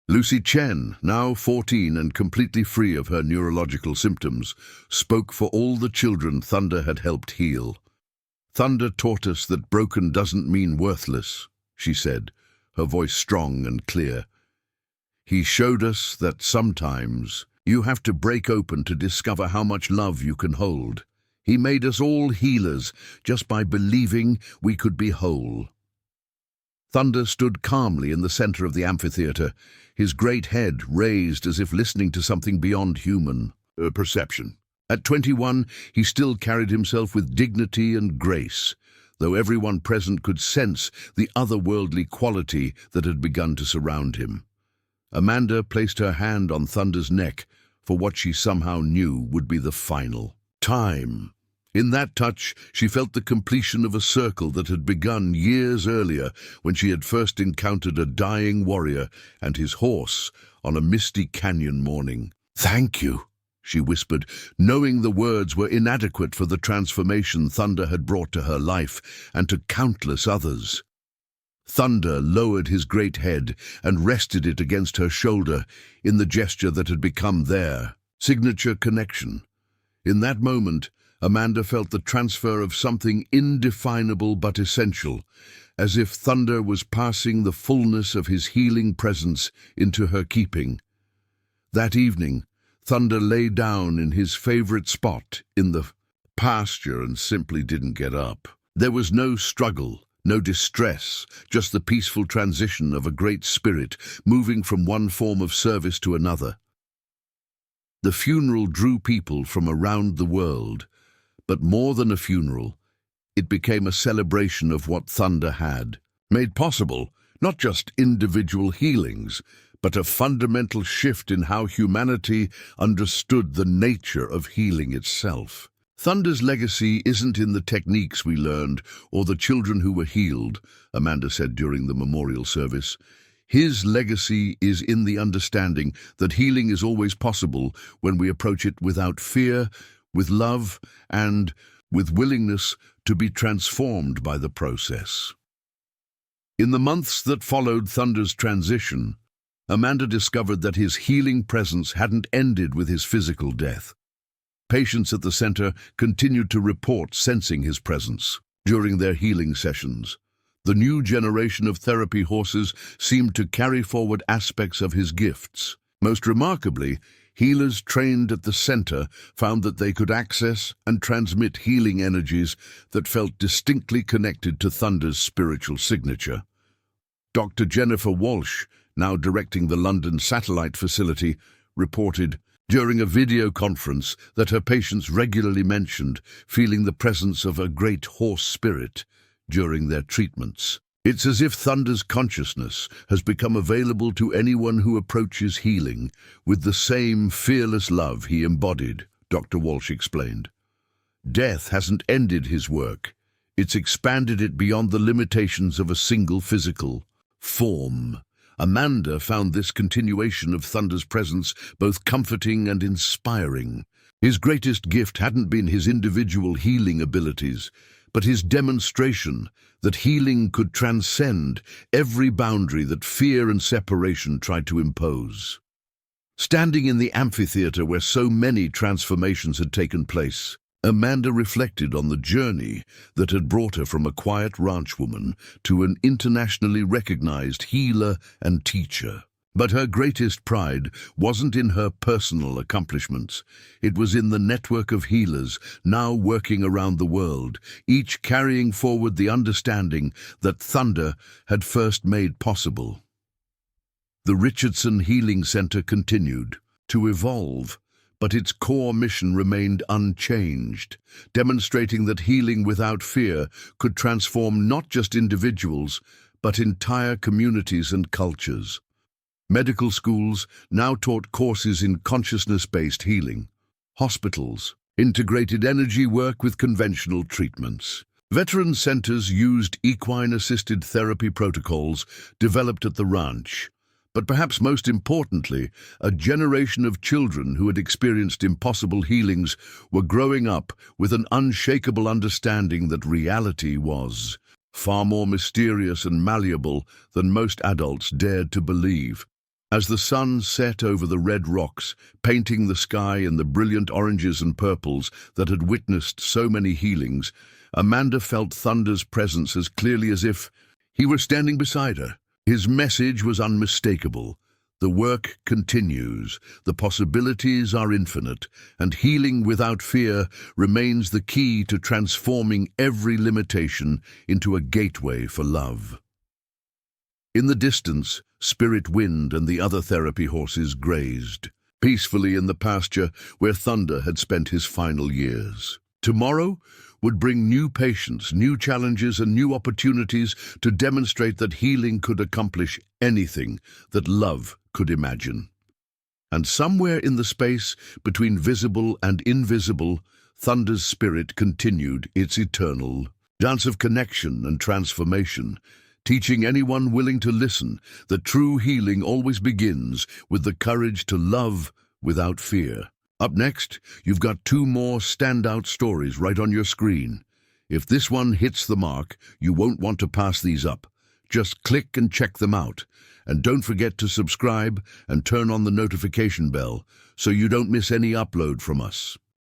Lucy Chen, now 14 and completely free of her neurological symptoms, spoke for all the children Thunder had helped heal. "Thunder taught us that broken doesn't mean worthless," she said, her voice strong and clear. "He showed us that sometimes you have to break open to discover how much love you can hold. He made us all healers just by believing we could be whole." Thunder stood calmly in the center of the amphitheater, his great head raised as if listening to something beyond human perception. At 21, he still carried himself with dignity and grace, though everyone present could sense the otherworldly quality that had begun to surround him. Amanda placed her hand on Thunder's neck for what she somehow knew would be the final time. In that touch, she felt the completion of a circle that had begun years earlier when she had first encountered a dying warrior and his horse on a misty canyon morning. "Thank you," she whispered, knowing the words were inadequate for the transformation Thunder had brought to her life and to countless others. Thunder lowered his great head and rested it against her shoulder in the gesture that had become their signature connection. In that moment, Amanda felt the transfer of something indefinable but essential, as if Thunder was passing the fullness of his healing presence into her keeping. That evening, Thunder lay down in his favorite spot in the pasture and simply didn't get up. There was no struggle, no distress, just the peaceful transition of a great spirit moving from one form of service to another. The funeral drew people from around the world, but more than a funeral, it became a celebration of what Thunder had made possible not just individual healings, but a fundamental shift in how humanity understood the nature of healing itself. Thunder's legacy isn't in the techniques we learned or the children who were healed, Amanda said during the memorial service. His legacy is in the understanding that healing is always possible when we approach it without fear, with love, and with willingness to be transformed by the process. In the months that followed Thunder's transition, Amanda discovered that his healing presence hadn't ended with his physical death. Patients at the center continued to report sensing his presence during their healing sessions. The new generation of therapy horses seemed to carry forward aspects of his gifts. Most remarkably, healers trained at the center found that they could access and transmit healing energies that felt distinctly connected to Thunder's spiritual signature. Dr. Jennifer Walsh, now directing the London satellite facility, reported during a video conference that her patients regularly mentioned feeling the presence of a great horse spirit during their treatments. It's as if Thunder's consciousness has become available to anyone who approaches healing with the same fearless love he embodied, Dr. Walsh explained. Death hasn't ended his work. It's expanded it beyond the limitations of a single physical form. Amanda found this continuation of Thunder's presence both comforting and inspiring. His greatest gift hadn't been his individual healing abilities, but his demonstration that healing could transcend every boundary that fear and separation tried to impose. Standing in the amphitheater where so many transformations had taken place, Amanda reflected on the journey that had brought her from a quiet ranchwoman to an internationally recognized healer and teacher. But her greatest pride wasn't in her personal accomplishments. It was in the network of healers now working around the world, each carrying forward the understanding that Thunder had first made possible. The Richardson Healing Center continued to evolve, but its core mission remained unchanged, demonstrating that healing without fear could transform not just individuals, but entire communities and cultures. Medical schools now taught courses in consciousness-based healing. Hospitals integrated energy work with conventional treatments. Veteran centers used equine-assisted therapy protocols developed at the ranch. But perhaps most importantly, a generation of children who had experienced impossible healings were growing up with an unshakable understanding that reality was far more mysterious and malleable than most adults dared to believe. As the sun set over the red rocks, painting the sky in the brilliant oranges and purples that had witnessed so many healings, Amanda felt Thunder's presence as clearly as if he were standing beside her. His message was unmistakable. The work continues, the possibilities are infinite, and healing without fear remains the key to transforming every limitation into a gateway for love. In the distance, Spirit Wind and the other therapy horses grazed peacefully in the pasture where Thunder had spent his final years. Tomorrow would bring new patients, new challenges, and new opportunities to demonstrate that healing could accomplish anything that love could imagine. And somewhere in the space between visible and invisible, Thunder's spirit continued its eternal dance of connection and transformation, teaching anyone willing to listen that true healing always begins with the courage to love without fear. Up next, you've got two more standout stories right on your screen. If this one hits the mark, you won't want to pass these up. Just click and check them out. And don't forget to subscribe and turn on the notification bell so you don't miss any upload from us.